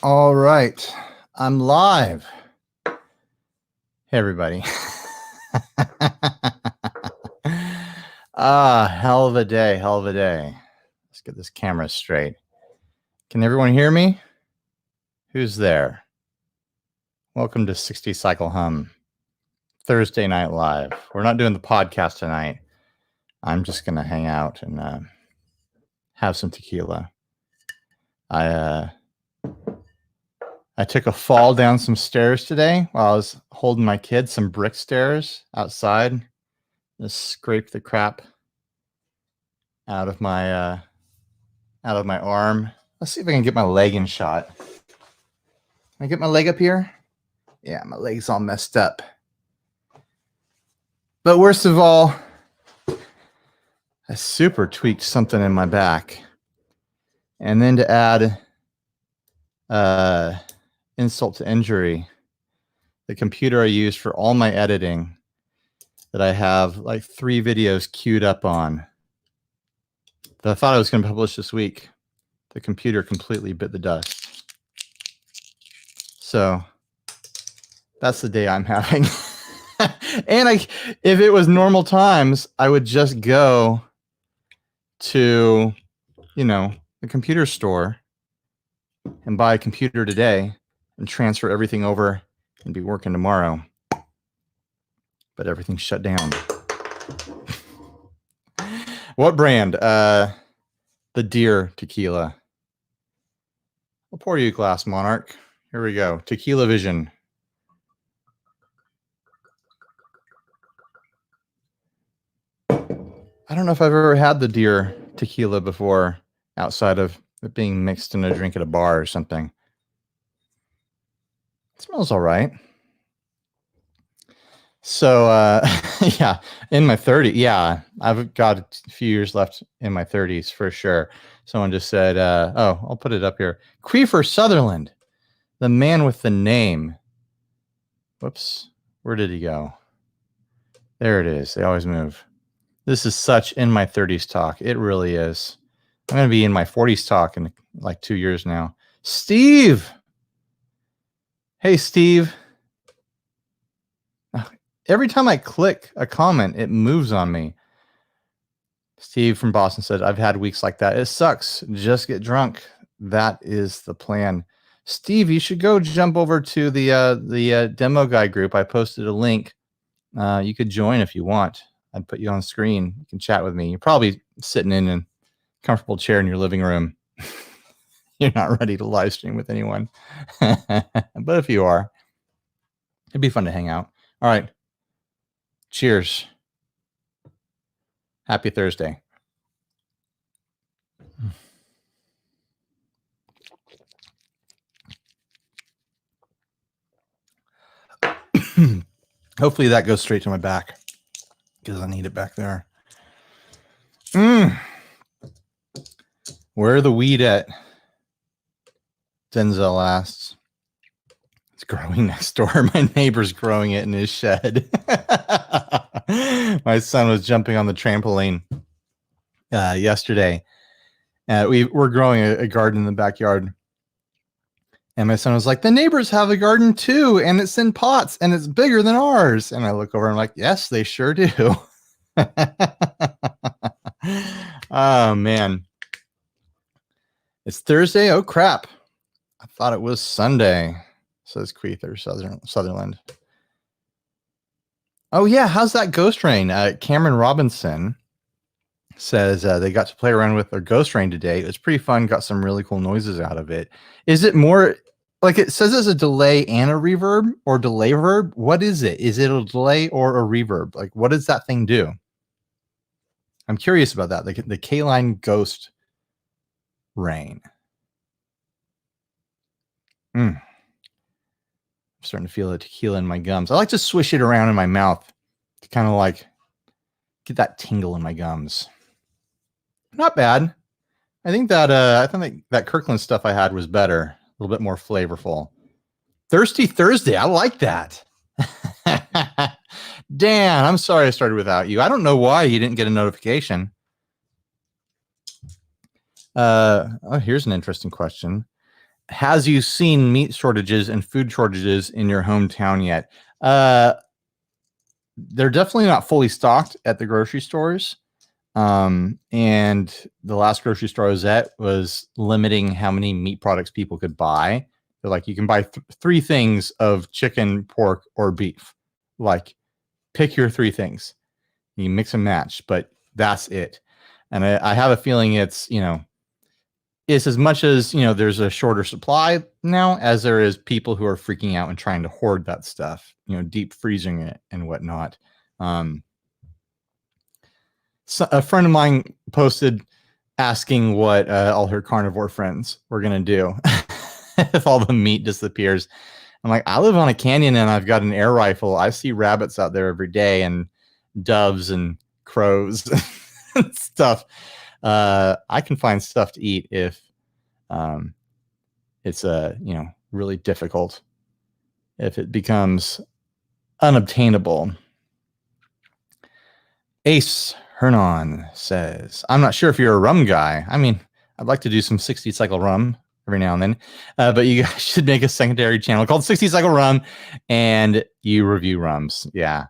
All right, I'm live. Hey, everybody. Hell of a day, hell of a day. Let's get this camera straight. Can everyone hear me? Who's there? Welcome to 60 Cycle Hum, Thursday Night Live. We're not doing the podcast tonight. I'm just going to hang out and have some tequila. I took a fall down some stairs today while I was holding my kid, some brick stairs outside. Just scraped the crap out of my arm. Let's see if I can get my leg in shot. Can I get my leg up here? Yeah, my leg's all messed up. But worst of all, I super tweaked something in my back. And then to add insult to injury, the computer I use for all my editing that I have like 3 videos queued up on that I thought I was going to publish this week, the computer completely bit the dust. So that's the day I'm having. And if it was normal times, I would just go to, the computer store and buy a computer today and transfer everything over and be working tomorrow. But everything's shut down. What brand? The Deer tequila. I'll pour you a glass, Monarch. Here we go. Tequila Vision. I don't know if I've ever had the Deer tequila before outside of it being mixed in a drink at a bar or something. It smells all right. So, yeah, in my 30s, yeah, I've got a few years left in my 30s for sure. Someone just said, I'll put it up here. Reefer Sutherland, the man with the name. Whoops, where did he go? There it is. They always move. This is such in my 30s talk. It really is. I'm going to be in my 40s talk in like 2 years now. Steve. Hey, Steve. Every time I click a comment, it moves on me. Steve from Boston said, I've had weeks like that. It sucks. Just get drunk. That is the plan. Steve, you should go jump over to the demo guy group. I posted a link. You could join if you want. I'd put you on screen. You can chat with me. You're probably sitting in a comfortable chair in your living room. You're not ready to live stream with anyone. But if you are, it'd be fun to hang out. All right. Cheers. Happy Thursday. Hopefully that goes straight to my back because I need it back there. Where the weed at? Denzel asks. It's growing next door. My neighbor's growing it in his shed. My son was jumping on the trampoline yesterday. We're growing a garden in the backyard. And my son was like, the neighbors have a garden too, and it's in pots, and it's bigger than ours. And I look over and I'm like, yes, they sure do. Oh, man. It's Thursday? Oh, crap. I thought it was Sunday, says Queether Sutherland. Oh, yeah. How's that Ghost Rain? Cameron Robinson says they got to play around with their Ghost Rain today. It was pretty fun. Got some really cool noises out of it. Is it more like it says there's a delay and a reverb or delay verb? What is it? Is it a delay or a reverb? Like, what does that thing do? I'm curious about that. The K-Line Ghost Rain. I'm starting to feel the tequila in my gums. I like to swish it around in my mouth to kind of like get that tingle in my gums. Not bad. I think that Kirkland stuff I had was better, a little bit more flavorful. Thirsty Thursday. I like that. Dan, I'm sorry I started without you. I don't know why you didn't get a notification. Here's an interesting question. has you seen meat shortages and food shortages in your hometown yet? They're definitely not fully stocked at the grocery stores. And the last grocery store I was at was limiting how many meat products people could buy. They're like, you can buy 3 things of chicken, pork, or beef. Like, pick your 3 things. You mix and match, but that's it. And I have a feeling it's, it's as much as, there's a shorter supply now as there is people who are freaking out and trying to hoard that stuff, deep freezing it and whatnot. So a friend of mine posted asking what all her carnivore friends were going to do if all the meat disappears. I'm like, I live on a canyon and I've got an air rifle. I see rabbits out there every day and doves and crows and stuff. I can find stuff to eat if it's really difficult, if it becomes unobtainable. Ace Hernan says, I'm not sure if you're a rum guy. I mean, I'd like to do some 60 cycle rum every now and then, but you guys should make a secondary channel called 60 cycle rum and you review rums. Yeah.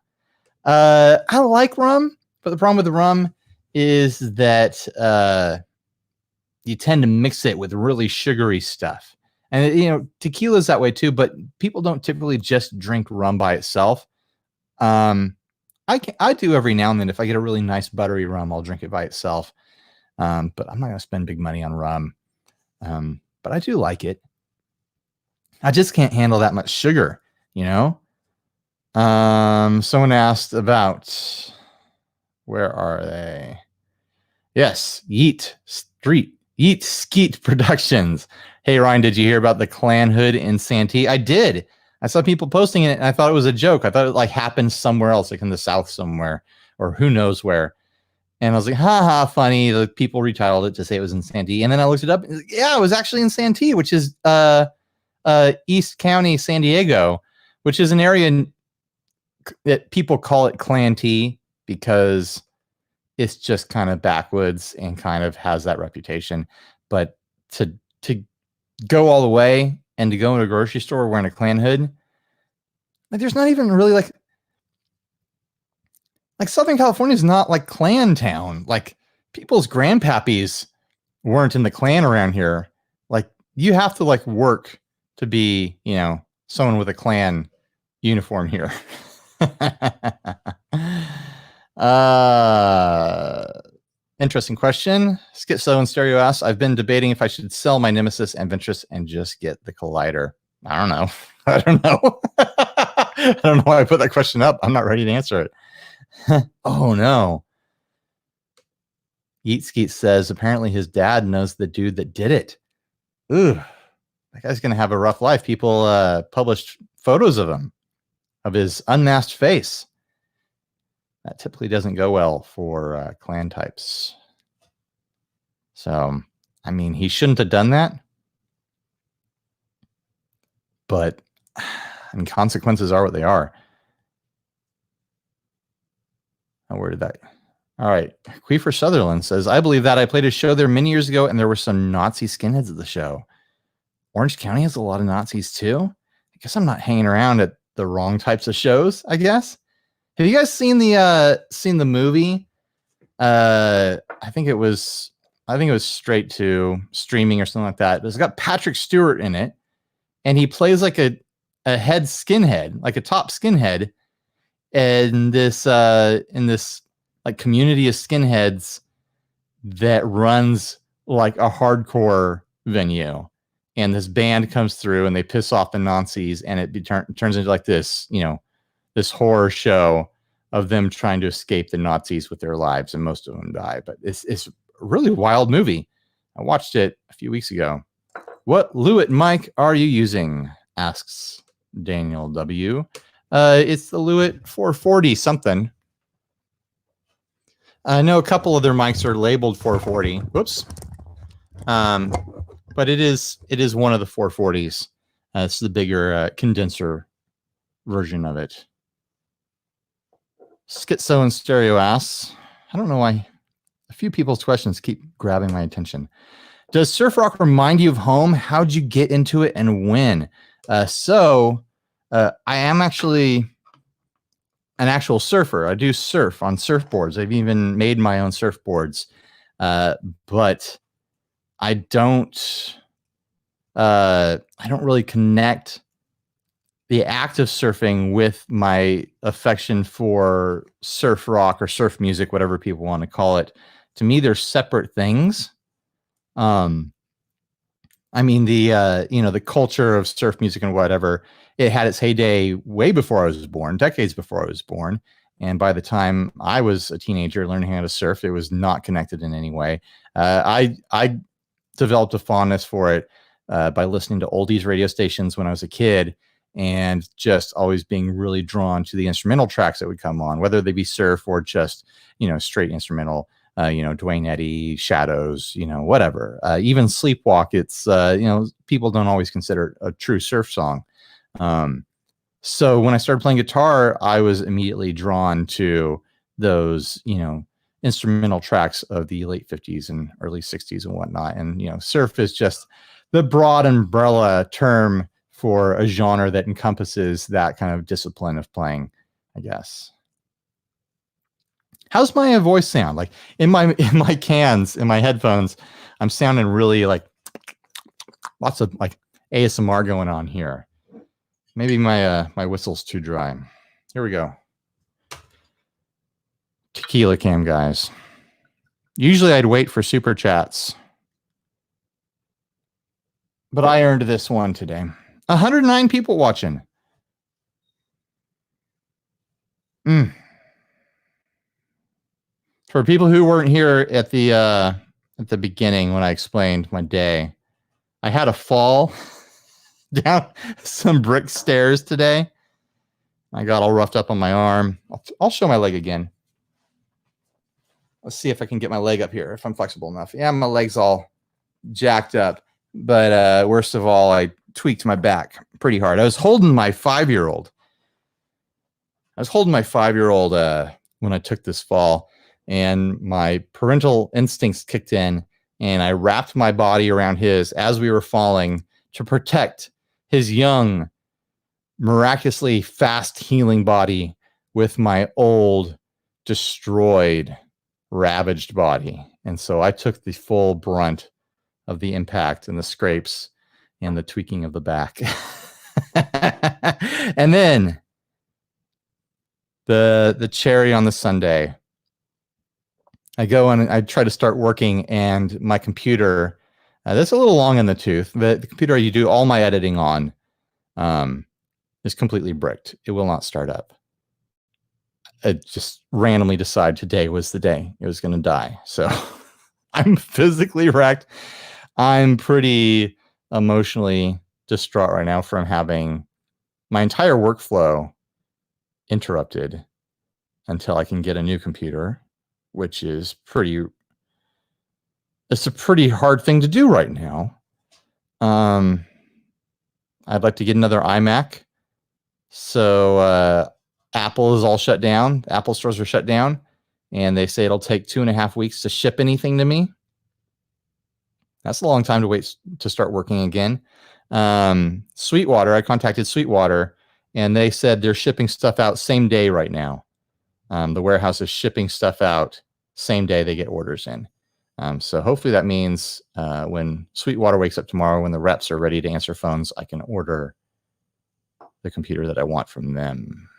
I like rum, but the problem with the rum is that you tend to mix it with really sugary stuff. And, tequila is that way too, but people don't typically just drink rum by itself. I do every now and then. If I get a really nice buttery rum, I'll drink it by itself. But I'm not going to spend big money on rum. But I do like it. I just can't handle that much sugar, Someone asked about, where are they? Yes, Yeet Skeet Productions. Hey, Ryan, did you hear about the Clan Hood in Santee? I did. I saw people posting it and I thought it was a joke. I thought it happened somewhere else, like in the South somewhere, or who knows where. And I was like, haha, funny. The people retitled it to say it was in Santee. And then I looked it up. And yeah, it was actually in Santee, which is East County, San Diego, which is an area that people call it Clan T because it's just kind of backwoods and kind of has that reputation. But to go all the way and to go into a grocery store wearing a Clan hood, there's not even really like Southern California is not like Klan town. Like people's grandpappies weren't in the Klan around here. Like you have to work to be, someone with a Klan uniform here. Interesting question. Schizo and Stereo asks, I've been debating if I should sell my Nemesis and Ventress and just get the Collider. I don't know. I don't know why I put that question up. I'm not ready to answer it. Oh no. Yeet Skeet says apparently his dad knows the dude that did it. Ooh, that guy's gonna have a rough life. People published photos of him, of his unmasked face. That typically doesn't go well for clan types. So, I mean, he shouldn't have done that. But, consequences are what they are. Oh, where did that? All right. Queefer Sutherland says, I believe that I played a show there many years ago and there were some Nazi skinheads at the show. Orange County has a lot of Nazis too. I guess I'm not hanging around at the wrong types of shows, I guess. Have you guys seen the movie? I think it was straight to streaming or something like that. It's got Patrick Stewart in it, and he plays like a head skinhead, like a top skinhead, in this community of skinheads that runs like a hardcore venue. And this band comes through and they piss off the Nazis, and it turns into like this, this horror show of them trying to escape the Nazis with their lives, and most of them die. But it's a really wild movie. I watched it a few weeks ago. What Lewitt mic are you using? Asks Daniel W. It's the Lewitt 440 something. I know a couple of their mics are labeled 440. Whoops. But it is one of the 440s. It's the bigger condenser version of it. Schizo and Stereo asks, I don't know why a few people's questions keep grabbing my attention. Does surf rock remind you of home? How'd you get into it and when? So I am actually an actual surfer. I do surf on surfboards. I've even made my own surfboards, but I don't really connect the act of surfing with my affection for surf rock or surf music, whatever people want to call it. To me, they're separate things. I mean, the culture of surf music and whatever, it had its heyday way before I was born, decades before I was born. And by the time I was a teenager learning how to surf, it was not connected in any way. I developed a fondness for it by listening to oldies radio stations when I was a kid, and just always being really drawn to the instrumental tracks that would come on, whether they be surf or just, straight instrumental. Dwayne Eddy, Shadows, whatever. Even Sleepwalk, it's, people don't always consider it a true surf song. So when I started playing guitar, I was immediately drawn to those, instrumental tracks of the late 50s and early 60s and whatnot. And, surf is just the broad umbrella term for a genre that encompasses that kind of discipline of playing, I guess. How's my voice sound? Like in my cans, in my headphones, I'm sounding really like lots of like ASMR going on here. Maybe my whistle's too dry. Here we go. Tequila cam, guys. Usually I'd wait for super chats, but I earned this one today. 109 people watching. For people who weren't here at the beginning when I explained my day, I had a fall down some brick stairs today. I got all roughed up on my arm. I'll show my leg again. Let's see if I can get my leg up here, if I'm flexible enough. Yeah, my leg's all jacked up. But worst of all, I tweaked my back pretty hard. I was holding my 5-year-old. When I took this fall. And my parental instincts kicked in, and I wrapped my body around his as we were falling to protect his young, miraculously fast healing body with my old, destroyed, ravaged body. And so I took the full brunt of the impact and the scrapes and the tweaking of the back. And then the cherry on the sundae. I go and I try to start working, and my computer, that's a little long in the tooth. The computer you do all my editing on is completely bricked. It will not start up. I just randomly decided today was the day it was going to die. So I'm physically wrecked. I'm pretty emotionally distraught right now from having my entire workflow interrupted until I can get a new computer, which is it's a pretty hard thing to do right now. I'd like to get another iMac. So Apple is all shut down. Apple stores are shut down, and they say it'll take 2.5 weeks to ship anything to me. That's a long time to wait to start working again. Sweetwater, I contacted Sweetwater, and they said they're shipping stuff out same day right now. The warehouse is shipping stuff out same day they get orders in. So hopefully that means when Sweetwater wakes up tomorrow, when the reps are ready to answer phones, I can order the computer that I want from them.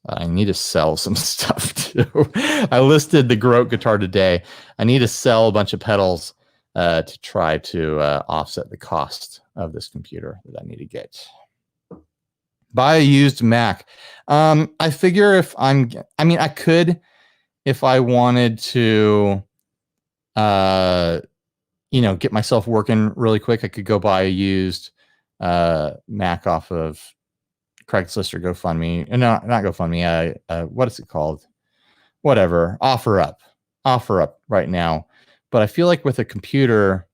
I need to sell some stuff too. I listed the Grote guitar today. I need to sell a bunch of pedals to try to offset the cost of this computer that I need to get. Buy a used Mac. I figure I could, if I wanted to, get myself working really quick, I could go buy a used Mac off of Craigslist or GoFundMe. No, not GoFundMe. What is it called? Whatever. Offer up right now. But I feel like with a computer,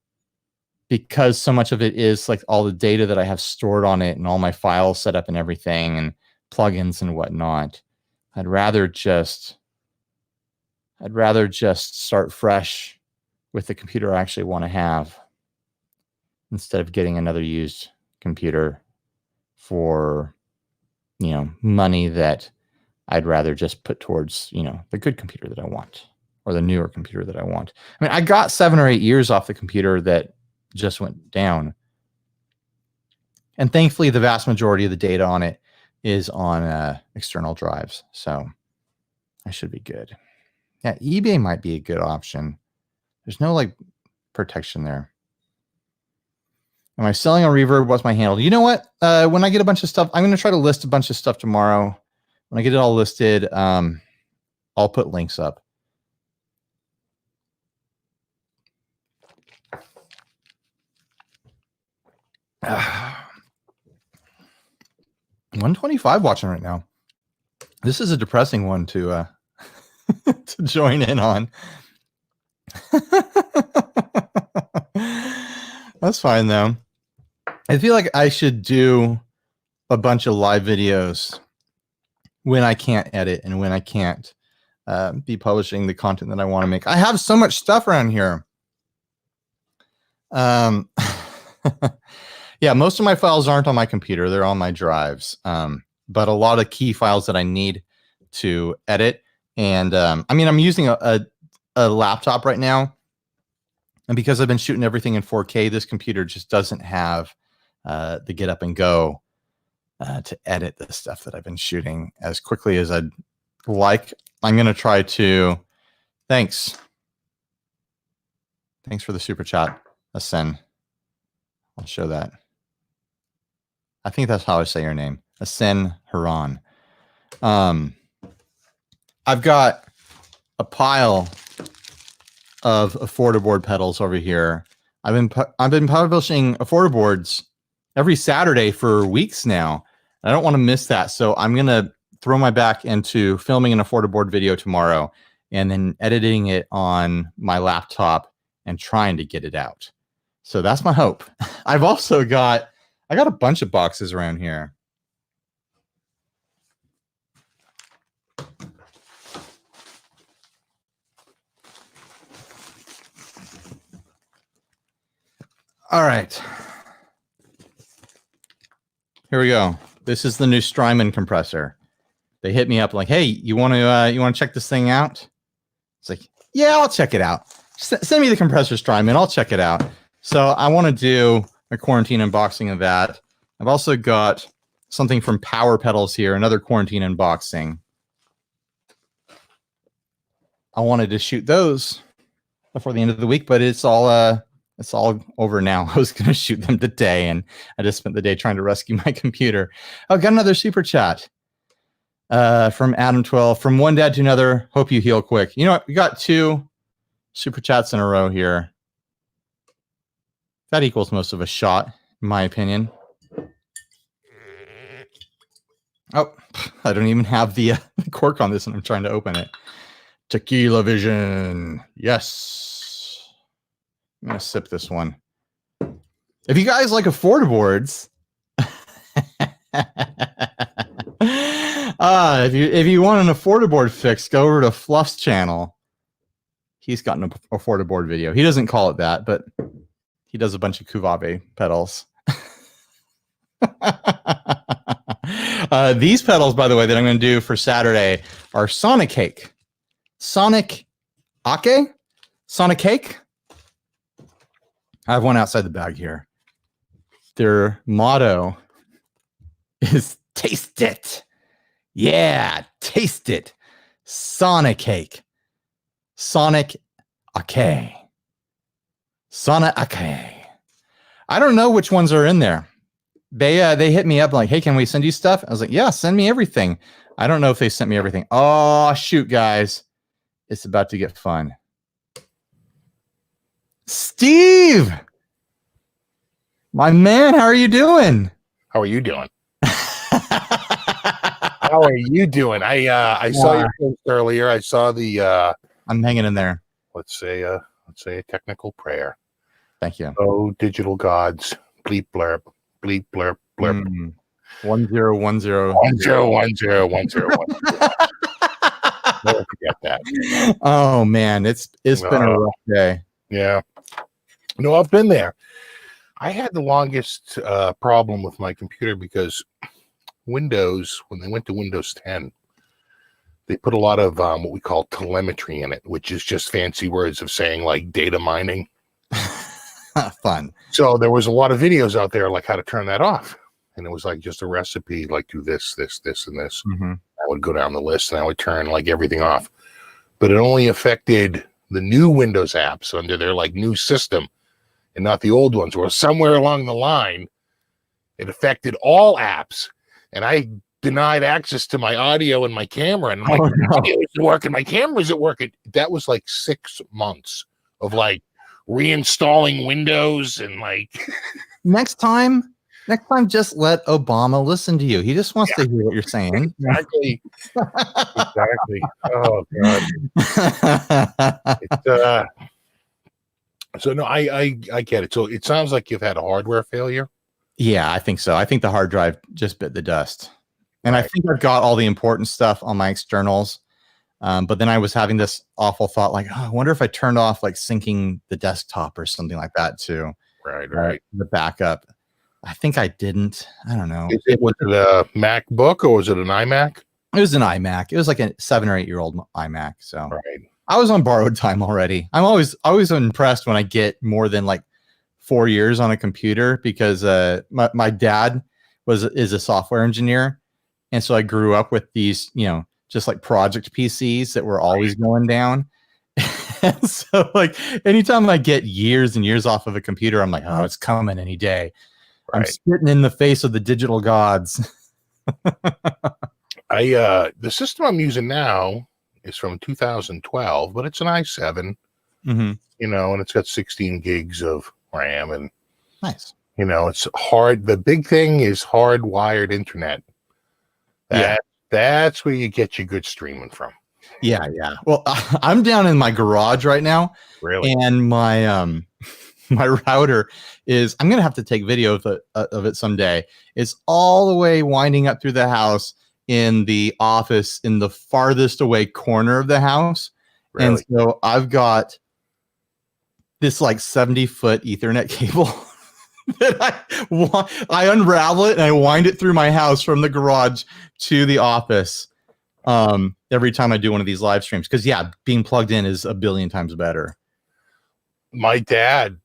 because so much of it is like all the data that I have stored on it and all my files set up and everything and plugins and whatnot, I'd rather just start fresh with the computer I actually want to have, instead of getting another used computer for, money that I'd rather just put towards, the good computer that I want, or the newer computer that I want. I mean, I got 7 or 8 years off the computer that just went down. And thankfully, the vast majority of the data on it is on external drives. So I should be good. Yeah, eBay might be a good option. There's no protection there. Am I selling on Reefer? What's my handle? You know what? When I get a bunch of stuff, I'm going to try to list a bunch of stuff tomorrow. When I get it all listed, I'll put links up. Uh, 125 watching right now. This is a depressing one to to join in on. That's fine though. I feel like I should do a bunch of live videos when I can't edit and when I can't be publishing the content that I want to make. I have so much stuff around here. Yeah, most of my files aren't on my computer. They're on my drives. But a lot of key files that I need to edit. And I mean, I'm using a laptop right now. And because I've been shooting everything in 4K, this computer just doesn't have the get up and go to edit the stuff that I've been shooting as quickly as I'd like. I'm going to try to. Thanks for the super chat, Asen. I'll show that. I think that's how I say your name, Asen Haran. I've got a pile of Affordaboard pedals over here. I've been publishing Affordaboards every Saturday for weeks now. I don't want to miss that, so I'm gonna throw my back into filming an Affordaboard video tomorrow and then editing it on my laptop and trying to get it out. So that's my hope. I've also got a bunch of boxes around here. All right. Here we go. This is the new Strymon compressor. They hit me up like, "Hey, you want to check this thing out?" It's like, "Yeah, I'll check it out. Send me the compressor, Strymon. I'll check it out." So I want to do a quarantine unboxing of that. I've also got something from Power Pedals here, another quarantine unboxing. I wanted to shoot those before the end of the week, but it's all over now. I was going to shoot them today, and I just spent the day trying to rescue my computer. Oh, got another super chat from Adam12. From one dad to another. Hope you heal quick. You know what? We got 2 super chats in a row here. That equals most of a shot, in my opinion. Oh, I don't even have the cork on this, and I'm trying to open it. Tequila Vision. Yes. I'm going to sip this one. If you guys like Affordaboards, if you want an Affordaboard fix, go over to Fluff's channel. He's got an Affordaboard video. He doesn't call it that, but he does a bunch of Kuvabe pedals. These pedals, by the way, that I'm going to do for Saturday are Sonic Cake. Sonic Ake? Sonic Cake? I have one outside the bag here. Their motto is taste it. Yeah, taste it. Sonic Cake. Sonic Ake. Sonic Ake. I don't know which ones are in there. They hit me up like, "Hey, can we send you stuff?" I was like, "Yeah, send me everything." I don't know if they sent me everything. Oh, shoot, guys. It's about to get fun. Steve! My man, how are you doing? How are you doing? How are you doing? I saw your post earlier. I saw the I'm hanging in there. Let's say a technical prayer. Thank you. Oh, digital gods, bleep blurb, bleep blurb blurb. 1010 10101010. Never forget that. Oh man, it's been a rough day. Yeah. No, I've been there. I had the longest problem with my computer because Windows, when they went to Windows 10, they put a lot of what we call telemetry in it, which is just fancy words of saying like data mining. Fun. So there was a lot of videos out there like how to turn that off. And it was like just a recipe, like do this, this, this, and this. Mm-hmm. I would go down the list and I would turn like everything off. But it only affected the new Windows apps under their like new system and not the old ones. Or somewhere along the line, it affected all apps. And I denied access to my audio and my camera. And my audio isn't working, my camera isn't working. That was like 6 months of like reinstalling Windows and like Next time, just let Obama listen to you. He just wants to hear what you're saying. Exactly. Exactly. Oh God. So no, I get it. So it sounds like you've had a hardware failure. Yeah, I think so. I think the hard drive just bit the dust. And I think I've got all the important stuff on my externals. But then I was having this awful thought, like, oh, I wonder if I turned off like syncing the desktop or something like that too. Right. The backup. I think I didn't. I don't know. Was it a MacBook or was it an iMac? It was an iMac. It was like a 7 or 8 year old iMac. So right. I was on borrowed time already. I'm always impressed when I get more than like 4 years on a computer because my dad is a software engineer. And so I grew up with these, just like project PCs that were always going down. And so like anytime I get years and years off of a computer, I'm like, oh, it's coming any day. Right. I'm spitting in the face of the digital gods. The system I'm using now is from 2012, but it's an i7, and it's got 16 gigs of RAM and nice. It's hard. The big thing is hardwired internet. That's where you get your good streaming from. Yeah. Well, I'm down in my garage right now. Really? And my my router is, I'm going to have to take video of it someday. It's all the way winding up through the house in the office in the farthest away corner of the house. Really? And so I've got this like 70-foot Ethernet cable that I unravel it and I wind it through my house from the garage to the office every time I do one of these live streams. Because being plugged in is a billion times better. My dad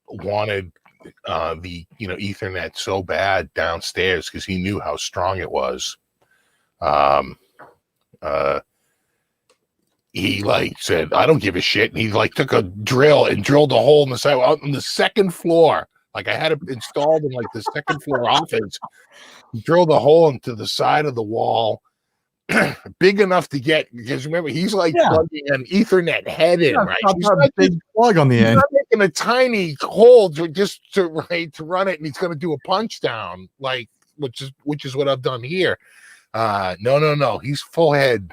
wanted the Ethernet so bad downstairs because he knew how strong it was. He like said, I don't give a shit, and he like took a drill and drilled a hole in the side out on the second floor. Like I had it installed in like the second floor office. He drilled a hole into the side of the wall, big enough to get, because remember he's like plugging an Ethernet head in, right? He's got a big plug on the end. Not making a tiny hole to run it, and he's going to do a punch down, like which is what I've done here. No, he's full head,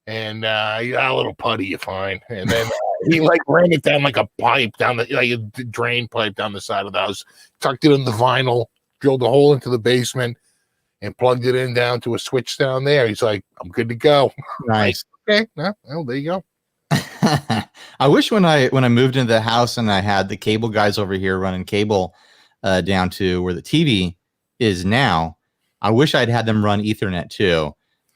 and you got a little putty, you're fine. And then he like ran it down like a pipe down like a drain pipe down the side of the house, tucked it in the vinyl, drilled a hole into the basement, and plugged it in down to a switch down there. He's like, I'm good to go. Nice. Like, okay, well, there you go. I wish when I moved into the house and I had the cable guys over here running cable down to where the TV is now, I wish I'd had them run Ethernet too,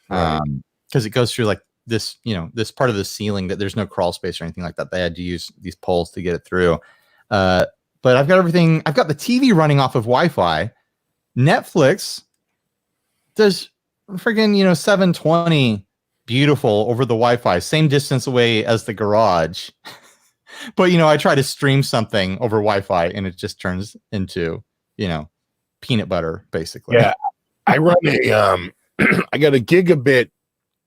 because it goes through like this, this part of the ceiling that there's no crawl space or anything like that. They had to use these poles to get it through. But I've got everything. I've got the TV running off of Wi-Fi. Netflix does friggin' 720 beautiful over the Wi-Fi, same distance away as the garage. But I try to stream something over Wi-Fi and it just turns into peanut butter basically. Yeah, I run a I got a gigabit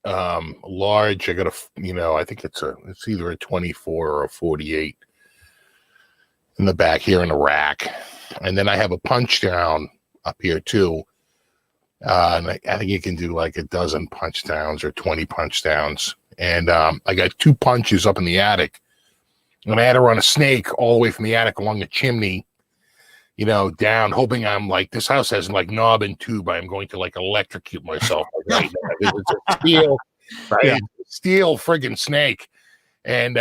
large. I got I think it's either a 24 or a 48 in the back here in the rack, and then I have a punch down up here too. And I think you can do like a dozen punch downs or 20 punch downs. And I got 2 punches up in the attic. And I had to run a snake all the way from the attic along the chimney, down, hoping I'm like, this house has like knob and tube. I'm going to like electrocute myself right now. It's a steel, right? Yeah. Steel friggin' snake. And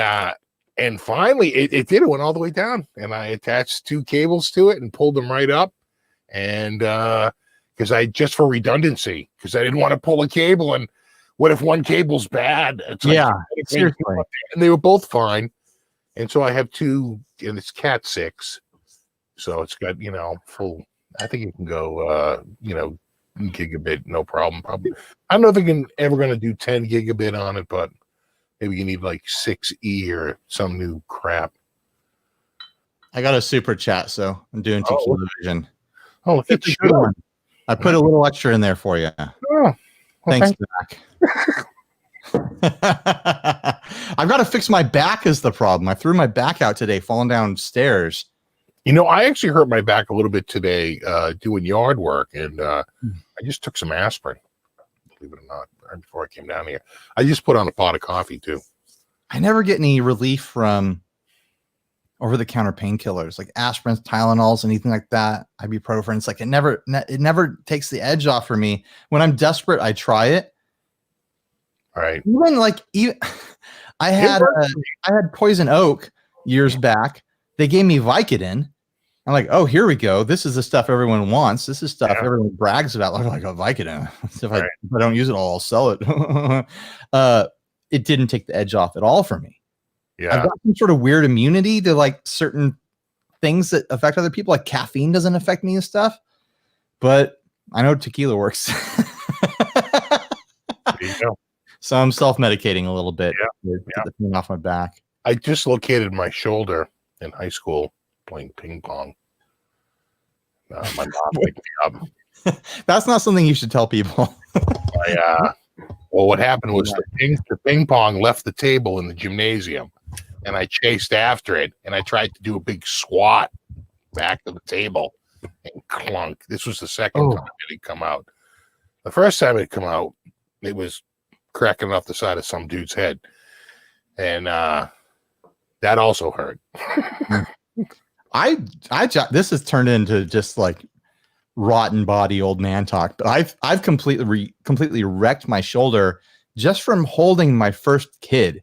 And finally, it did. It went all the way down, and I attached 2 cables to it and pulled them right up. And because just for redundancy, because I didn't want to pull a cable, and what if one cable's bad? It's like, seriously. And they were both fine. And so I have 2, and it's Cat 6, so it's got full. I think it can go gigabit, no problem. Probably. I don't know if it ever going to do 10 gigabit on it, but maybe you need like 6E or some new crap. I got a super chat, so I'm doing Tequila Vision. Oh, look at you. I put a little extra in there for you. Oh, well, thanks, Zach. I've got to fix my back is the problem. I threw my back out today, falling downstairs. I actually hurt my back a little bit today doing yard work, and I just took some aspirin, believe it or not, right before I came down here. I just put on a pot of coffee, too. I never get any relief from over-the-counter painkillers, like aspirins, Tylenols, anything like that, ibuprofen. It's like it never takes the edge off for me. When I'm desperate, I try it. All right. I had poison oak years back. They gave me Vicodin. I'm like, oh, here we go. This is the stuff everyone wants. This is stuff everyone brags about. Like, oh, Vicodin. If I don't use it all, I'll sell it. It didn't take the edge off at all for me. Yeah. I've got some sort of weird immunity to like certain things that affect other people. Like caffeine doesn't affect me and stuff. But I know tequila works. There you go. So I'm self-medicating a little bit to Yeah. get the thing off my back. I dislocated my shoulder in high school playing ping pong. My mom picked me up. That's not something you should tell people. Well, what happened was the ping pong left the table in the gymnasium, and I chased after it, and I tried to do a big squat back to the table, and clunk. This was the second time it had come out. The first time it had come out, it was cracking off the side of some dude's head, and that also hurt. This has turned into just like rotten body old man talk, but I've completely wrecked my shoulder just from holding my first kid.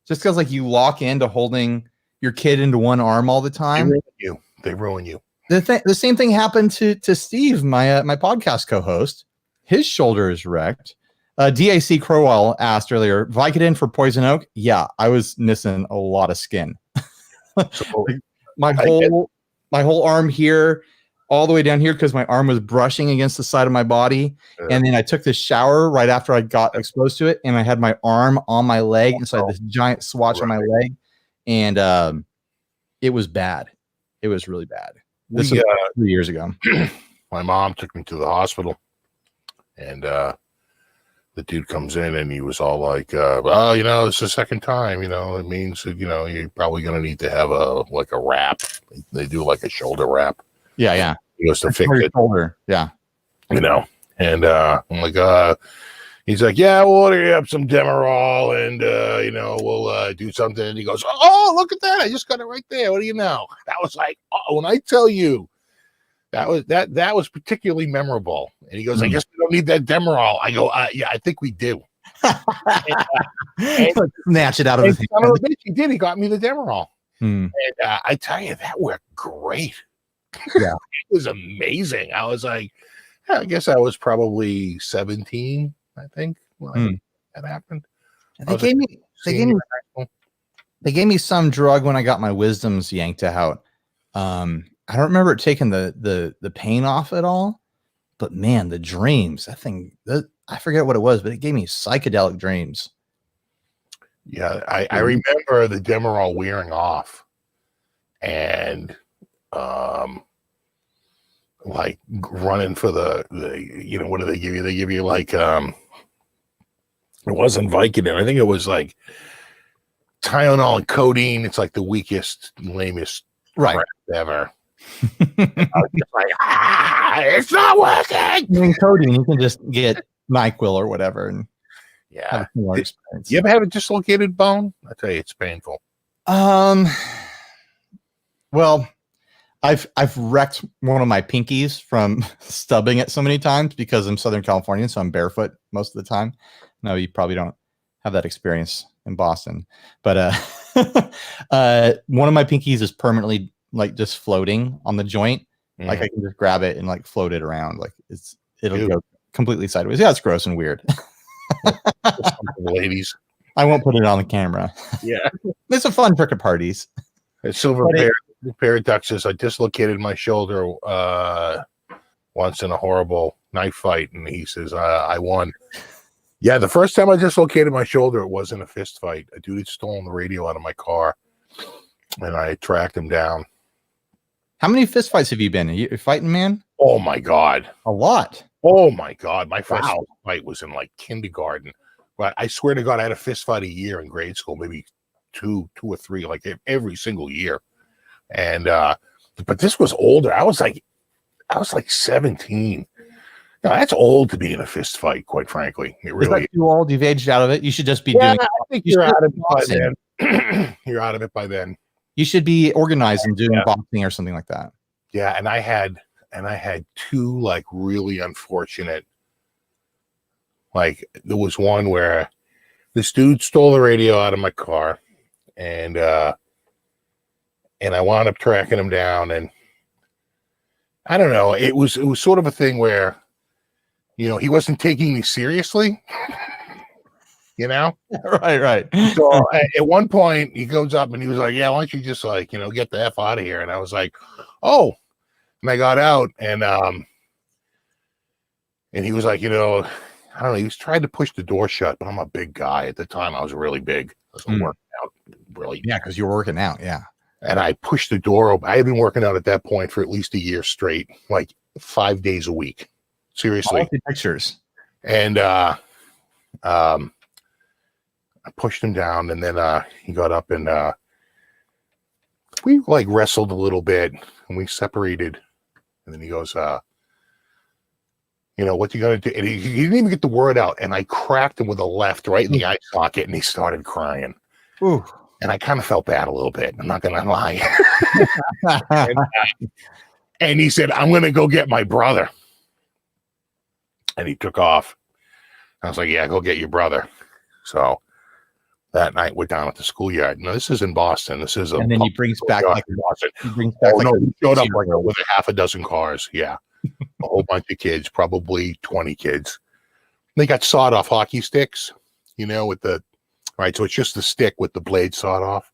Just because like you lock into holding your kid into one arm all the time. They ruin you. The same thing happened to Steve, my podcast co-host. His shoulder is wrecked. DAC Crowell asked earlier, Vicodin for poison oak? Yeah, I was missing a lot of skin. So, my whole arm here, all the way down here, because my arm was brushing against the side of my body. And then I took this shower right after I got exposed to it, and I had my arm on my leg, and so I had this giant swatch on my leg, and it was bad. It was really bad. This was 3 years ago. My mom took me to the hospital, and the dude comes in, and he was all like, well, it's the second time, it means that, you're probably going to need to have a wrap. They do like a shoulder wrap. Yeah. He goes to fix it. Shoulder. Yeah. And I'm like, he's like, yeah, we'll order you up some Demerol, and, we'll do something. And he goes, oh, look at that. I just got it right there. What do you know? That was like, when I tell you, that was particularly memorable. And he goes, I guess we don't need that Demerol. I go, yeah, I think we do. and snatch it out of his hand. He did. He got me the Demerol. And I tell you, that worked great. Yeah. It was amazing. I was like, I guess I was probably 17, I think, when that happened. They gave me some drug when I got my wisdoms yanked out. I don't remember it taking the pain off at all, but man, the dreams, I forget what it was, but it gave me psychedelic dreams. Yeah, I remember the Demerol wearing off, and like running for the what do they give you? They give you like it wasn't Vicodin. I think it was like Tylenol and codeine. It's like the weakest, lamest crap ever. I was just like, it's not working. In codeine, you can just get NyQuil or whatever, and yeah. You ever have a dislocated bone? I tell you, it's painful. Well, I've wrecked one of my pinkies from stubbing it so many times because I'm Southern Californian, so I'm barefoot most of the time. No, you probably don't have that experience in Boston, but One of my pinkies is permanently like just floating on the joint. Like I can just grab it and like float it around. Like it'll go completely sideways. Yeah, it's gross and weird. Ladies. I won't put it on the camera. Yeah. It's a fun trick at parties. A silver pair of ducks says, I dislocated my shoulder once in a horrible knife fight. And he says, I won. Yeah, the first time I dislocated my shoulder, it wasn't a fist fight. A dude had stolen the radio out of my car, and I tracked him down. How many fist fights have you been? Are you a fighting man? Oh, my God. A lot. Oh, my God. My first fight was in, like, kindergarten. But I swear to God, I had a fist fight a year in grade school, maybe two or three, like every single year. And but this was older. I was like 17. No, that's old to be in a fist fight, quite frankly. It really is. Too old. You've aged out of it. You should just be doing. I think you're out of it by then. You're out of it by then. You should be organized and doing boxing or something like that. Yeah, and I had two like really unfortunate. Like there was one where this dude stole the radio out of my car, and I wound up tracking him down, and I don't know. It was sort of a thing where, you know, he wasn't taking me seriously. You know, right. So at one point he goes up and he was like, "Yeah, why don't you just like, you know, get the F out of here?" And I was like, "Oh," and I got out, and he was like, you know, I don't know. He was trying to push the door shut, but I'm a big guy at the time. I was really big. I was working out, really. Yeah, because you're working out. Yeah. And I pushed the door open. I had been working out at that point for at least a year straight, like 5 days a week. Seriously. Pictures. And I pushed him down, and then he got up, and we like wrestled a little bit, and we separated. And then he goes, you know, what you gonna do? And he didn't even get the word out, and I cracked him with a left right in the eye socket, and he started crying. Ooh. And I kind of felt bad a little bit. I'm not gonna lie. and he said, "I'm gonna go get my brother." And he took off. I was like, "Yeah, go get your brother." So that night we're down at the schoolyard. Now this is in Boston. This is and then he brings back like Boston. He brings back he showed up like with a half a dozen cars. Yeah, a whole bunch of kids, probably 20 kids. They got sawed off hockey sticks, you know, with the right. So it's just the stick with the blade sawed off.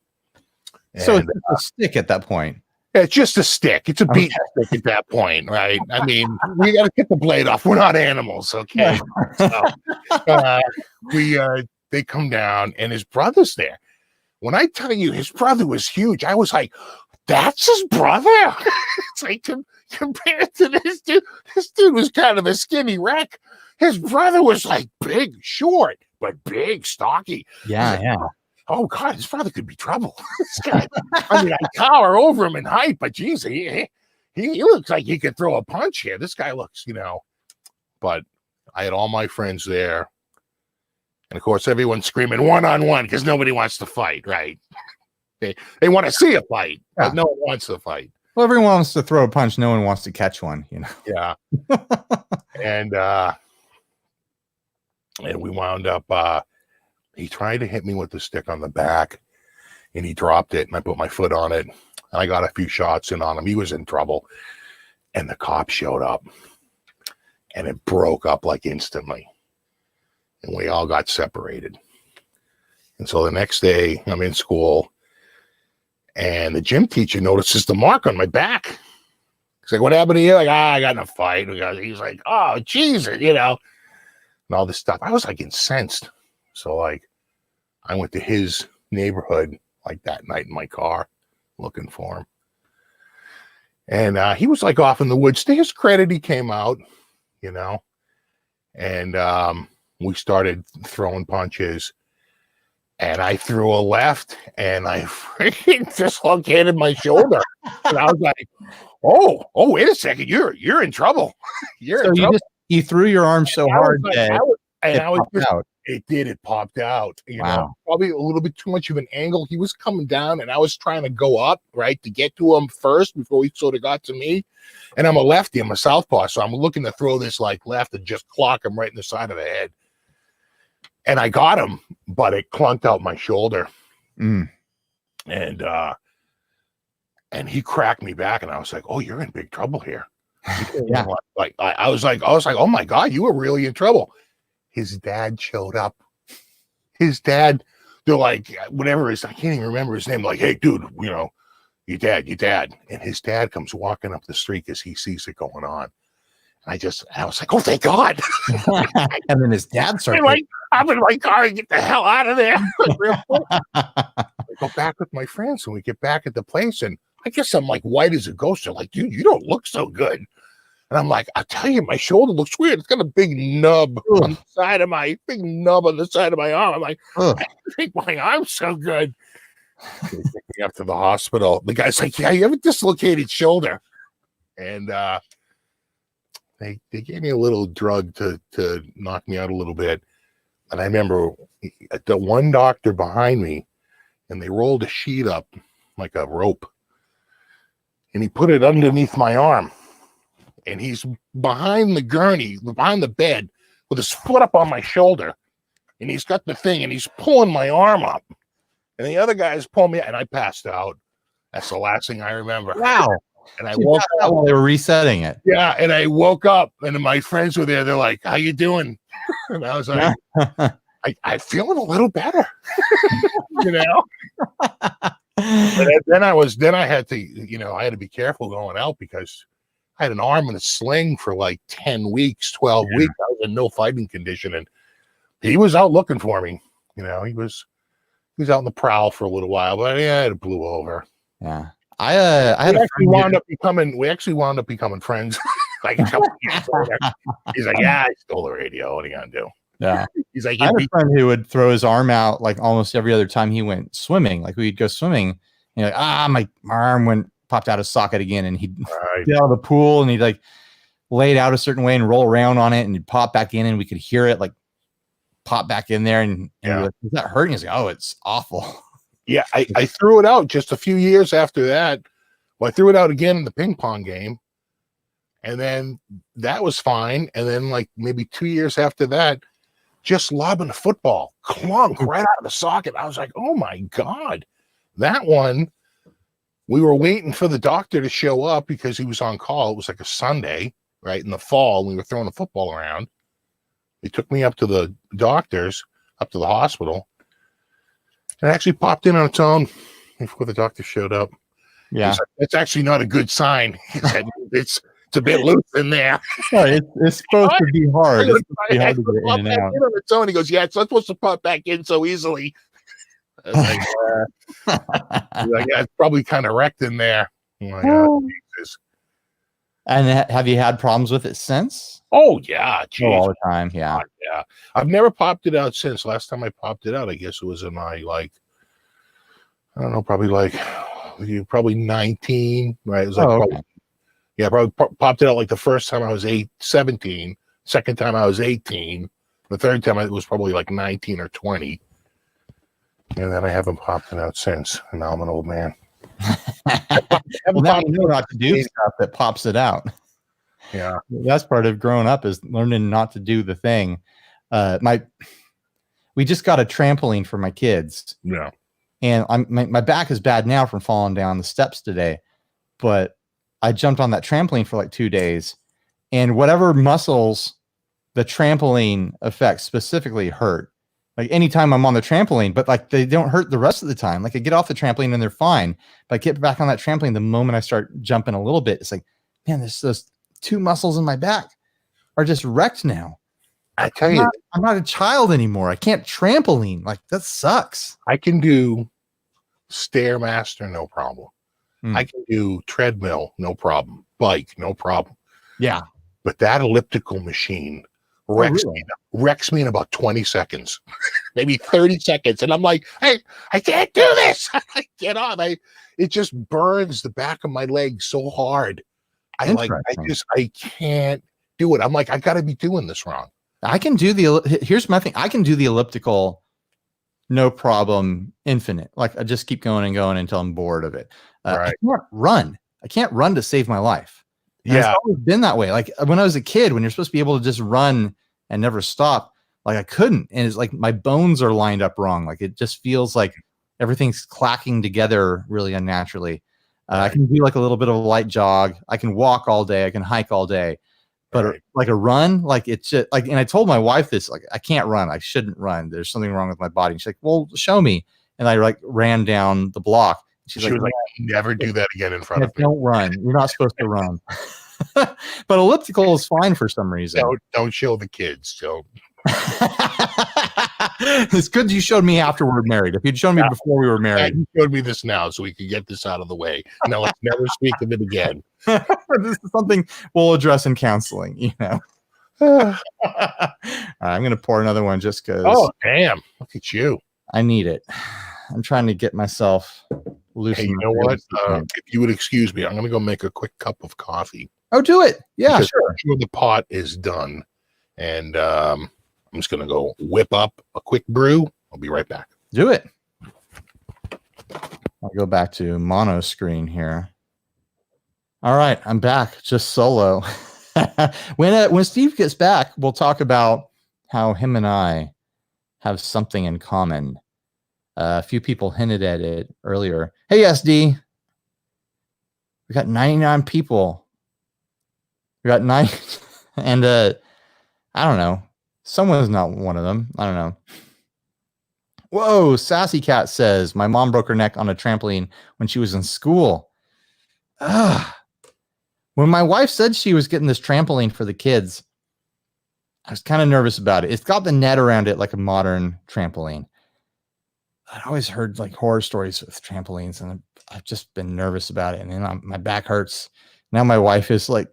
And, so it's a stick at that point. Yeah, it's just a stick. It's a beat stick at that point, right? I mean, we got to get the blade off. We're not animals, okay? So, they come down, and his brother's there. When I tell you his brother was huge, I was like, "That's his brother." It's like compared to this dude was kind of a skinny wreck. His brother was like big, short, but big, stocky. Yeah. Oh God, his brother could be trouble. This guy, I mean, I tower over him in height, but geez, he looks like he could throw a punch here. This guy looks, you know. But I had all my friends there, and of course, everyone's screaming 1-on-1 because nobody wants to fight, right? They want to see a fight, but no one wants to fight. Well, everyone wants to throw a punch. No one wants to catch one, you know. Yeah. And we wound up. He tried to hit me with the stick on the back, and he dropped it, and I put my foot on it, and I got a few shots in on him. He was in trouble, and the cop showed up, and it broke up like instantly, and we all got separated. And so the next day, I'm in school, and the gym teacher notices the mark on my back. He's like, "What happened to you?" Like, I got in a fight. He's like, "Oh, Jesus," you know, and all this stuff. I was like incensed. So like I went to his neighborhood like that night in my car looking for him. And he was like off in the woods. To his credit, he came out, you know, and we started throwing punches. And I threw a left, and I freaking dislocated my shoulder. And I was like, oh, wait a second. You're in trouble. You're in trouble. You threw your arm so hard that it popped out, you know, probably a little bit too much of an angle. He was coming down, and I was trying to go up, right, to get to him first before he sort of got to me. And I'm a lefty, I'm a southpaw, so I'm looking to throw this like left and just clock him right in the side of the head. And I got him, but it clunked out my shoulder. And he cracked me back, and I was like, "Oh, you're in big trouble here." Yeah. Like I was like, "Oh my God, you were really in trouble." His dad showed up. His dad, they're like, whatever I can't even remember his name. Like, "Hey, dude, you know, your dad." And his dad comes walking up the street because he sees it going on. I was like, "Oh, thank God." And then his dad started. I'm in my car and get the hell out of there. Real quick. I go back with my friends, and we get back at the place, and I guess I'm like white as a ghost. They're like, "Dude, you don't look so good." And I'm like, "I'll tell you, my shoulder looks weird. It's got a big nub on the side of my arm." I'm like, "I think my arm's so good." They took me up to the hospital. The guy's like, "Yeah, you have a dislocated shoulder." And they gave me a little drug to knock me out a little bit. And I remember the one doctor behind me, and they rolled a sheet up like a rope, and he put it underneath my arm. And he's behind the gurney, behind the bed, with his foot up on my shoulder. And he's got the thing, and he's pulling my arm up. And the other guy's pulling me, and I passed out. That's the last thing I remember. Wow. And I woke up while they were resetting it. Yeah, and I woke up, and my friends were there. They're like, "How you doing?" And I was like, I'm feeling a little better. You know? Then I had to be careful going out because I had an arm in a sling for like 10 weeks, 12 weeks. I was in no fighting condition, and he was out looking for me. You know, he was out on the prowl for a little while, but yeah, it blew over. Yeah. I had we actually wound up becoming friends. Like a couple years later. He's like, "Yeah, I stole the radio. What are you gonna do?" Yeah. He's like, I had a friend who would throw his arm out like almost every other time he went swimming. Like we'd go swimming, and like, my arm popped out of socket again, and he'd get out of the pool, and he'd like lay it out a certain way and roll around on it, and he'd pop back in, and we could hear it like pop back in there, and like, "Is that hurting?" He's like, "Oh, it's awful." Yeah, I threw it out just a few years after that. Well, I threw it out again in the ping pong game, and then that was fine. And then like maybe 2 years after that, just lobbing a football, clunk right out of the socket. I was like, "Oh my God." That one, we were waiting for the doctor to show up because he was on call. It was like a Sunday, right, in the fall. We were throwing a football around. They took me up to the doctors, up to the hospital. It actually popped in on its own before the doctor showed up. Yeah. Like, "That's actually not a good sign." He said, it's a bit loose in there. No, it's supposed to be hard. It's supposed to be hard to get in and out. On its own. He goes, "Yeah, it's not supposed to pop back in so easily." I was like, "Yeah, it's probably kind of wrecked in there." I'm like, "Oh, Jesus." And have you had problems with it since? Oh yeah, geez. Oh, all the time. Yeah. God, yeah. I've never popped it out since. Last time I popped it out, I guess it was in my I don't know, probably 19, right? It was like probably popped it out like the first time I was 17, second time I was 18, the third time it was probably like 19 or 20. And then I haven't popped it out since. And now I'm an old man. Well, now you know not to do stuff that pops it out. Yeah, that's part of growing up is learning not to do the thing. We just got a trampoline for my kids. Yeah, and my back is bad now from falling down the steps today, but I jumped on that trampoline for like 2 days, and whatever muscles the trampoline affects specifically hurt. Like anytime I'm on the trampoline, but like they don't hurt the rest of the time. Like I get off the trampoline and they're fine. But I get back on that trampoline the moment I start jumping a little bit, it's like, man, there's those 2 muscles in my back are just wrecked now. I tell you, I'm not a child anymore. I can't trampoline. Like that sucks. I can do Stairmaster, no problem. I can do treadmill, no problem. Bike, no problem. Yeah. But that elliptical machine wrecks me in about 20 seconds, maybe 30 seconds. And I'm like, "Hey, I can't do this." I get on. It just burns the back of my leg so hard. I can't do it. I'm like, I got to be doing this wrong. I can do here's my thing. I can do the elliptical, no problem, infinite. Like I just keep going and going until I'm bored of it. Right. I can't run to save my life. And yeah. It's always been that way. Like when I was a kid, when you're supposed to be able to just run and never stop, like I couldn't. And it's like my bones are lined up wrong. Like it just feels like Everything's clacking together really unnaturally. I can do like a little bit of a light jog. I can walk all day. I can hike all day. But like a run, like it's just like, and I told my wife this, like, I can't run. I shouldn't run. There's something wrong with my body. And she's like, well, show me. And I like ran down the block. She was like, never do that again in front of me. Don't run. You're not supposed to run. But elliptical is fine for some reason. Don't show the kids. So it's good you showed me after we were married. If you'd shown me before we were married. You showed me this now so we could get this out of the way. Now let's never speak of it again. This is something we'll address in counseling, you know. I'm going to pour another one just because. Oh, damn. Look at you. I need it. I'm trying to get myself loose. Hey, you know what? If you would excuse me, I'm going to go make a quick cup of coffee. Oh, do it. Yeah, because sure. I'm sure the pot is done. And I'm just going to go whip up a quick brew. I'll be right back. Do it. I'll go back to mono screen here. All right, I'm back, just solo. When Steve gets back, we'll talk about how him and I have something in common. A few people hinted at it earlier. Hey, SD. We got 99 people. We got 9. And I don't know. Someone's not one of them. I don't know. Whoa, Sassy Cat says, my mom broke her neck on a trampoline when she was in school. When my wife said she was getting this trampoline for the kids, I was kind of nervous about it. It's got the net around it like a modern trampoline. I'd always heard like horror stories with trampolines, and I've just been nervous about it. And then my back hurts. Now my wife is like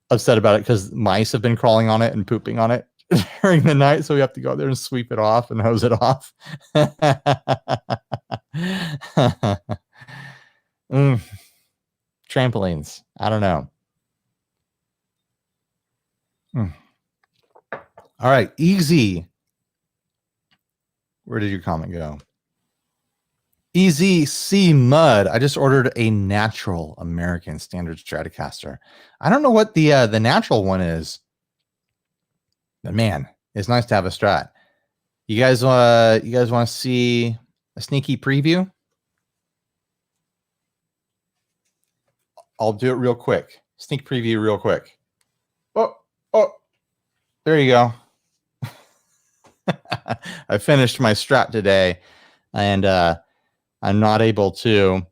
upset about it because mice have been crawling on it and pooping on it during the night. So we have to go there and sweep it off and hose it off. Trampolines. I don't know. All right. Easy. Where did your comment go? Easy C Mud. I just ordered a natural American Standard Stratocaster. I don't know what the natural one is, but man, it's nice to have a Strat. You guys want to see a sneaky preview? I'll do it real quick. Sneak preview real quick. Oh, there you go. I finished my Strat today, and I'm not able to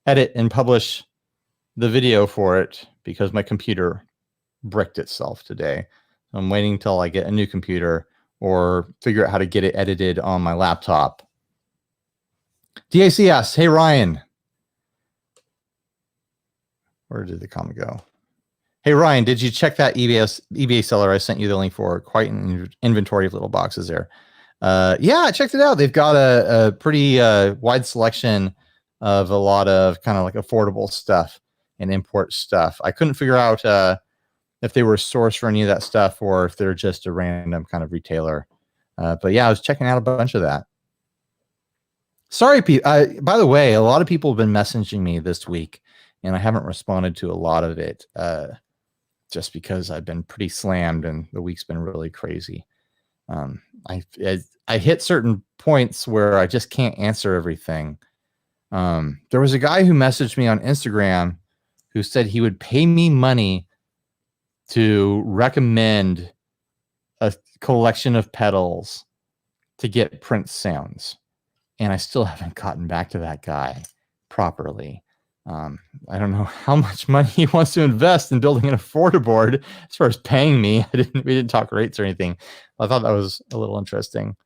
edit and publish the video for it because my computer bricked itself today. I'm waiting until I get a new computer or figure out how to get it edited on my laptop. DACS, hey Ryan. Where did the comment go? Hey Ryan, did you check that eBay seller I sent you the link for? Quite an inventory of little boxes there. Yeah, I checked it out. They've got a pretty wide selection of a lot of kind of like affordable stuff and import stuff. I couldn't figure out if they were sourced for any of that stuff or if they're just a random kind of retailer. But yeah, I was checking out a bunch of that. Sorry, Pete. By the way, a lot of people have been messaging me this week, and I haven't responded to a lot of it just because I've been pretty slammed and the week's been really crazy. I hit certain points where I just can't answer everything. There was a guy who messaged me on Instagram who said he would pay me money to recommend a collection of pedals to get Prince sounds. And I still haven't gotten back to that guy properly. I don't know how much money he wants to invest in building an affordaboard as far as paying me. We didn't talk rates or anything. I thought that was a little interesting.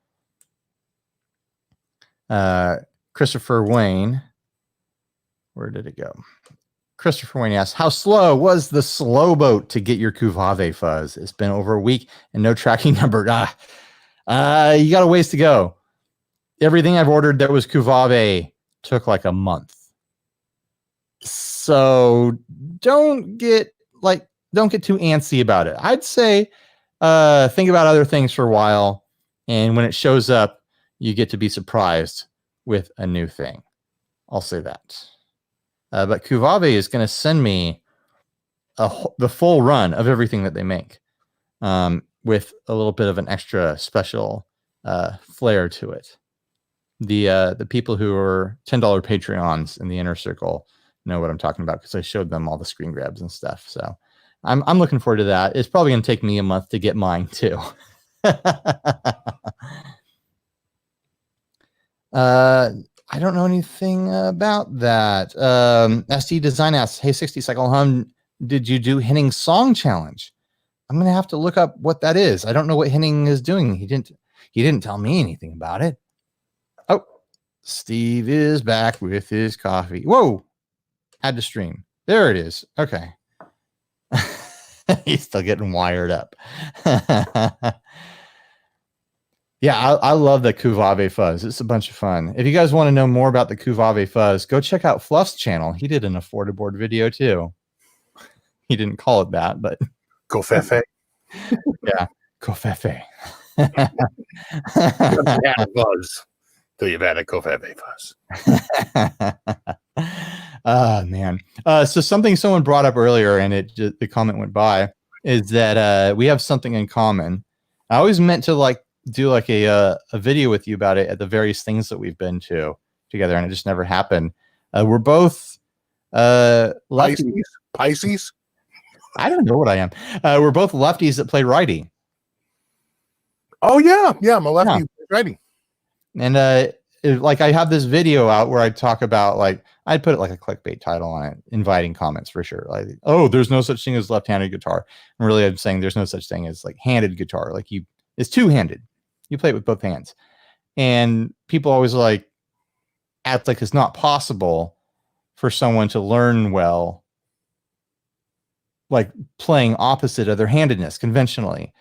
Christopher Wayne. Where did it go? Christopher Wayne asks, how slow was the slow boat to get your Kuvave fuzz? It's been over a week and no tracking number. You got a ways to go. Everything I've ordered that was Kuvave took like a month. So don't get too antsy about it. I'd say think about other things for a while, and when it shows up, you get to be surprised with a new thing. I'll say that. But Kuvave is going to send me the full run of everything that they make, with a little bit of an extra special flair to it. The people who are $10 Patreons in the inner circle know what I'm talking about because I showed them all the screen grabs and stuff. So I'm looking forward to that. It's probably going to take me a month to get mine too. I don't know anything about that. SD Design asks, hey, 60 Cycle Hum, did you do Henning's song challenge? I'm going to have to look up what that is. I don't know what Henning is doing. He didn't tell me anything about it. Oh, Steve is back with his coffee. Whoa, had to stream. There it is. Okay. He's still getting wired up. Yeah, I love the Kuvave fuzz. It's a bunch of fun. If you guys want to know more about the Kuvave fuzz, go check out Fluff's channel. He did an affordable video too. He didn't call it that, but Kofefe. Yeah, Kofefe. Fuzz. Till you've had a Kofefe fuzz. Oh man. So something someone brought up earlier, and the comment went by, is that we have something in common. I always meant to do a video with you about it at the various things that we've been to together, and it just never happened. We're both lefties. Pisces. I don't know what I am. We're both lefties that play righty. Oh yeah, I'm a lefty righty. And I have this video out where I talk about I'd put it like a clickbait title on it, inviting comments for sure. Like, oh, there's no such thing as left-handed guitar. And really, I'm saying there's no such thing as handed guitar. It's two-handed. You play it with both hands. And people always act like it's not possible for someone to learn well, playing opposite of their handedness conventionally.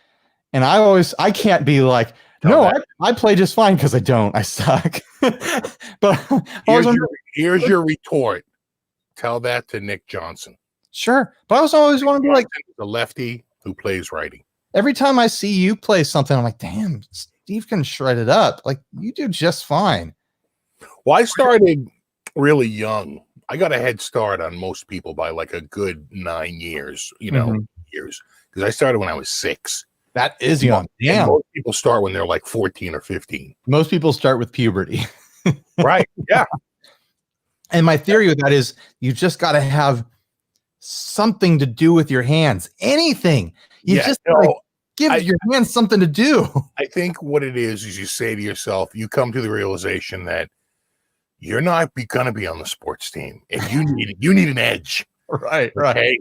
And I can't be like, no, I play just fine because I don't. I suck. But here's your retort. Tell that to Nick Johnson. Sure. But I was always want to be the lefty who plays righty. Every time I see you play something, I'm like, damn, Steve can shred it up. You do just fine. Well, I started really young. I got a head start on most people by a good 9 years, years. Because I started when I was 6. That is young. Yeah. Most people start when they're 14 or 15. Most people start with puberty. Right. Yeah. And my theory with that is you just got to have something to do with your hands. Anything. Give your hands something to do. I think what it is you say to yourself, you come to the realization that you're not going to be on the sports team, and you need an edge. Right. Okay?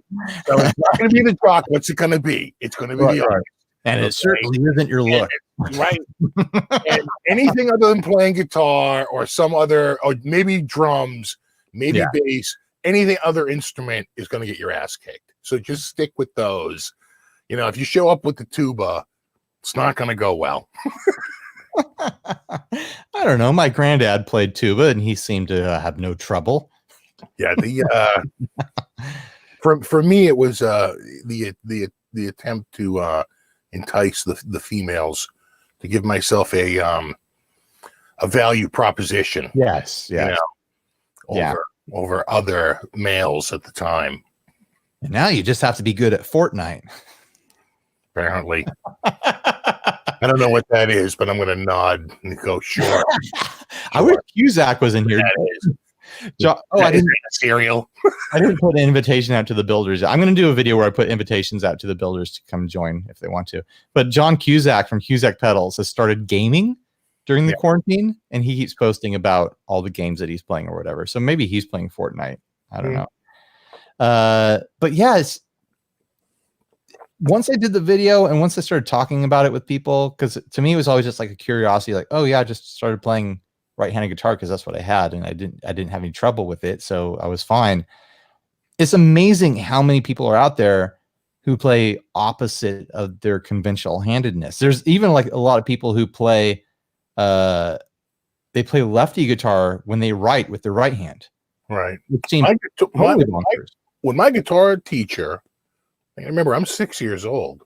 So it's not going to be the jock. What's it going to be? It's going to be the right. And it certainly isn't your look. Right. And anything other than playing guitar or some other, or maybe drums, maybe bass, anything other instrument is going to get your ass kicked. So just stick with those. If you show up with the tuba, it's not going to go well. I don't know. My granddad played tuba, and he seemed to have no trouble. Yeah, for me, it was the attempt to entice the females, to give myself a value proposition. Yes. Over other males at the time. And now you just have to be good at Fortnite. Apparently. I don't know what that is, but I'm going to nod and go, sure. I wish Cusack was in here. I didn't cereal. I didn't put an invitation out to the builders. I'm going to do a video where I put invitations out to the builders to come join if they want to. But John Cusack from Cusack Pedals has started gaming during the quarantine, and he keeps posting about all the games that he's playing or whatever. So maybe he's playing Fortnite. I don't know. But yeah, once I did the video and once I started talking about it with people, because to me it was always just a curiosity, oh yeah, I just started playing right-handed guitar because that's what I had, and I didn't have any trouble with it, so I was fine. It's amazing how many people are out there who play opposite of their conventional handedness. There's even a lot of people who play they play lefty guitar when they write with their right hand. Right. It seems when my guitar teacher, I remember I'm 6 years old.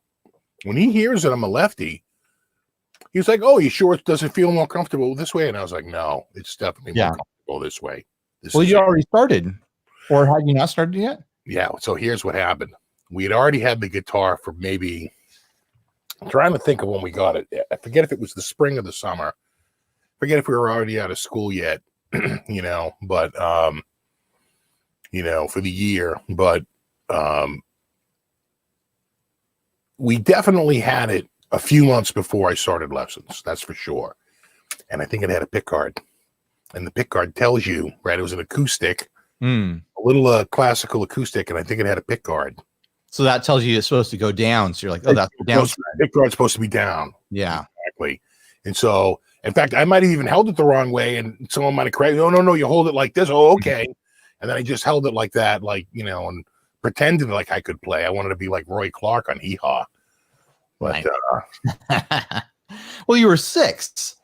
When he hears that I'm a lefty, he's like, "Oh, you sure it doesn't feel more comfortable this way?" And I was like, "No, it's definitely more comfortable this way." You already started, or had you not started yet? Yeah. So here's what happened. We had already had the guitar for maybe, I'm trying to think of when we got it. I forget if it was the spring or the summer. forget if we were already out of school yet, but for the year, but we definitely had it a few months before I started lessons. That's for sure. And I think it had a pick guard, and the pick guard tells you, right? It was an acoustic, a little classical acoustic, and I think it had a pick guard. So that tells you it's supposed to go down. So you're like, oh, that's the down. Pick guard's supposed to be down. Yeah, exactly. And so, in fact, I might have even held it the wrong way, and someone might have corrected. No, you hold it like this. Oh, okay. And then I just held it like that, and pretended like I could play. I wanted to be like Roy Clark on Hee Haw. But well, you were 6.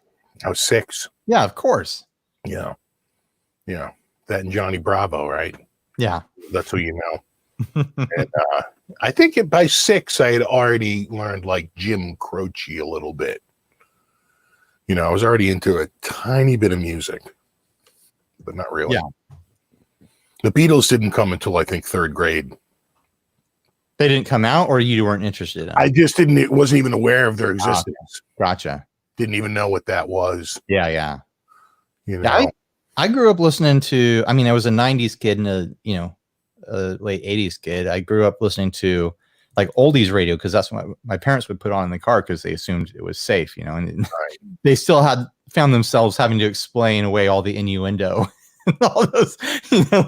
I was 6. Yeah, of course. Yeah. That and Johnny Bravo, right? Yeah, that's who you know. And I think by 6, I had already learned like Jim Croce a little bit. I was already into a tiny bit of music, but not really. Yeah. The Beatles didn't come until I think 3rd grade. They didn't come out, or you weren't interested in it? I just wasn't even aware of their existence. Gotcha. Didn't even know what that was. Yeah. I grew up listening to, I was a 90s kid and a late 80s kid. I grew up listening to like oldies radio because that's what my parents would put on in the car because they assumed it was safe, and right. They still found themselves having to explain away all the innuendo and all those,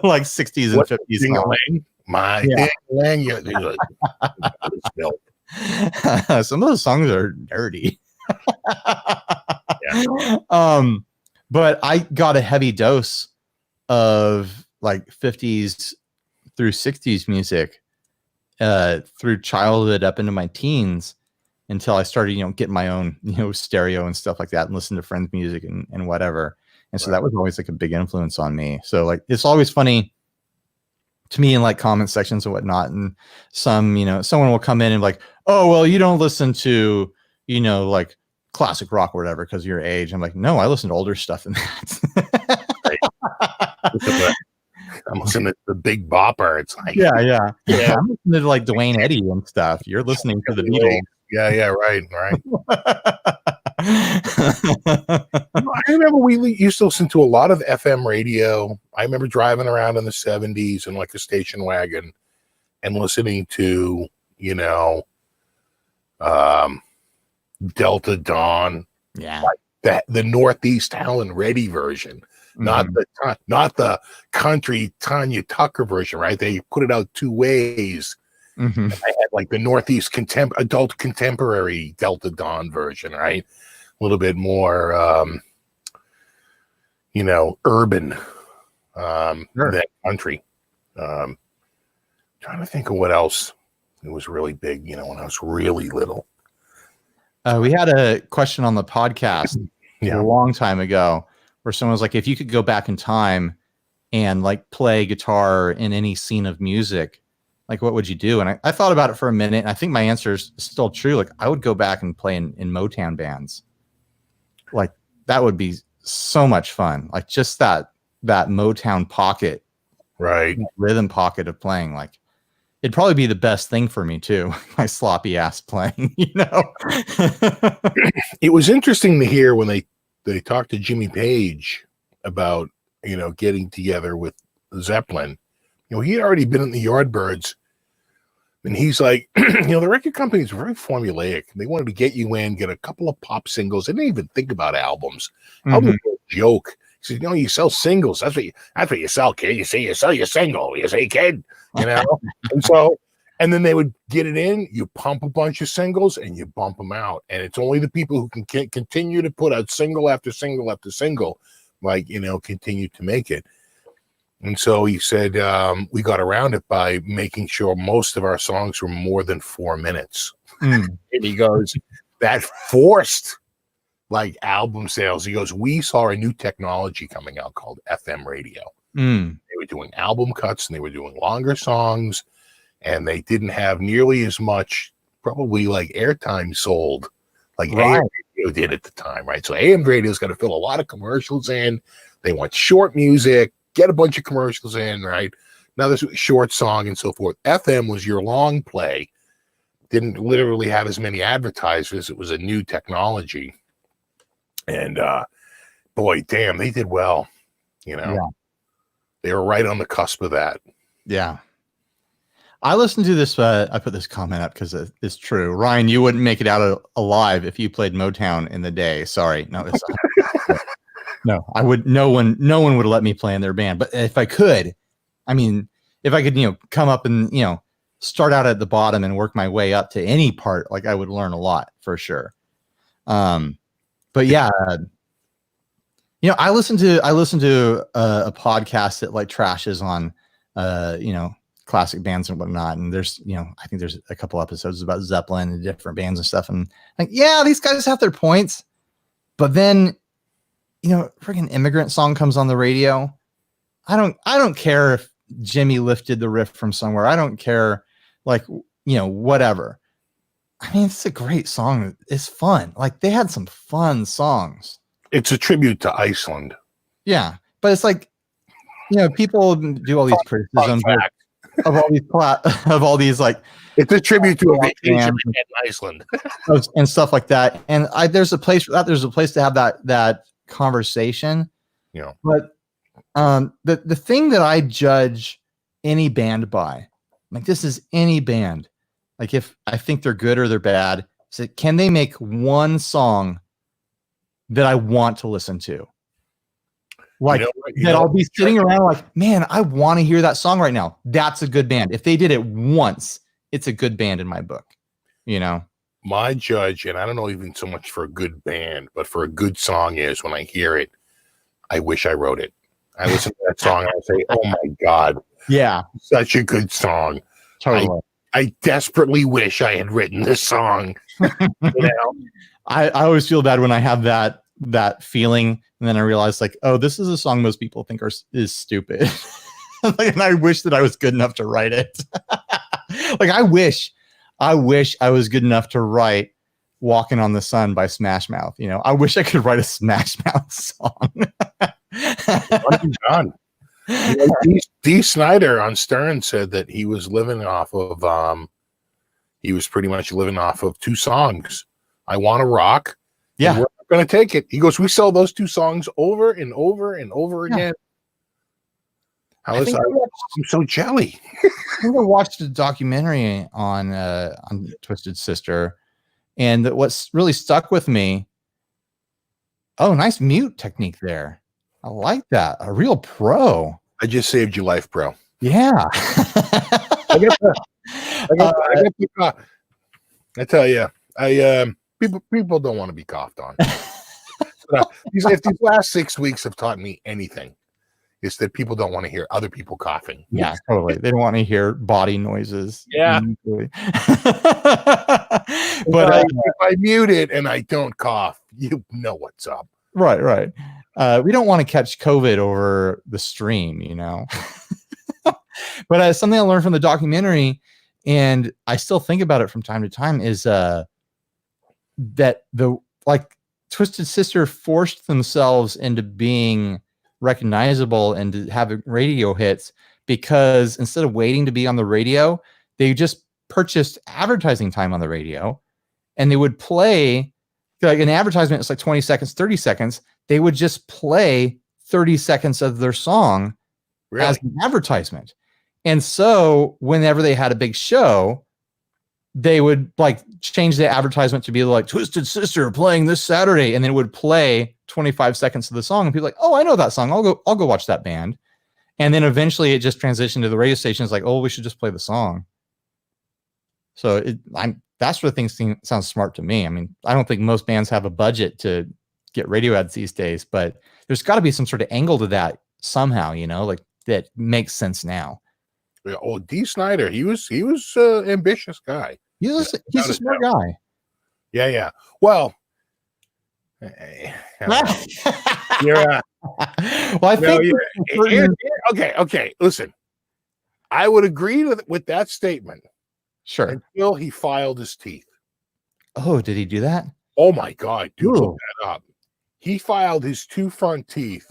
like 60s and 50s songs. My ding-a-ling, some of those songs are dirty. Yeah. But I got a heavy dose of like 50s through 60s music through childhood up into my teens until I started, getting my own, stereo and stuff like that and listen to friends' music and whatever. And so that was always like a big influence on me. So like, it's always funny to me in like comment sections and whatnot. And some, someone will come in and like, oh, well, you don't listen to, like classic rock or whatever because of your age. I'm like, no, I listen to older stuff than that. I'm listening to the Big Bopper. It's like, yeah. I'm listening to like Dwayne Eddy and stuff. You're listening to the Beatles. Yeah, right. I remember we used to listen to a lot of FM radio. I remember driving around in the 70s in like a station wagon and listening to, Delta Dawn. Yeah. Like the Northeast Helen Reddy version. Not the country Tanya Tucker version, right? They put it out 2 ways. I had like the Northeast adult contemporary Delta Dawn version, right? A little bit more, urban than country. Trying to think of what else it was really big, when I was really little. We had a question on the podcast a long time ago where someone was like, if you could go back in time and like play guitar in any scene of music, like what would you do? And I thought about it for a minute, and I think my answer is still true. Like I would go back and play in Motown bands. Like that would be so much fun. Like just that Motown pocket, right? Rhythm pocket of playing. Like it'd probably be the best thing for me too. My sloppy ass playing, It was interesting to hear when they talked to Jimmy Page about, getting together with Zeppelin. He had already been in the Yardbirds, and he's like, the record companies were very formulaic. They wanted to get you in, get a couple of pop singles. They didn't even think about albums. Albums were a joke. He said, you sell singles. That's what you sell, kid. You sell your single. You say, kid, and then they would get it in. You pump a bunch of singles and you bump them out. And it's only the people who can continue to put out single after single after single, continue to make it. And so he said, we got around it by making sure most of our songs were more than 4 minutes. And he goes, that forced like album sales. He goes, we saw a new technology coming out called FM radio. They were doing album cuts and they were doing longer songs, and they didn't have nearly as much probably like airtime sold like AM radio did at the time, right? So AM radio is going to fill a lot of commercials in. They want short music, get a bunch of commercials in, right? Now there's a short song and so forth. FM was your long play. Didn't literally have as many advertisers. It was a new technology. And boy, damn, they did well. You know, Yeah. they were right on the cusp of that. Yeah. I listened to this. I put this comment up because it's true. Ryan, you wouldn't make it out alive if you played Motown in the day. Sorry. No, it's no, I would. No one would let me play in their band. But if I could, I mean, if I could, come up and, start out at the bottom and work my way up to any part, like I would learn a lot for sure. But yeah, I listen to a podcast that like trashes on, classic bands and whatnot. And there's, I think there's a couple episodes about Zeppelin and different bands and stuff. And like, yeah, these guys have their points, but then, freaking Immigrant Song comes on the radio. I don't care if Jimmy lifted the riff from somewhere. I don't care, like, whatever. I mean, it's a great song. It's fun. Like, they had some fun songs. It's a tribute to Iceland. Yeah, but it's like, people do all these criticisms of all these like. It's a tribute to a vacation in Iceland and stuff like that. And there's a place for that. There's a place to have that conversation. But the thing that I judge any band by, like, this is any band. Like, if I think they're good or they're bad, is it, can they make one song that I want to listen to? Like, I'll be sitting around like, man, I want to hear that song right now. That's a good band. If they did it once, it's a good band in my book. My judge, and I don't know even so much for a good band, but for a good song is when I hear it, I wish I wrote it. I listen to that song and I say, oh my God. Yeah. Such a good song. Totally. I desperately wish I had written this song. I always feel bad when I have that feeling, and then I realize, like, oh, this is a song most people think is stupid. And I wish that I was good enough to write it. Like, I wish I was good enough to write "Walking on the Sun" by Smash Mouth. I wish I could write a Smash Mouth song. Done. D. Snyder on Stern said that he was living off of he was pretty much living off of two songs. I Want to Rock. Yeah. We're not going to take it. He goes, we sell those two songs over and over and over again. I'm so jelly. I think I watched a documentary on Twisted Sister, and what's really stuck with me. Oh, nice mute technique there. I like that. A real pro. I just saved your life, bro. Yeah. I tell you, people don't want to be coughed on. If these last 6 weeks have taught me anything, it's that people don't want to hear other people coughing. Yeah, totally. They don't want to hear body noises. Yeah. But if I mute it and I don't cough, you know what's up. Right. We don't want to catch COVID over the stream, But something I learned from the documentary, and I still think about it from time to time, is that Twisted Sister forced themselves into being recognizable and to have radio hits because instead of waiting to be on the radio, they just purchased advertising time on the radio, and they would play, like, an advertisement is like 20 seconds, 30 seconds. They would just play 30 seconds of their song as an advertisement. And so whenever they had a big show, they would like change the advertisement to be like Twisted Sister playing this Saturday. And then it would play 25 seconds of the song. And people are like, oh, I know that song. I'll go watch that band. And then eventually it just transitioned to the radio station. It's like, oh, we should just play the song. So that's where things sound smart to me. I mean, I don't think most bands have a budget to get radio ads these days, but there's got to be some sort of angle to that somehow, like that makes sense now. Yeah, oh, D. Snyder, he was ambitious guy. He's a smart guy. Yeah. Well, you're well, I think okay. Listen, I would agree with that statement. Sure. Until he filed his teeth. Oh, did he do that? Oh my God, dude, look that up. He filed his two front teeth,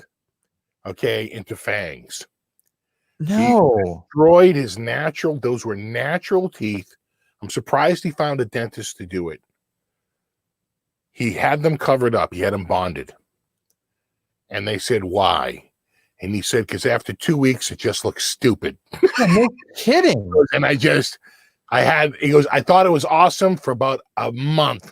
into fangs. No. He destroyed his those were natural teeth. I'm surprised he found a dentist to do it. He had them covered up. He had them bonded. And they said, why? And he said, because after 2 weeks, it just looks stupid. No kidding. And he goes, I thought it was awesome for about a month.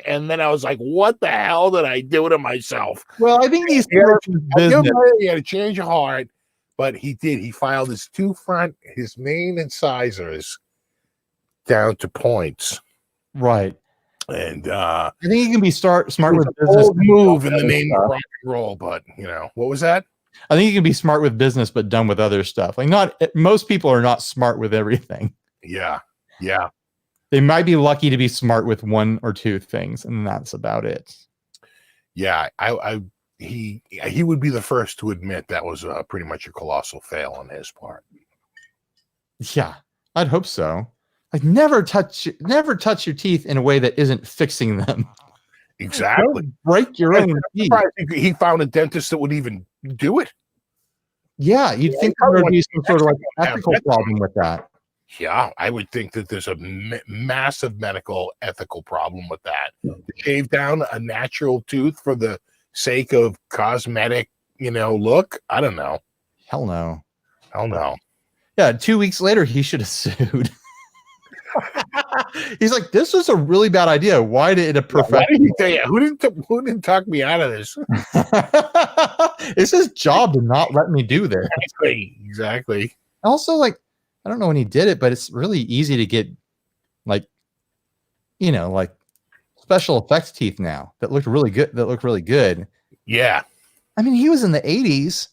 And then I was like, what the hell did I do to myself? Well, I think he's He had a change of heart, but he did. He filed his his main incisors down to points. Right. And I think he can be smart with business. Bold move in the name of rock and roll, but what was that? I think he can be smart with business, but dumb with other stuff. Like most people are not smart with everything. Yeah. They might be lucky to be smart with one or two things, and that's about it. Yeah, he would be the first to admit that was pretty much a colossal fail on his part. Yeah, I'd hope so. Like never touch your teeth in a way that isn't fixing them. Exactly. Don't break your own teeth. He found a dentist that would even do it. Yeah, you'd think there would be some sort of like ethical problem with that. Yeah, I would think that there's a massive medical ethical problem with that. To shave down a natural tooth for the sake of cosmetic, look. I don't know. Hell no. Yeah, 2 weeks later, he should have sued. He's like, this was a really bad idea. Why did a professional? Why did he tell you? Who didn't talk me out of this? It's his job to not let me do this. Exactly. Also, like, I don't know when he did it, but it's really easy to get like special effects teeth now that look really good. Yeah. I mean, he was in the 80s.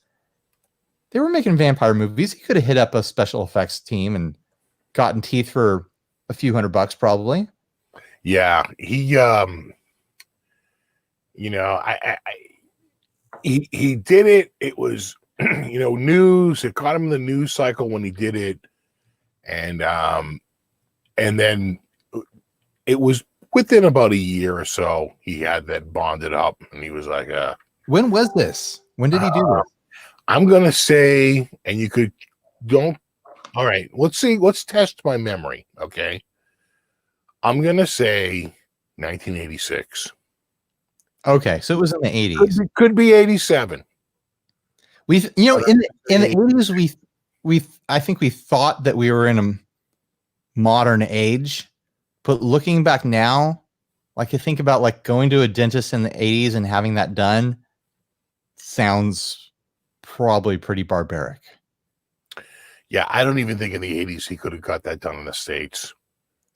They were making vampire movies. He could have hit up a special effects team and gotten teeth for a few $100 probably. Yeah. He he did it. It was news. It caught him in the news cycle when he did it. And then it was within about a year or so he had that bonded up, and he was like, when was this? When did he do this? I'm gonna say, and you could don't. All right, let's see. Let's test my memory. Okay, I'm gonna say 1986. Okay, so it was in the 80s. Could be 87. In the 80s I think we thought that we were in a modern age, but looking back now, like you think about like going to a dentist in the 80s and having that done sounds probably pretty barbaric. Yeah, I don't even think in the 80s he could have got that done in the States.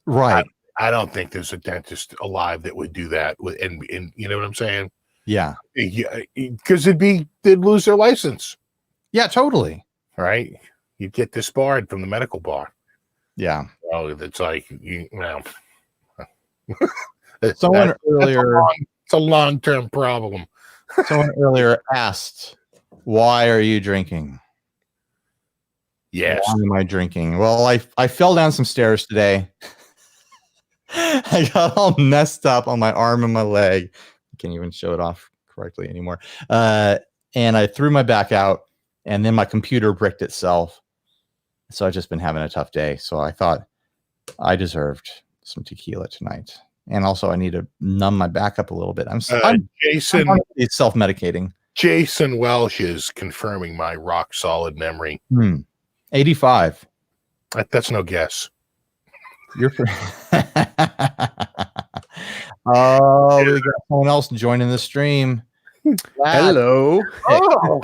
Right. I don't think there's a dentist alive that would do that with, and you know what I'm saying? Yeah. Because they'd lose their license. Yeah, totally. Right. You'd get disbarred from the medical bar. Yeah. Oh, it's like Someone earlier, it's a long-term problem. Someone earlier asked, "Why are you drinking?" Yes. Why am I drinking? Well, I fell down some stairs today. I got all messed up on my arm and my leg. I can't even show it off correctly anymore. And I threw my back out, and then my computer bricked itself. So I've just been having a tough day. So I thought I deserved some tequila tonight. And also I need to numb my back up a little bit. I'm self-medicating. Jason Welsh is confirming my rock solid memory. 85. That's no guess. You're oh, we got someone else joining the stream. Hello. Oh,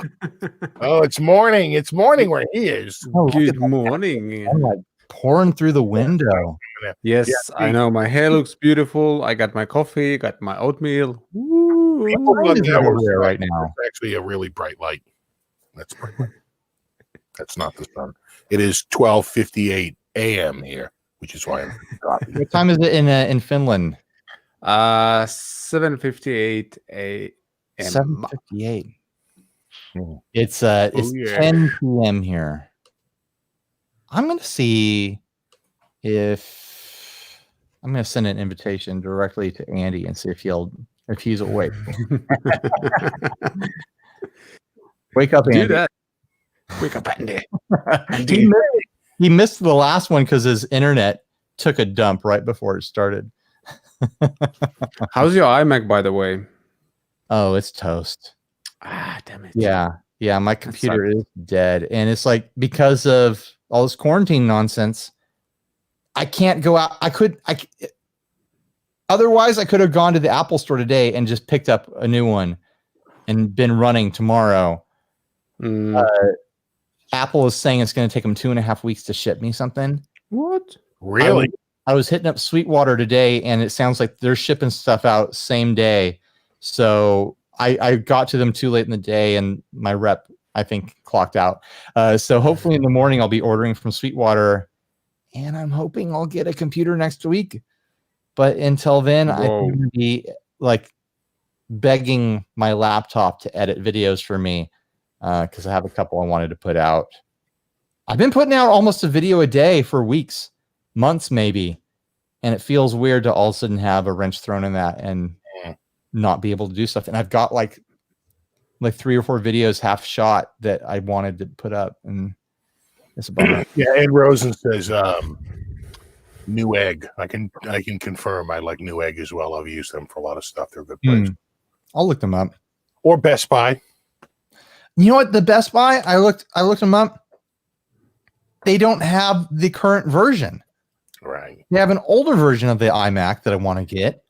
it's morning. It's morning where he is. Oh, good morning. I'm like pouring through the window. Yes, yeah, I know. My hair looks beautiful. I got my coffee, got my oatmeal. Everywhere right now. It's actually a really bright light. That's bright light. That's not the sun. It is 12:58 a.m. here, which is why I'm What time is it in Finland? 7:58 a.m. 7:58. It's 10 p.m. here. I'm gonna see if I'm gonna send an invitation directly to Andy and see if he's awake. Wake up, Andy. Do that. Wake up, Andy. He missed the last one because his internet took a dump right before it started. How's your iMac, by the way? Oh, it's toast. Damn it. Yeah, my computer is dead, and it's like because of all this quarantine nonsense, I can't go out. Otherwise I could have gone to the Apple store today and just picked up a new one and been running tomorrow. Apple is saying it's going to take them 2.5 weeks to ship me something. What? Really? I was hitting up Sweetwater today, and it sounds like they're shipping stuff out same day. So I got to them too late in the day, and my rep, I think, clocked out. So hopefully in the morning I'll be ordering from Sweetwater, and I'm hoping I'll get a computer next week. But until then, I'm going to be like begging my laptop to edit videos for me because I have a couple I wanted to put out. I've been putting out almost a video a day for weeks, months maybe, and it feels weird to all of a sudden have a wrench thrown in that and not be able to do stuff. And I've got like 3 or 4 videos half shot that I wanted to put up, and it's a bummer. Yeah, Ed Rosen says Newegg. I can confirm I like Newegg as well. I've used them for a lot of stuff. They're a good place. I'll look them up. Or Best Buy. You know what? The Best Buy, I looked them up. They don't have the current version. Right. They have an older version of the iMac that I want to get.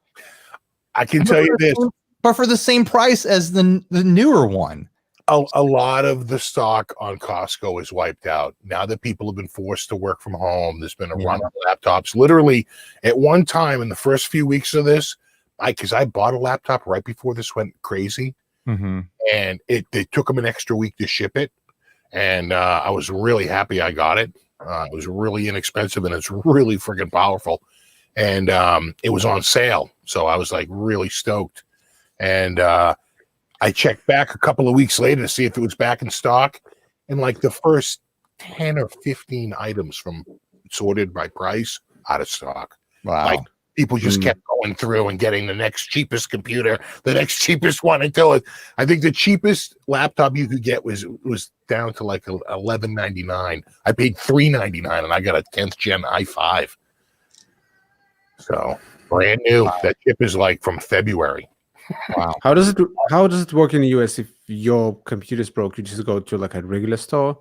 I can tell you this. But for the same price as the newer one. A lot of the stock on Costco is wiped out. Now that people have been forced to work from home, there's been a run on laptops. Literally, at one time in the first few weeks of this, because I bought a laptop right before this went crazy, and it took them an extra week to ship it. And I was really happy I got it. It was really inexpensive, and it's really freaking powerful. And it was on sale. So I was like really stoked. And I checked back a couple of weeks later to see if it was back in stock. And like the first 10 or 15 items from sorted by price out of stock. Wow. Like people just kept going through and getting the next cheapest computer, the next cheapest one until I think the cheapest laptop you could get was down to like $11.99. I paid $3.99 and I got a 10th gen i5. So brand new. That chip is like from February. Wow. How does it work in the US if your computer's broke? You just go to like a regular store?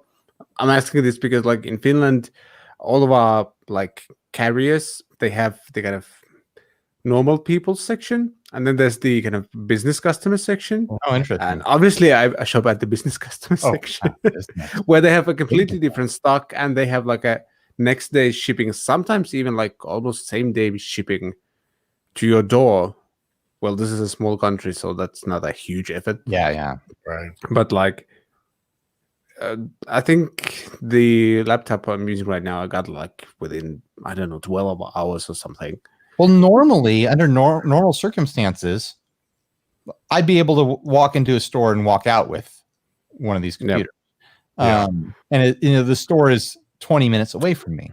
I'm asking this because like in Finland, all of our like carriers, they have the kind of normal people section, and then there's the kind of business customer section. Oh, interesting. And obviously I shop at the business customer section where they have a completely different stock, and they have like a next day shipping, sometimes even like almost same day shipping to your door. Well, this is a small country, so that's not a huge effort. Yeah. Right. But like, I think the laptop I'm using right now, I got like within, I don't know, 12 hours or something. Well, normally under normal circumstances, I'd be able to walk into a store and walk out with one of these computers. And the store is 20 minutes away from me.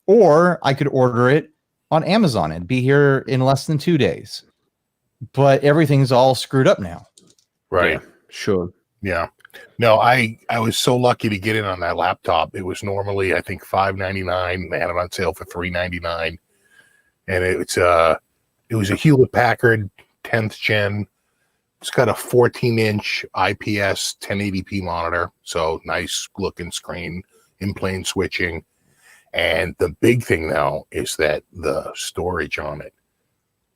Or I could order it on Amazon and be here in less than 2 days. But everything's all screwed up now. Right. Yeah, sure. Yeah. No, I was so lucky to get in on that laptop. It was normally, I think, $5.99. They had it on sale for $3.99. And it was a Hewlett Packard 10th gen. It's got a 14-inch IPS 1080p monitor. So nice looking screen, in-plane switching. And the big thing now is that the storage on it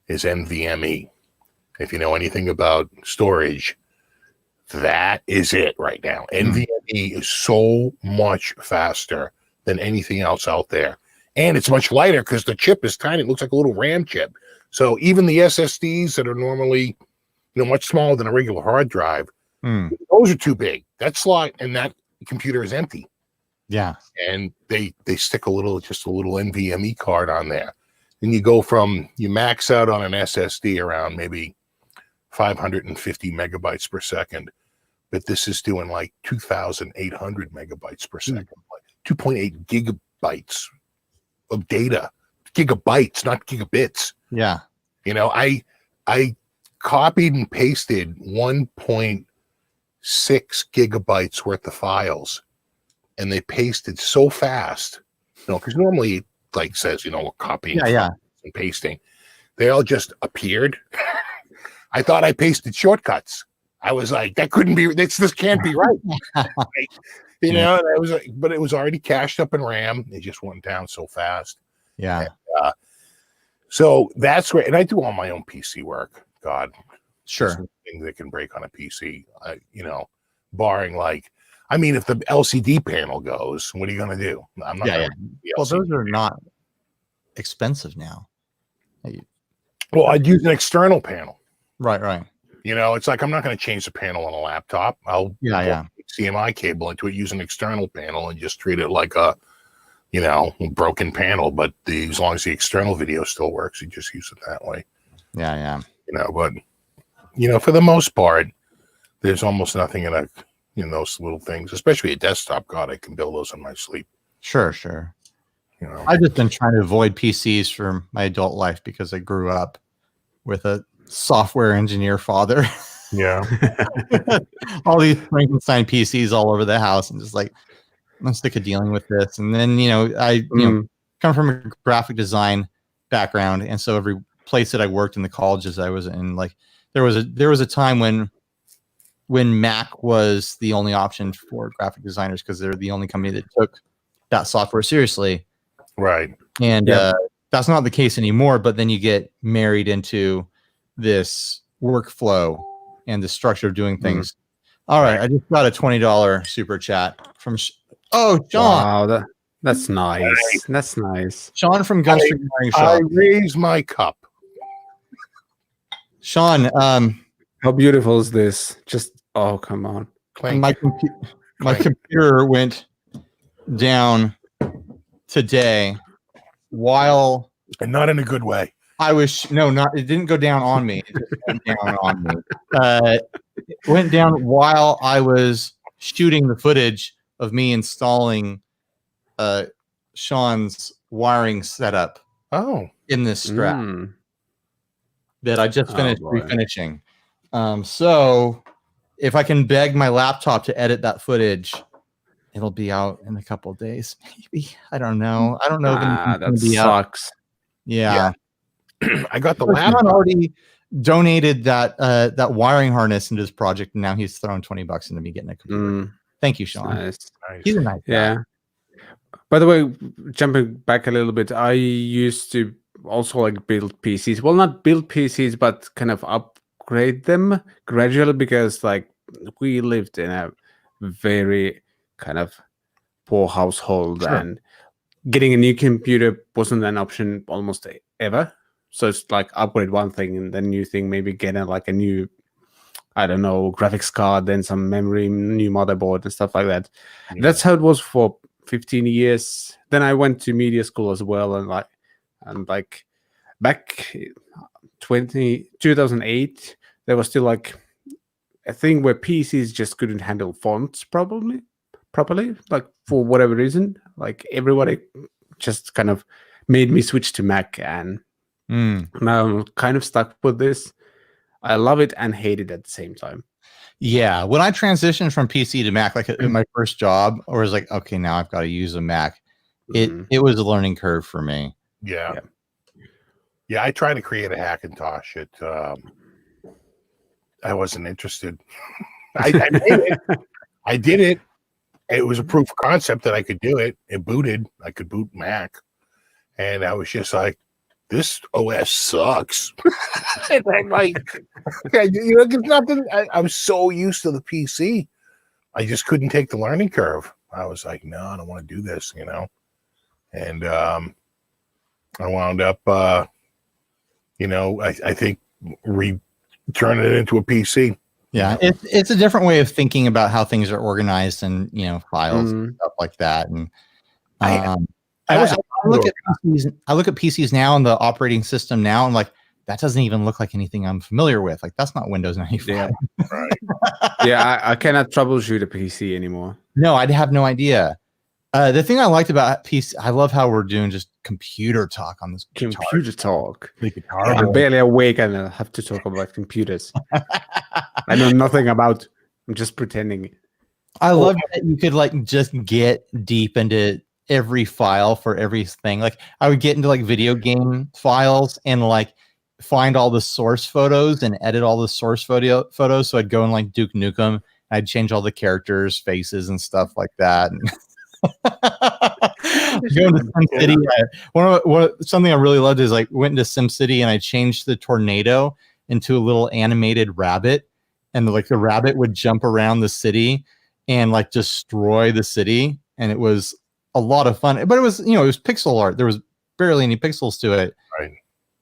is NVMe. If you know anything about storage, that is it right now. NVMe is so much faster than anything else out there. And it's much lighter because the chip is tiny. It looks like a little RAM chip. So even the SSDs that are normally, much smaller than a regular hard drive, those are too big. That slot and that computer is empty. Yeah. And they stick just a little NVMe card on there. And you max out on an SSD around maybe 550 megabytes per second. But this is doing like 2,800 megabytes per second, like 2.8 gigabytes of data. Gigabytes, not gigabits. Yeah. I copied and pasted 1.6 gigabytes worth of files, and they pasted so fast, because normally it like says, copying and pasting. They all just appeared. I thought I pasted shortcuts. I was like, that couldn't be. This can't be right. You know, and I was like, but it was already cached up in RAM. It just went down so fast. Yeah. And, so that's great. And I do all my own PC work. God, Sure. things that can break on a PC. You know, barring like, I mean, if the LCD panel goes, what are you going to do? I'm not. Yeah. Well, LCD those are not expensive now. Well, I'd use an external panel. Right. You know, it's like I'm not going to change the panel on a laptop. I'll put CMI cable into it, use an external panel, and just treat it like a, you know, broken panel. But as long as the external video still works, you just use it that way. Yeah. You know, but you know, for the most part, there's almost nothing in those little things, especially a desktop. God, I can build those in my sleep. Sure. You know, I've just been trying to avoid PCs for my adult life because I grew up with a software engineer father. yeah. All these Frankenstein PCs all over the house, and just like, I'm sick of dealing with this. And then, you know, I come from a graphic design background, and so every place that I worked in the colleges I was in, like, there was a time when Mac was the only option for graphic designers because they're the only company that took that software seriously. Right. And that's not the case anymore. But then you get married into this workflow and the structure of doing things. All right. I just got a $20 super chat from Sean. Wow, that's nice. That's nice. Sean from Gunstreet Wiring Shop. I raise my cup. Sean, How beautiful is this? Just come on. my computer went down today while And not in a good way. I was it didn't go down on me. It just went down on me. It went down while I was shooting the footage of me installing Sean's wiring setup in this strap that I just finished refinishing. So if I can beg my laptop to edit that footage, it'll be out in a couple of days, maybe. I don't know. I don't know if that sucks. out. Yeah. I got the Sean laptop. already donated that wiring harness into this project, and now he's throwing $20 into me getting a computer. Thank you, Sean. Nice. He's a nice guy. Yeah. By the way, jumping back a little bit, I used to also like build PCs. Well, not build PCs, but kind of upgrade them gradually because like we lived in a very kind of poor household and getting a new computer wasn't an option almost ever. So it's like upgrade one thing and then new thing, maybe get like a new, I don't know, graphics card, then some memory, new motherboard and stuff like that. Yeah. That's how it was for 15 years. Then I went to media school as well. And like back 2008, there was still like a thing where PCs just couldn't handle fonts properly, like for whatever reason. Like everybody just kind of made me switch to Mac, and now I'm kind of stuck with this. I love it and hate it at the same time. Yeah, when I transitioned from PC to Mac, like in my first job, I was like, okay, now I've got to use a Mac. It was a learning curve for me. Yeah. I tried to create a Hackintosh. I wasn't interested. I made it. I did it. It was a proof of concept that I could do it. It booted. I could boot Mac, and I was just like, "This OS sucks." And I'm like, you know, it's nothing. I'm so used to the PC, I just couldn't take the learning curve. I was like, "No, I don't want to do this," you know. And I wound up, you know, I think turning it into a PC. Yeah, it's a different way of thinking about how things are organized and, you know, files and stuff like that. And I look at PCs now and the operating system now, and like, that doesn't even look like anything I'm familiar with. Like, that's not Windows 95. Yeah, right. I cannot troubleshoot a PC anymore. No, I'd have no idea. The thing I liked about PC, I love how we're doing just computer talk on this. Computer talk. I'm barely awake and I have to talk about computers. I know nothing about. I'm just pretending. I love that you could like just get deep into every file for everything. Like I would get into like video game files and like find all the source photos and edit all the source photos. So I'd go and like Duke Nukem. I'd change all the characters' faces and stuff like that. And going to SimCity, something I really loved is like went into SimCity and I changed the tornado into a little animated rabbit, and like the rabbit would jump around the city and like destroy the city, and it was a lot of fun. But it was, it was pixel art. There was barely any pixels to it. Right.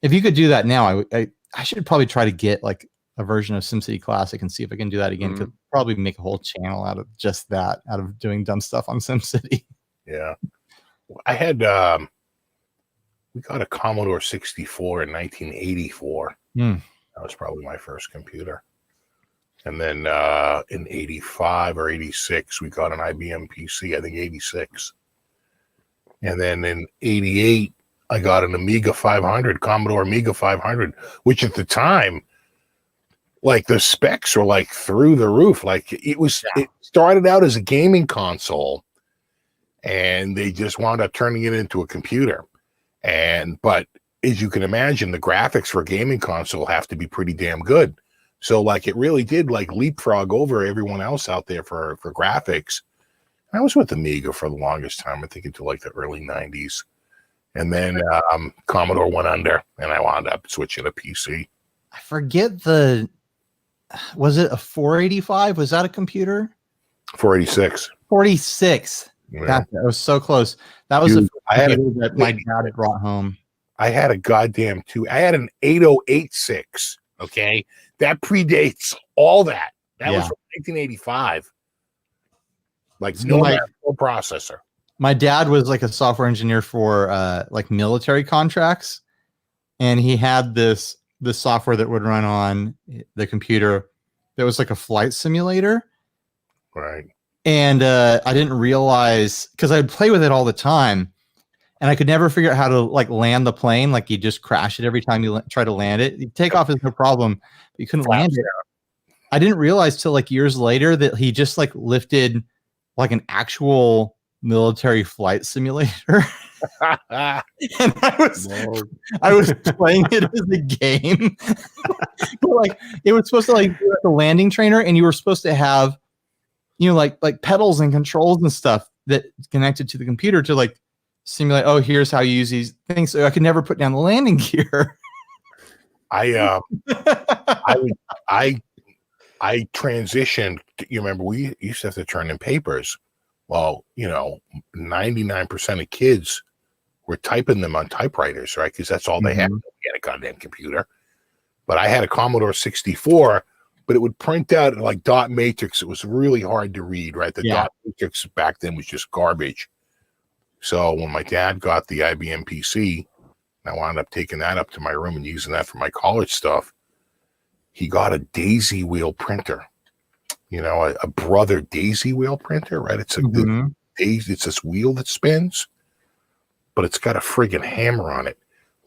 If you could do that now, I should probably try to get like a version of SimCity Classic and see if I can do that again. Could probably make a whole channel out of just that, out of doing dumb stuff on SimCity. Yeah, I had we got a Commodore 64 in 1984. That was probably my first computer. And then in 85 or 86, we got an IBM PC, I think 86. And then in 88, I got an Amiga 500, Commodore Amiga 500, which at the time, like the specs were like through the roof. Like it started out as a gaming console and they just wound up turning it into a computer. But as you can imagine, the graphics for a gaming console have to be pretty damn good. So like it really did like leapfrog over everyone else out there for graphics. I was with Amiga for the longest time, I think until like the early 90s. And then Commodore went under and I wound up switching to PC. I forget was it a 485? Was that a computer? 486. 46. Yeah. That was so close. That was that my dad brought home. I had a goddamn I had an 8086. Okay. That predates all that. That was from 1985. Like no processor. My dad was like a software engineer for like military contracts, and he had this software that would run on the computer that was like a flight simulator. Right. And I didn't realize, because I'd play with it all the time, and I could never figure out how to like land the plane. Like you just crash it every time you try to land it. Take off is no problem, but you couldn't land it. I didn't realize till like years later that he just like lifted like an actual military flight simulator. And I was playing it as a game. But like it was supposed to like be like a landing trainer, and you were supposed to have like pedals and controls and stuff that connected to the computer to like simulate, oh, here's how you use these things. So I could never put down the landing gear. I transitioned. You remember we used to have to turn in papers. Well, 99% of kids were typing them on typewriters, right? Because that's all they had. We had a goddamn computer. But I had a Commodore 64, but it would print out like dot matrix. It was really hard to read, right? The dot matrix back then was just garbage. So when my dad got the IBM PC, I wound up taking that up to my room and using that for my college stuff. He got a daisy wheel printer, a brother daisy wheel printer, right? It's it's this wheel that spins, but it's got a friggin' hammer on it.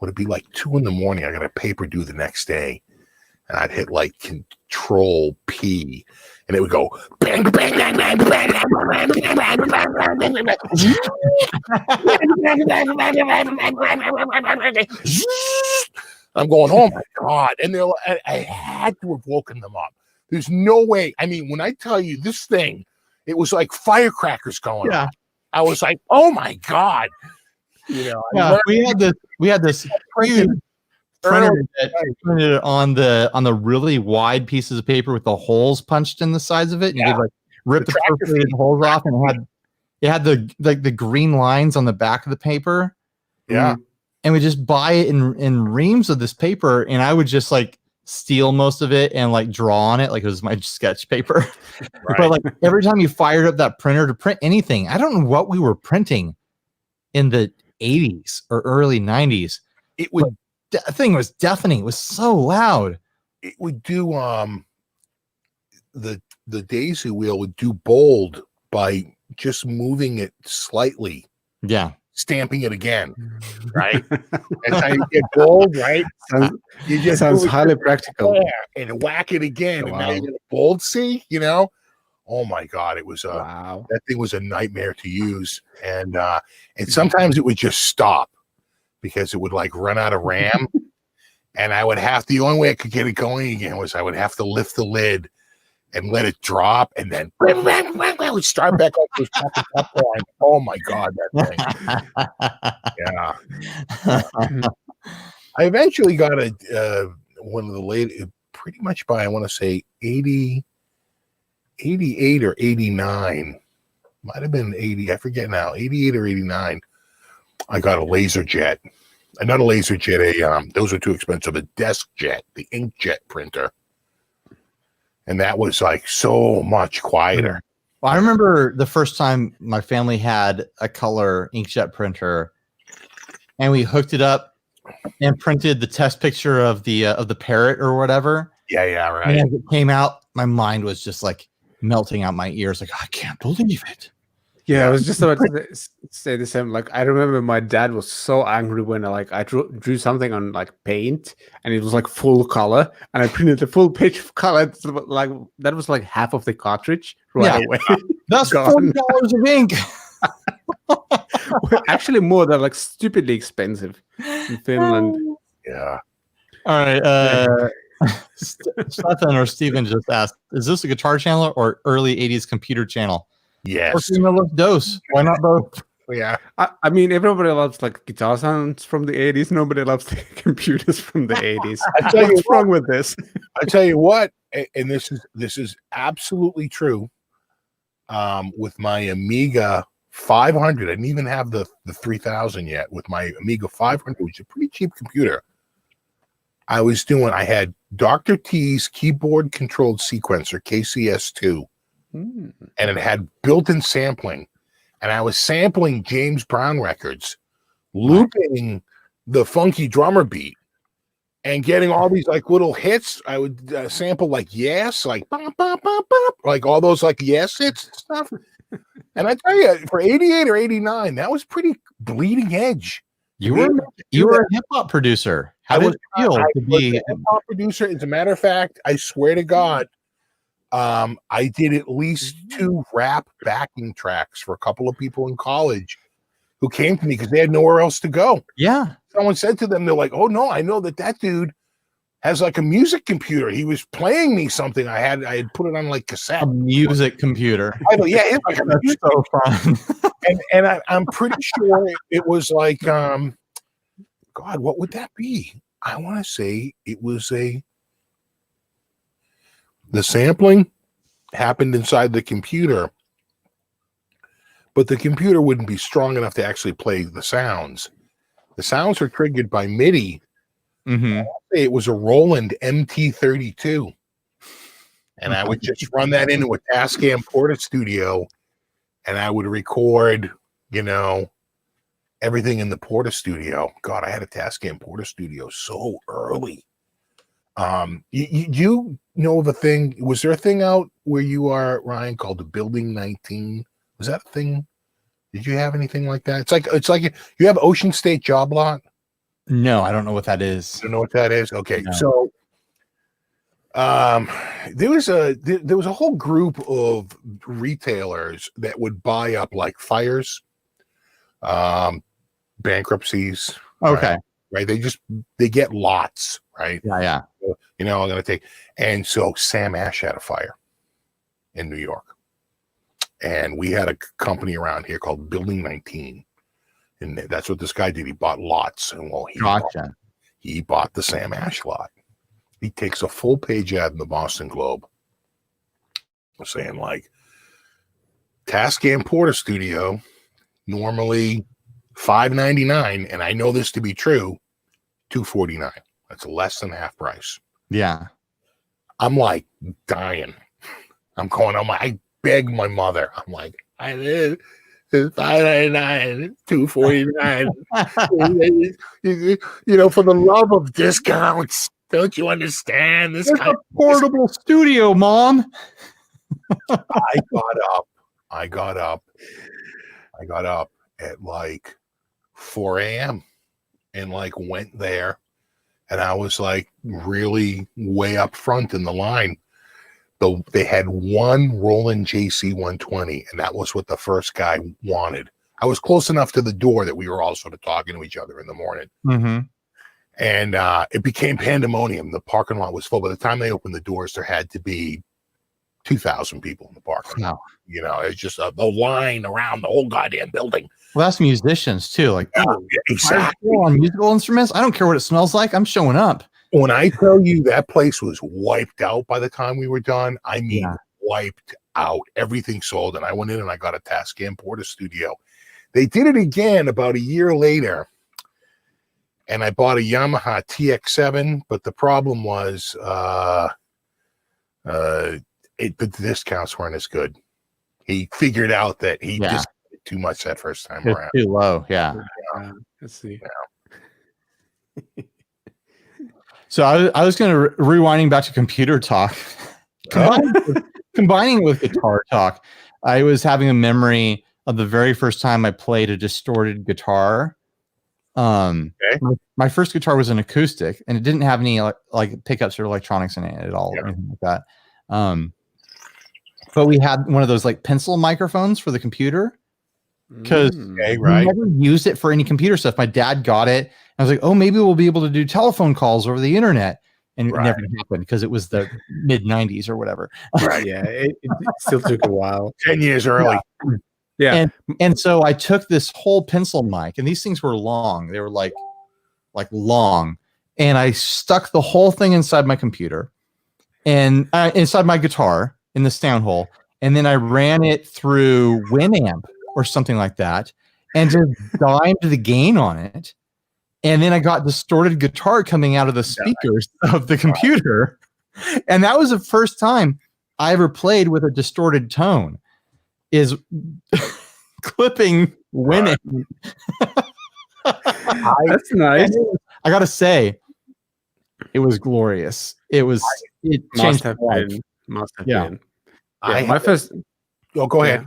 Would it be like 2 a.m? I got a paper due the next day, and I'd hit like Control P, and it would go bang, bang, bang, bang, bang, bang, bang. I'm going, oh my God. And I had to have woken them up. There's no way. I mean, when I tell you this thing, it was like firecrackers going on. I was like, oh my God. We had this huge printer that printed on the really wide pieces of paper with the holes punched in the sides of it. And you could like rip the perforated holes off, and it had the green lines on the back of the paper. Yeah. And we just buy it in reams of this paper, and I would just like steal most of it and like draw on it like it was my sketch paper. Right. But like every time you fired up that printer to print anything, I don't know what we were printing in the 80s or early 90s. The thing was deafening. It was so loud. It would do the daisy wheel would do bold by just moving it slightly. Yeah. Stamping it again, right? That's how you get bold, right? You just sounds highly practical. And whack it again, and Wow. now you get a bold C. Oh my God, it was Wow. that thing was a nightmare to use, and sometimes it would just stop because it would like run out of RAM, And the only way I could get it going again was I would have to lift the lid and let it drop, and then would start back up. Oh my God, that thing. Yeah. I eventually got one of the late, pretty much by, I want to say 88 or 89. Might have been 80. I forget now. 88 or 89. I got a laser jet. Not a laser jet. Those are too expensive. A desk jet, the inkjet printer. And that was like so much quieter. Well, I remember the first time my family had a color inkjet printer, and we hooked it up and printed the test picture of the parrot or whatever. Yeah, right. And as it came out, my mind was just like melting out my ears. Like, I can't believe it. Yeah, I was just about to say the same. Like, I remember my dad was so angry when I drew something on like paint, and it was like full color, and I printed the full page of color. So, like, that was like half of the cartridge right away. That's $40 of ink. Actually, more. They're like stupidly expensive in Finland. Yeah. All right. Stefan or Steven just asked, is this a guitar channel or early 80s computer channel? Yes. Dose. Why not both? Yeah. I mean, everybody loves like guitar sounds from the 80s. Nobody loves the computers from the 80s. What's wrong with this? I tell you what, and this is absolutely true. With my Amiga 500, I didn't even have the 3000 yet. With my Amiga 500, which is a pretty cheap computer, I had Dr. T's keyboard controlled sequencer, KCS2. And it had built-in sampling, and I was sampling James Brown records, looping the funky drummer beat, and getting all these like little hits. I would sample like Yes, like bop, bop, bop, bop, like all those like Yes hits and stuff. And I tell you, for 88 or 89, that was pretty bleeding edge. You were a hip hop producer. How did it feel to be a hip hop producer? As a matter of fact, I swear to God. I did at least 2 rap backing tracks for a couple of people in college who came to me because they had nowhere else to go. Yeah. Someone said to them, they're like, oh no, I know that dude has like a music computer. He was playing me something. I had put it on like cassette. A music computer. I go, yeah, it's like a music so fun. and I'm pretty sure it was like, God, what would that be? I want to say it was the sampling happened inside the computer, but the computer wouldn't be strong enough to actually play the sounds. The sounds are triggered by MIDI. Mm-hmm. It was a Roland MT32. And I would just run that into a Tascam Porta Studio, and I would record, everything in the Porta Studio. God, I had a Tascam Porta Studio so early. You know of a thing? Was there a thing out where you are, Ryan, called the Building 19? Was that a thing? Did you have anything like that? It's like you have Ocean State Job Lot. No, I don't know what that is. You know what that is? Okay, no. So there was a whole group of retailers that would buy up like fires, bankruptcies. Okay. Right. They get lots. Right. Yeah. So, I'm going to take. And so Sam Ash had a fire in New York. And we had a company around here called Building 19. And that's what this guy did. He bought lots. And he bought the Sam Ash lot. He takes a full page ad in the Boston Globe saying like, Tascam Porta Studio, normally $5.99, and I know this to be true, $2.49. That's less than half price. Yeah. I'm like dying. I'm going on I beg my mother. I'm like, I did. It's $5.99, $2.49. For the love of discounts. Don't you understand? This kind of portable studio, Mom. I got up at like 4 a.m. and like went there, and I was like really way up front in the line. They had one Roland JC 120, and that was what the first guy wanted. I was close enough to the door that we were all sort of talking to each other in the morning. Mm-hmm. And it became pandemonium. The parking lot was full. By the time they opened the doors, there had to be 2,000 people in the parking lot. Wow. You know, it's just a line around the whole goddamn building. Well, that's musicians too. Like, exactly. On musical instruments, I don't care what it smells like. I'm showing up. When I tell you that place was wiped out by the time we were done, I mean wiped out. Everything sold. And I went in and I got a Tascam Porta Studio. They did it again about a year later. And I bought a Yamaha TX7, but the problem was the discounts weren't as good. He figured out that he just did too much that first time around. Too low, yeah. Let's see. Yeah. So I was going to rewinding back to computer talk, combining with guitar talk. I was having a memory of the very first time I played a distorted guitar. My first guitar was an acoustic, and it didn't have any like pickups or electronics in it at all, or anything like that. But we had one of those like pencil microphones for the computer, because we never used it for any computer stuff. My dad got it. I was like, oh, maybe we'll be able to do telephone calls over the internet. And it never happened because it was the mid 90s or whatever. Right. Yeah. It still took a while. 10 years early. Yeah. And so I took this whole pencil mic, and these things were long. They were like long. And I stuck the whole thing inside my computer and inside my guitar in the sound hole. And then I ran it through Winamp or something like that and just dimed the gain on it. And then I got distorted guitar coming out of the speakers of the computer. And that was the first time I ever played with a distorted tone, is clipping Winamp. That's nice. I got to say, it was glorious. It changed my life. Must have been. My first. Oh, go ahead.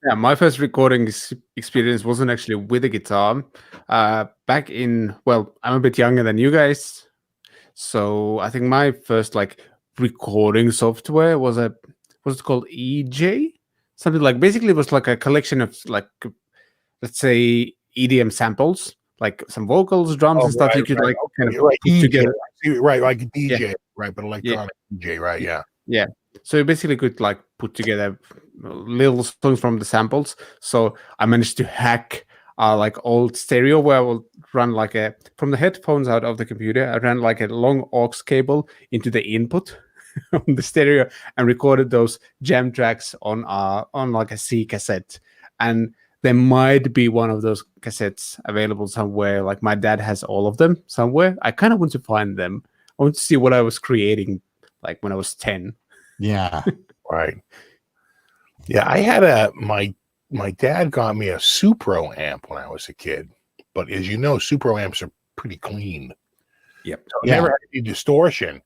Yeah, my first recording experience wasn't actually with a guitar. Back in, well, I'm a bit younger than you guys, so I think my first like recording software was what's it called, EJ, something like. Basically, it was like a collection of like, let's say, EDM samples, like some vocals, drums, and stuff. You could like kind of put together. Right, like a DJ, right, but electronic DJ, right? Yeah. Yeah. So you basically could like put together little songs from the samples. So I managed to hack like old stereo where I will run like from the headphones out of the computer. I ran like a long aux cable into the input on the stereo and recorded those jam tracks on like a C cassette. And there might be one of those cassettes available somewhere. Like my dad has all of them somewhere. I kind of want to find them. I want to see what I was creating like when I was 10. Yeah. Right. Yeah, I had my dad got me a Supro amp when I was a kid. But as you know, Supro amps are pretty clean. Yep. So I never had any distortion.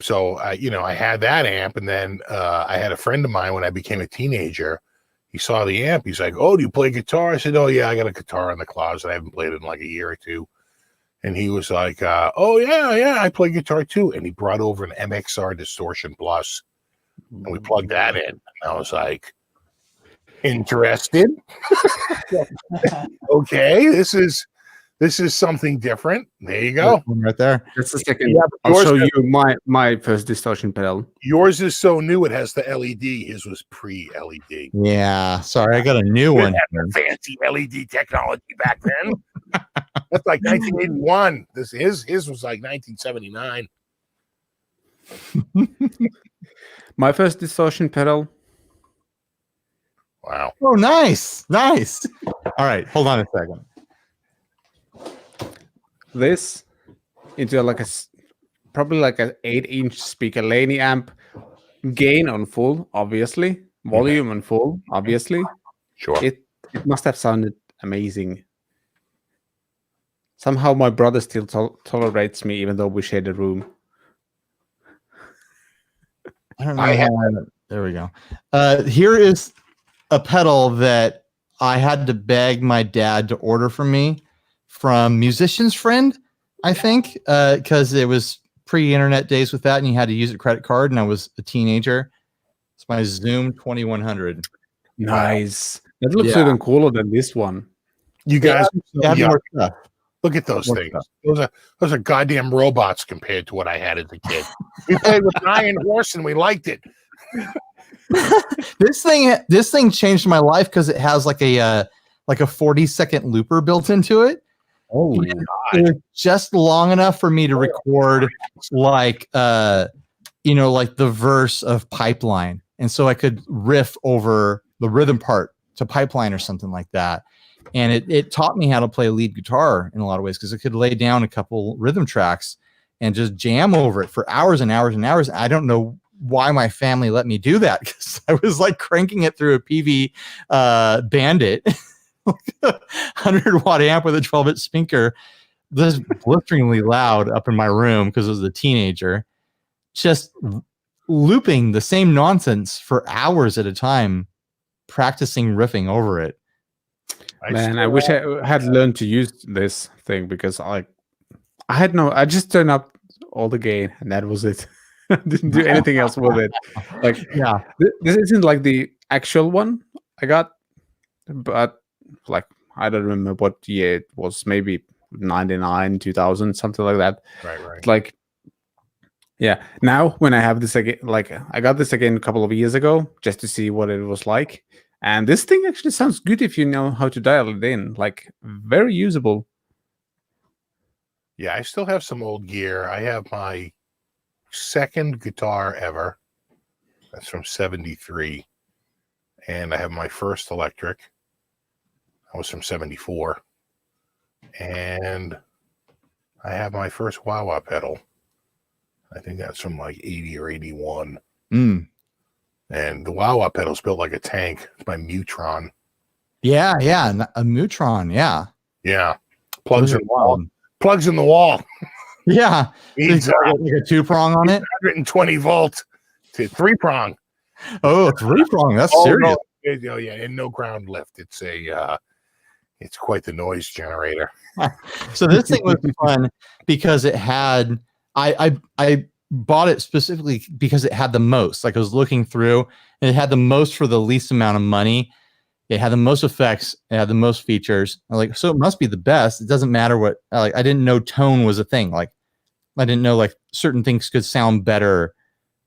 So I had that amp, and then I had a friend of mine when I became a teenager. He saw the amp. He's like, "Oh, do you play guitar?" I said, "Oh yeah, I got a guitar in the closet. I haven't played it in like a year or two." And he was like, "Oh yeah, I play guitar too." And he brought over an MXR Distortion Plus, and we plugged that in. And I was like, "Interested? Okay, this is something different." There you go, right there. That's the second. Yeah, I'll show you my first distortion pedal. Yours is so new; it has the LED. His was pre-LED. Yeah, sorry, I got a new one. Fancy LED technology back then. That's like 1981. His was like 1979. My first distortion pedal. Wow. Oh, nice. All right, hold on a second. This into like probably like an 8-inch speaker Laney amp, gain on full, obviously, volume on full, obviously. Sure. It must have sounded amazing. Somehow my brother still tolerates me, even though we share the room. I don't know. There we go. Here is a pedal that I had to beg my dad to order for me from Musician's Friend, I think, because it was pre-internet days with that, and you had to use a credit card, and I was a teenager. It's my Zoom 2100. Nice. That looks even cooler than this one. You guys, have more stuff. Look at those Look things. up. Those are goddamn robots compared to what I had as a kid. We played with an iron horse and we liked it. This thing changed my life because it has like a 40-second looper built into it. Oh, And it was just long enough for me to record like like the verse of Pipeline, and so I could riff over the rhythm part to Pipeline or something like that. And it taught me how to play lead guitar in a lot of ways, because I could lay down a couple rhythm tracks and just jam over it for hours and hours and hours. I don't know why my family let me do that, because I was like cranking it through a PV Bandit, 100-watt amp with a 12-inch speaker, this blisteringly loud up in my room because I was a teenager, just looping the same nonsense for hours at a time, practicing riffing over it. Man, I wish I had learned to use this thing, because I just turned up all the gain and that was it. I didn't do anything else with it. Like, Yeah. This isn't like the actual one I got, but like, I don't remember what year it was, maybe 99, 2000, something like that. Right. Like, yeah. Now when I have this again, like I got this again a couple of years ago just to see what it was like. And this thing actually sounds good if you know how to dial it in. Like, very usable. Yeah, I still have some old gear. I have my second guitar ever. That's from 73. And I have my first electric. That was from 74. And I have my first wah-wah pedal. I think that's from like 80 or 81. Mm. And the wah-wah pedal's built like a tank. It's my Mutron. Yeah. A Motown. Yeah. Yeah. Plugs Those in are the wall. wild. Plugs in the wall. Yeah. Needs So you got like a 2-prong on it. 120 volt to 3-prong. Oh, 3-prong. That's Oh, serious. no. Yeah, and no ground lift. It's it's quite the noise generator. So this thing was fun because it had I bought it specifically because it had the most. Like, I was looking through and it had the most for the least amount of money. It had the most effects. It had the most features. I'm like, so it must be the best. It doesn't matter what. Like, I didn't know tone was a thing. Like, I didn't know like certain things could sound better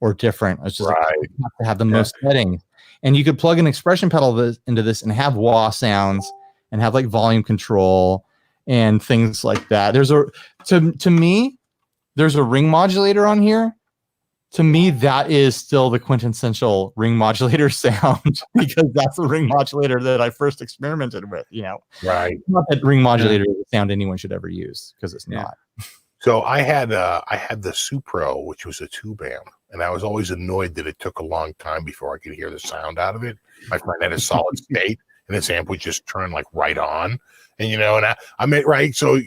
or different. I was just like, you have to have the most settings, and you could plug an expression pedal into this and have wah sounds and have like volume control and things like that. There's to me, there's a ring modulator on here. To me, that is still the quintessential ring modulator sound, because that's the ring modulator that I first experimented with, Right. Not that ring modulator is a sound anyone should ever use, because it's not. So I had the Supro, which was a tube amp, and I was always annoyed that it took a long time before I could hear the sound out of it. My friend had a solid state, and this amp would just turn like right on. And and I meant right. So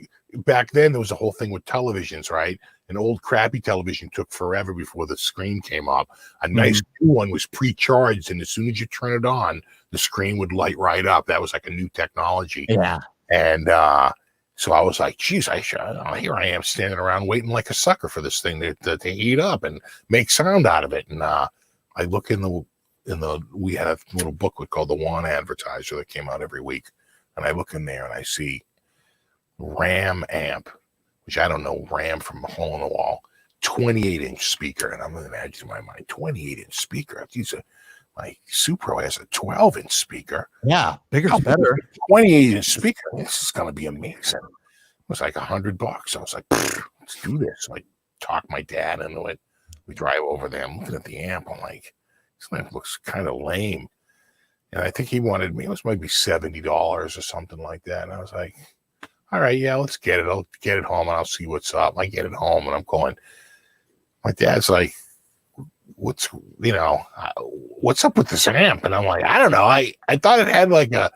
back then there was a whole thing with televisions, right? An old crappy television took forever before the screen came up. A nice new one was pre-charged, and as soon as you turn it on, the screen would light right up. That was like a new technology. Yeah. And so I was like, geez, here I am standing around waiting like a sucker for this thing to heat up and make sound out of it. And I look we had a little booklet called the One Advertiser that came out every week. And I look in there and I see Ram amp, which I don't know, Ram from a hole in the wall, 28-inch speaker. And I'm imagining in my mind, 28-inch speaker. My Supro has a 12-inch speaker. Yeah, bigger's better. 28-inch speaker. This is going to be amazing. It was like $100. I was like, let's do this. So I talked my dad into it. We drive over there. I'm looking at the amp. I'm like, this amp looks kind of lame. And I think he wanted me, it was maybe $70 or something like that. And I was like, all right, yeah, let's get it. I'll get it home and I'll see what's up. I get it home and I'm going, my dad's like, what's up with this amp? And I'm like, I don't know. I thought it had like a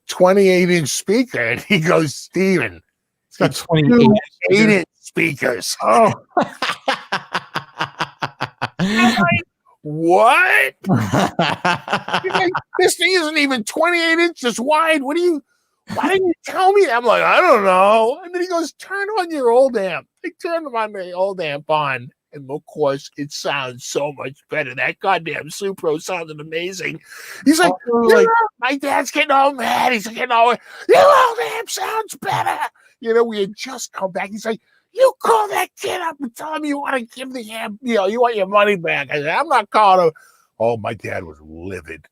28-inch speaker. And he goes, Steven, it's got 28-inch speakers. Oh. I'm like, what? Like, this thing isn't even 28 inches wide. Why didn't you tell me that? I'm like, I don't know. And then he goes, turn on your old amp. I turned my old amp on. And of course, it sounds so much better. That goddamn Supro sounded amazing. He's like, my dad's getting all mad. He's like, your old amp sounds better. we had just come back. He's like, you call that kid up and tell him you want to give the amp, you want your money back. I said, I'm not calling him. Oh, my dad was livid.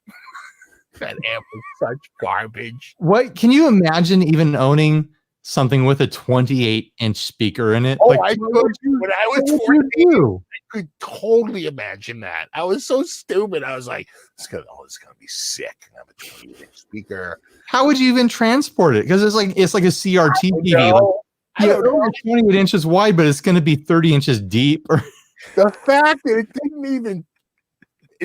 That amp was such garbage. What can you imagine even owning something with a 28-inch speaker in it? Oh, I could. When I was 14, I could totally imagine that. I was so stupid. I was like, it's gonna be sick. I have a 28-inch speaker. How would you even transport it? Because it's like a CRT TV. I don't know. 28 inches wide, but it's going to be 30 inches deep. The fact that it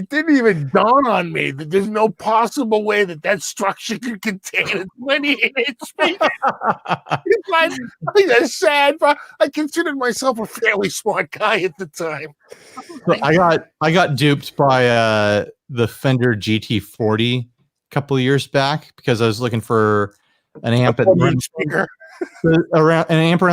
didn't even dawn on me that there's no possible way that structure could contain a 28-inch speaker. It's sad, but I considered myself a fairly smart guy at the time. I got duped by the Fender GT40 a couple of years back because I was looking for an amp around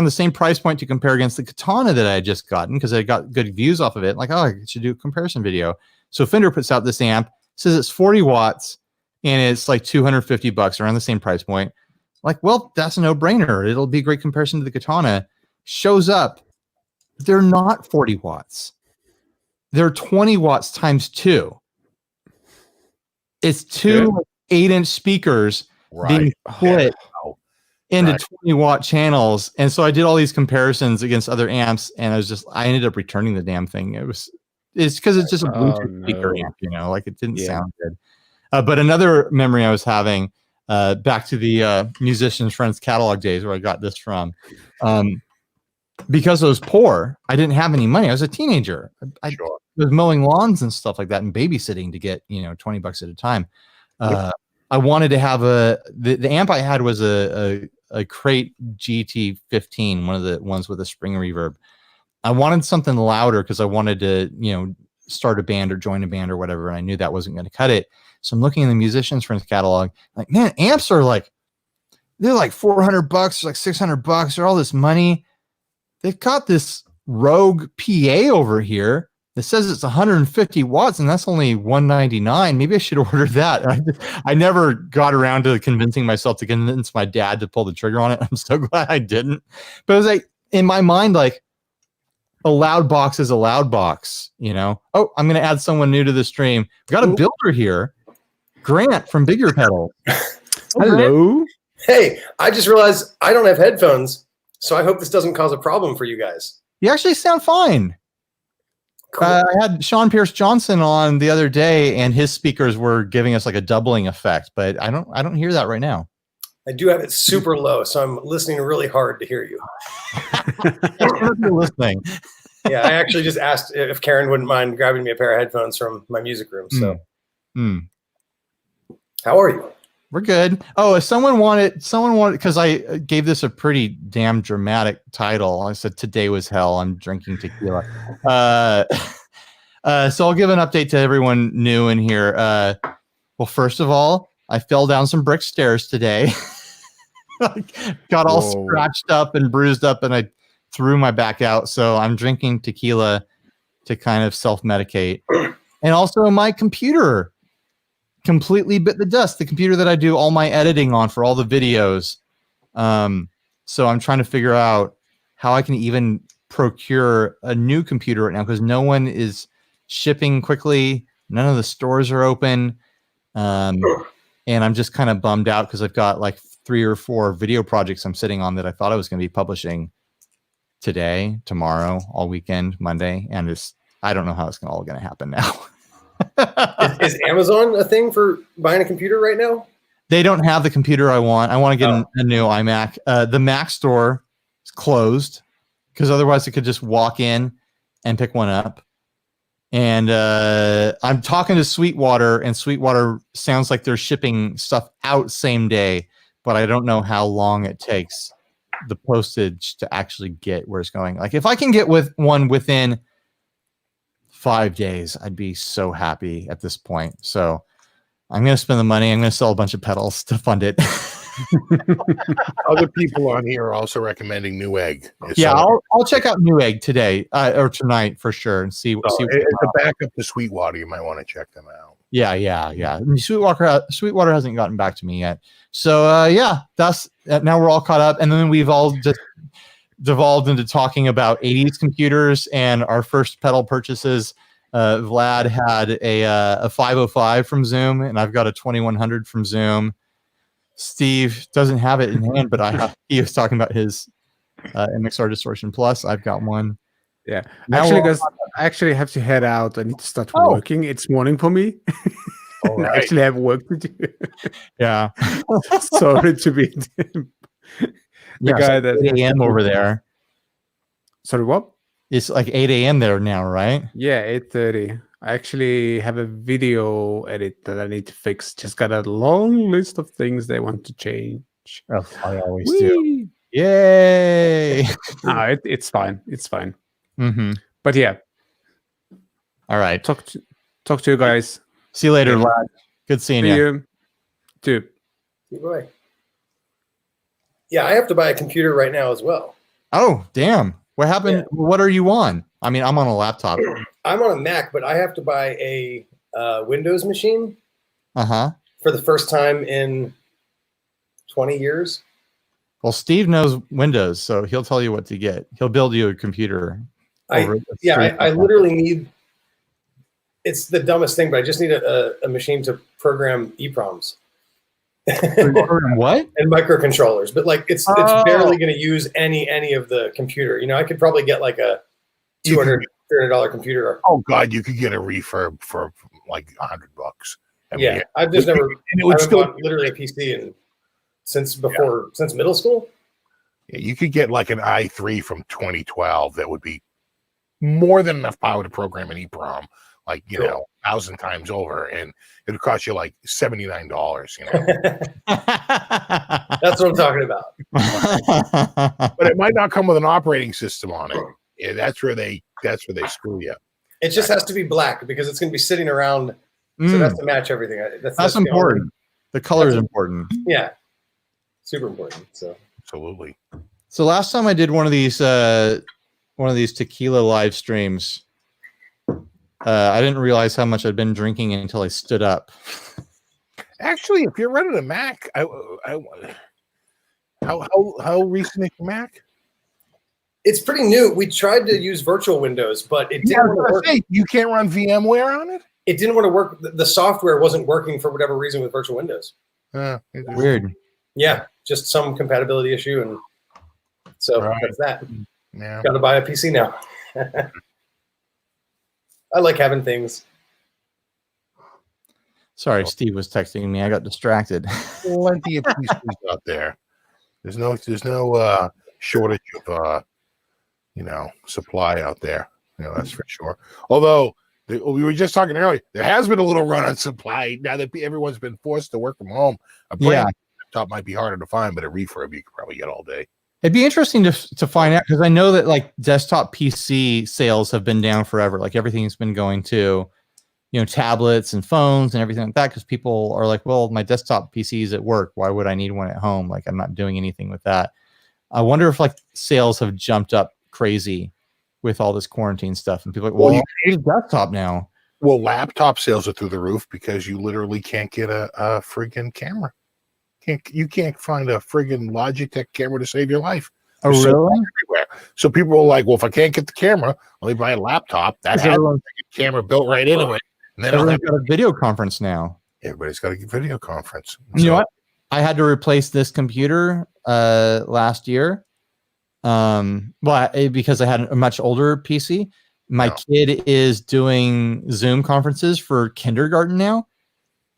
the same price point to compare against the Katana that I had just gotten because I got good views off of it. Like, I should do a comparison video. So Fender puts out this amp, says it's 40 watts, and it's like $250 around the same price point. Like, well, that's a no-brainer. It'll be a great comparison to the Katana. Shows up. They're not 40 watts. They're 20 watts times 2. It's two 8-inch speakers being split into 20-watt channels. And so I did all these comparisons against other amps, and I ended up returning the damn thing. It's because it's just a Bluetooth speaker amp, like it didn't sound good. But another memory I was having, back to the Musician's Friends catalog days where I got this from, because I was poor, I didn't have any money. I was a teenager. I was mowing lawns and stuff like that and babysitting to get, $20 at a time. I wanted to have the amp I had was a Crate GT15, one of the ones with a spring reverb. I wanted something louder because I wanted to, start a band or join a band or whatever. And I knew that wasn't going to cut it. So I'm looking in the Musician's Friends catalog, like, man, amps are they're like $400, like $600. They're all this money. They've got this Rogue PA over here that says it's 150 watts and that's only $199. Maybe I should order that. I never got around to convincing myself to convince my dad to pull the trigger on it. I'm so glad I didn't. But it was like, in my mind, like, a loud box is a loud box, Oh, I'm going to add someone new to the stream. We've got a builder here. Grant from Bigger Pedal. Hello. Hey, I just realized I don't have headphones, so I hope this doesn't cause a problem for you guys. You actually sound fine. Cool. I had Sean Pierce Johnson on the other day, and his speakers were giving us like a doubling effect, but I don't hear that right now. I do have it super low, so I'm listening really hard to hear you. You're listening. Yeah, I actually just asked if Karen wouldn't mind grabbing me a pair of headphones from my music room. So, How are you? We're good. Oh, if someone wanted, because I gave this a pretty damn dramatic title. I said, "Today was hell. I'm drinking tequila." So I'll give an update to everyone new in here. Well, first of all, I fell down some brick stairs today. Got all scratched up and bruised up, and I threw my back out. So I'm drinking tequila to kind of self-medicate. And also my computer completely bit the dust. The computer that I do all my editing on for all the videos. So I'm trying to figure out how I can even procure a new computer right now because no one is shipping quickly. None of the stores are open. And I'm just kind of bummed out because I've got like 3 or 4 video projects I'm sitting on that I thought I was going to be publishing today, tomorrow, all weekend, Monday. And I don't know how it's all going to happen now. Is Amazon a thing for buying a computer right now? They don't have the computer I want. I want to get a new iMac. The Mac store is closed because otherwise I could just walk in and pick one up. And I'm talking to Sweetwater, and Sweetwater sounds like they're shipping stuff out same day, but I don't know how long it takes the postage to actually get where it's going. Like if I can get one within 5 days, I'd be so happy at this point. So I'm going to spend the money. I'm going to sell a bunch of pedals to fund it. Other people on here are also recommending Newegg. Yeah, So- I'll check out Newegg today or tonight for sure and see. so see it's a backup to Sweetwater. You might want to check them out. Yeah. I mean, Sweetwater hasn't gotten back to me yet. So yeah, that's now we're all caught up, and then we've all just devolved into talking about 80s computers and our first pedal purchases. Vlad had a 505 from Zoom, and I've got a 2100 from Zoom. Steve doesn't have it in hand, but he was talking about his MXR Distortion Plus. I've got one. Yeah, Now actually, we're all- guys, I actually have to head out. I need to start Oh. working. It's morning for me. All I right. actually have work to do. Yeah. Sorry to be the Yeah, guy so that 8 a.m. over there. Sorry, what? It's like 8 a.m. there now, right? Yeah, 8:30. I actually have a video edit that I need to fix. Just got a long list of things they want to change. Oh, I always do. Whee! Yay. No, it's fine. It's fine. Mm-hmm. But yeah, All right. talk to you guys. See you later, Yeah. Vlad. Good seeing See you. you. Dude. Boy. Yeah, I have to buy a computer right now as well. Oh, damn. What happened? Yeah. What are you on? I mean, I'm on a laptop. I'm on a Mac, but I have to buy a Windows machine Uh-huh. for the first time in 20 years. Well, Steve knows Windows, so he'll tell you what to get. He'll build you a computer. I I literally need. It's the dumbest thing, but I just need a machine to program EEPROMs What? and microcontrollers. But like, it's Oh. barely going to use any of the computer. You know, I could probably get like a $200 computer. Oh God, you could get a refurb for like $100. I mean, Yeah, I've just never. and it would I've still. bought literally a PC since middle school. Yeah, you could get like an i3 from 2012 that would be more than enough power to program an EEPROM, like you Cool. know, 1,000 times over, and it would cost you like $79. You know, That's what I'm talking about. but it might not come with an operating system on it. Yeah, that's where they screw you. It just has to be black because it's going to be sitting around, so Mm, that's to match everything. That's that's the only- important. The color is That's- important. Yeah, super important. So Absolutely. So last time I did one of these tequila live streams, I didn't realize how much I'd been drinking until I stood up. Actually, if you're running a Mac, how recent is your Mac? it's pretty new. We tried to use virtual windows, but it Yeah, I didn't was want to gonna work. say, you can't run VMware on it. It didn't want to work. The software wasn't working for whatever reason with virtual windows. Weird. Yeah, just some compatibility issue, and so Right. that's that. Yeah. Got to buy a PC now. I like having things. Sorry, Steve was texting me. I got distracted. Plenty of PCs out there. There's no shortage of supply out there. You know, that's for sure. Although we were just talking earlier, there has been a little run on supply now that everyone's been forced to work from home. A brand new laptop might be harder to find, but a refurb you could probably get all day. It'd be interesting to find out, because I know that like desktop PC sales have been down forever. Like everything's been going to, tablets and phones and everything like that, because people are like, well, my desktop PC is at work. Why would I need one at home? Like I'm not doing anything with that. I wonder if like sales have jumped up crazy with all this quarantine stuff, and people are like, well, you need a desktop now. Well, laptop sales are through the roof because you literally can't get a friggin' camera. You can't find a friggin' Logitech camera to save your life. Oh, There's really? everywhere. So people are like, well, if I can't get the camera, let me buy a laptop. That has a camera built right into it. And then Everyone's got a video conference now. everybody's got a video conference. You know what? I had to replace this computer last year. Because I had a much older PC. My kid is doing Zoom conferences for kindergarten now.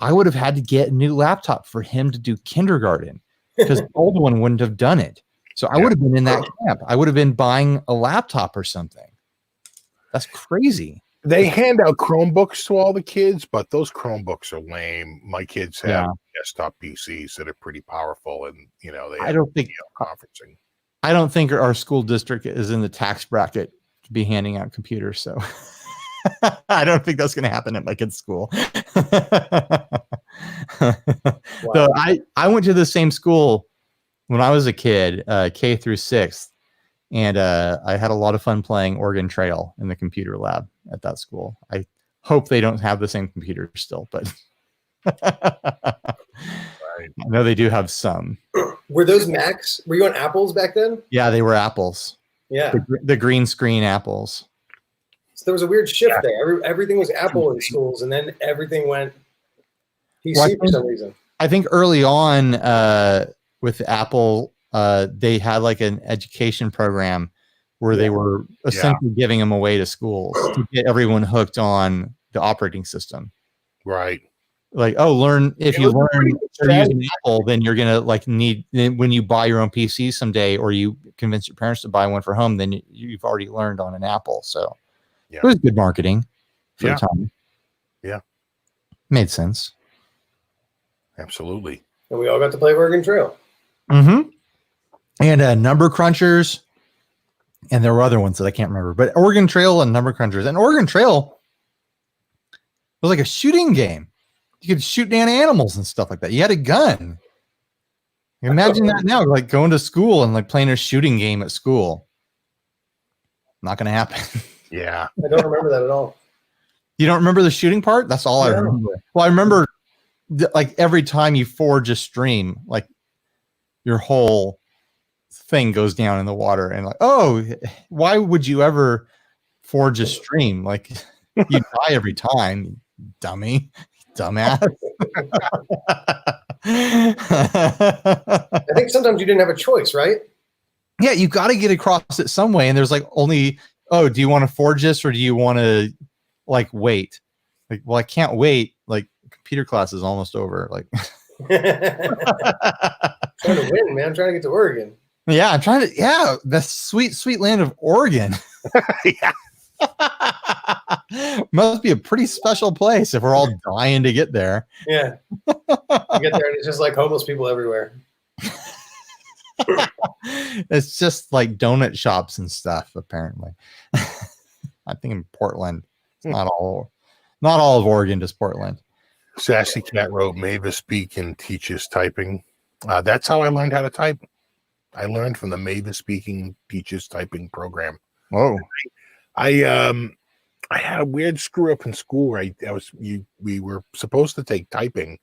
I would have had to get a new laptop for him to do kindergarten because the old one wouldn't have done it. So I would have been in that camp. I would have been buying a laptop or something. That's crazy. They hand out Chromebooks to all the kids, but those Chromebooks are lame. My kids have desktop PCs that are pretty powerful, and they have conferencing. I don't think our school district is in the tax bracket to be handing out computers, so I don't think that's going to happen at my kid's school. So I went to the same school when I was a kid, K through 6th, and I had a lot of fun playing Oregon Trail in the computer lab at that school. I hope they don't have the same computers still, but I know they do have some. Were those Macs? Were you on Apples back then? Yeah, they were Apples. Yeah. The green screen Apples. So there was a weird shift there. Everything was Apple in schools, and then everything went PC for some reason. I think early on with Apple, they had like an education program where they were essentially giving them away to schools to get everyone hooked on the operating system. Right. Like, if you learn using Apple, then you're gonna like need when you buy your own PC someday, or you convince your parents to buy one for home, then you've already learned on an Apple. So it was good marketing for the time. Yeah, made sense. Absolutely. And we all got to play Oregon Trail. Mm-hmm. And number crunchers, and there were other ones that I can't remember, but Oregon Trail and number crunchers. And Oregon Trail was like a shooting game. You could shoot down animals and stuff like that. You had a gun. Imagine that now, like going to school and like playing a shooting game at school. Not going to happen. Yeah. I don't remember that at all. You don't remember the shooting part? That's all I remember. Well, I remember like every time you forge a stream, like your whole thing goes down in the water, and like, oh, why would you ever forge a stream? Like you die every time, dummy. Dumbass. I think sometimes you didn't have a choice, right? Yeah, you got to get across it some way. And there's like only, do you want to forge this or do you want to like wait? Like, well, I can't wait. Like computer class is almost over. Like trying to win, man. I'm trying to get to Oregon. Yeah, I'm trying to. Yeah, the sweet, sweet land of Oregon. Yeah. Must be a pretty special place if we're all dying to get there. Yeah. You get there and it's just like homeless people everywhere. It's just like donut shops and stuff, apparently. I think in Portland. It's not all of Oregon, just Portland. Sassy Cat wrote, Mavis Beacon teaches typing. That's how I learned how to type. I learned from the Mavis Speaking Teaches Typing program. Whoa. I had a weird screw up in school. We were supposed to take typing,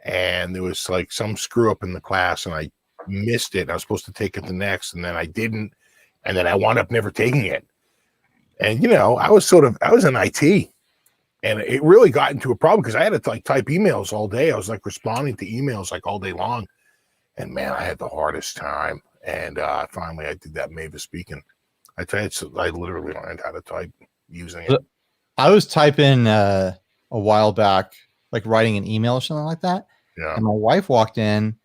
and there was like some screw up in the class, and I missed it. I was supposed to take it the next, and then I didn't, and then I wound up never taking it. And I was in IT, and it really got into a problem because I had to like type emails all day. I was like responding to emails like all day long, and man, I had the hardest time. And finally, I did that Mavis Beacon. I literally learned how to type using it. I was typing a while back, like writing an email or something like that. Yeah. And my wife walked in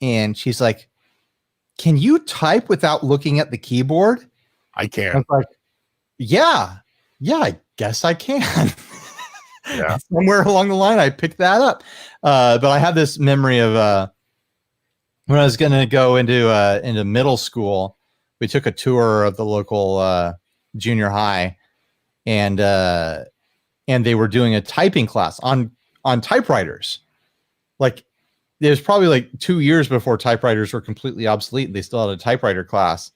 and she's like, "Can you type without looking at the keyboard?" I can. I was like, yeah, I guess I can. Yeah. Somewhere along the line, I picked that up. But I have this memory of when I was going to go into middle school. We took a tour of the local junior high, and they were doing a typing class on typewriters. Like it was probably like 2 years before typewriters were completely obsolete. They still had a typewriter class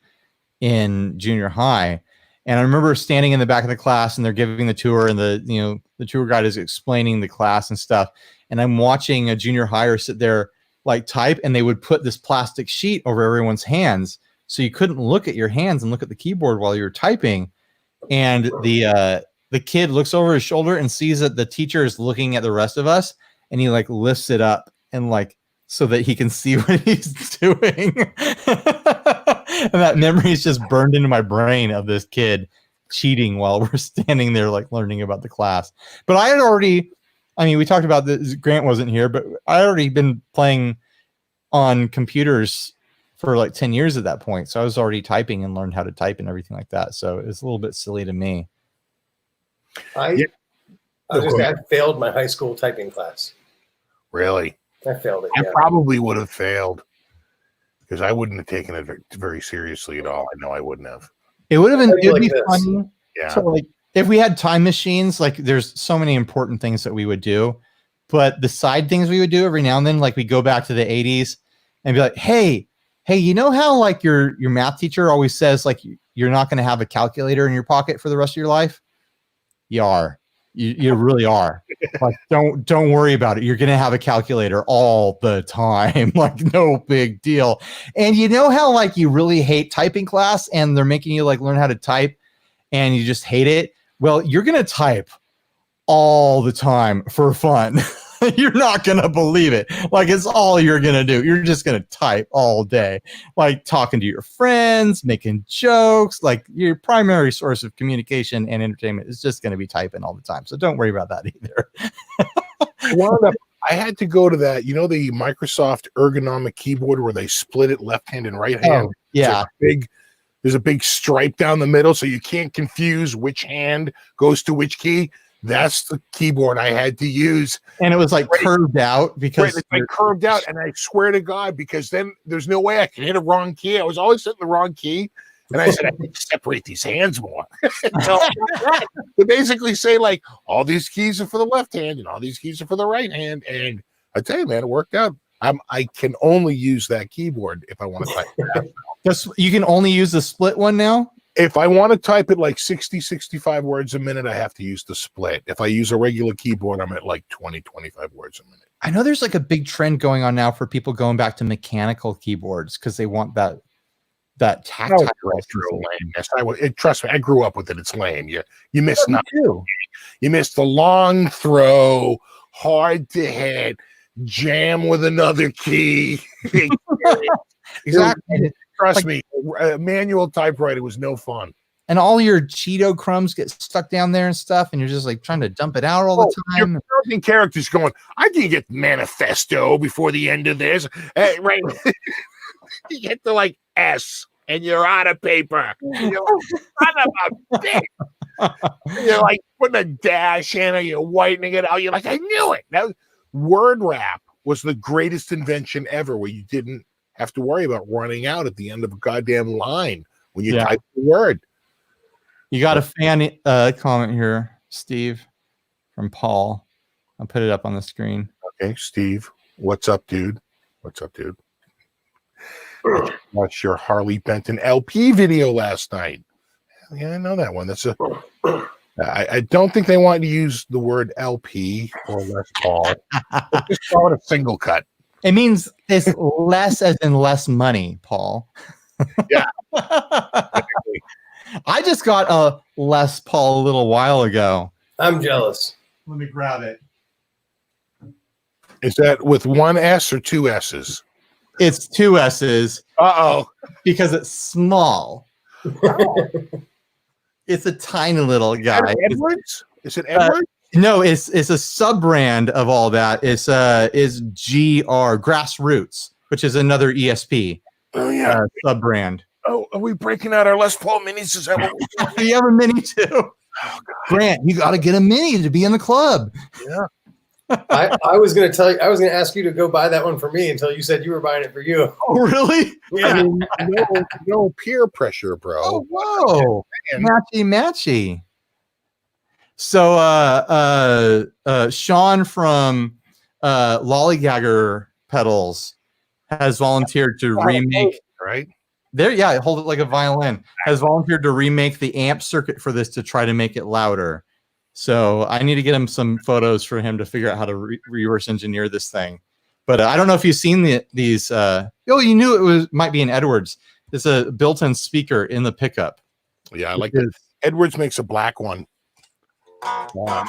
in junior high. And I remember standing in the back of the class, and they're giving the tour, and the tour guide is explaining the class and stuff. And I'm watching a junior higher sit there like type, and they would put this plastic sheet over everyone's hands, so you couldn't look at your hands and look at the keyboard while you were typing. And the kid looks over his shoulder and sees that the teacher is looking at the rest of us, and he like lifts it up and like so that he can see what he's doing. And that memory is just burned into my brain of this kid cheating while we're standing there like learning about the class. But I had already, we talked about this, Grant wasn't here, but I had already been playing on computers for like 10 years at that point. So I was already typing and learned how to type and everything like that. So it was a little bit silly to me. I failed my high school typing class. Really? I failed it. I probably would have failed because I wouldn't have taken it very seriously at all. I know I wouldn't have. It would have been like be funny. Yeah. So like if we had time machines, like there's so many important things that we would do. But the side things we would do every now and then, like we go back to the 80s and be like, hey, you know how like your math teacher always says like you're not going to have a calculator in your pocket for the rest of your life? You are. You really are. Like, don't worry about it. You're going to have a calculator all the time. Like, no big deal. And you know how like you really hate typing class and they're making you like learn how to type and you just hate it? Well, you're going to type all the time for fun. You're not going to believe it. Like, it's all you're going to do. You're just going to type all day, like talking to your friends, making jokes. Like, your primary source of communication and entertainment is just going to be typing all the time. So don't worry about that either. I had to go to that, you know, the Microsoft ergonomic keyboard where they split it left hand and right hand. Oh, yeah. There's a big stripe down the middle, so you can't confuse which hand goes to which key. That's the keyboard I had to use. And it was like curved out because it's like curved out. And I swear to God, because then there's no way I can hit a wrong key. I was always hitting the wrong key. And I said, I need to separate these hands more. So they basically say, like, all these keys are for the left hand and all these keys are for the right hand. And I tell you, man, it worked out. I can only use that keyboard if I want to type. You can only use the split one now? If I want to type at like 60, 65 words a minute, I have to use the split. If I use a regular keyboard, I'm at like 20, 25 words a minute. I know there's like a big trend going on now for people going back to mechanical keyboards because they want that tactile. Trust me, I grew up with it. It's lame. You missed nothing. You missed the long throw, hard to hit, jam with another key. Exactly. Trust me, a manual typewriter was no fun. And all your Cheeto crumbs get stuck down there and stuff, and you're just like trying to dump it out all the time. Your character's going, I can get manifesto before the end of this. Right. You get to like S and you're out of paper. You're like, son of a bitch. You're like putting a dash in or you're whitening it out. You're like, I knew it. Now, word wrap was the greatest invention ever where you didn't have to worry about running out at the end of a goddamn line when you type the word. You got a fan comment here, Steve, from Paul. I'll put it up on the screen. Okay, Steve. What's up, dude? Watch your Harley Benton LP video last night. Yeah, I know that one. I don't think they want to use the word LP or Les Paul. Just call it a single cut. It means it's less as in less money, Paul. Yeah. I just got a Les Paul a little while ago. I'm jealous. Let me grab it. Is that with one S or two S's? It's two S's. Uh-oh. Because it's small. It's a tiny little guy. Edwards? Is it Edwards? No, it's a sub brand of all that. It's GR Grassroots, which is another ESP. Oh yeah, sub brand. Oh, are we breaking out our Les Paul minis? Is that what you have a mini too? Oh, Grant, you got to get a mini to be in the club. Yeah. I was going to tell you. I was going to ask you to go buy that one for me until you said you were buying it for you. Oh, really? Yeah. I mean, no peer pressure, bro. Oh, whoa, matchy. So, Sean from Lollygagger Pedals has volunteered to remake. Right there, yeah, hold it like a violin. Has volunteered to remake the amp circuit for this to try to make it louder. So I need to get him some photos for him to figure out how to reverse engineer this thing. But I don't know if you've seen these. You knew it might be an Edwards. It's a built-in speaker in the pickup. Yeah, I like it. Edwards makes a black one. I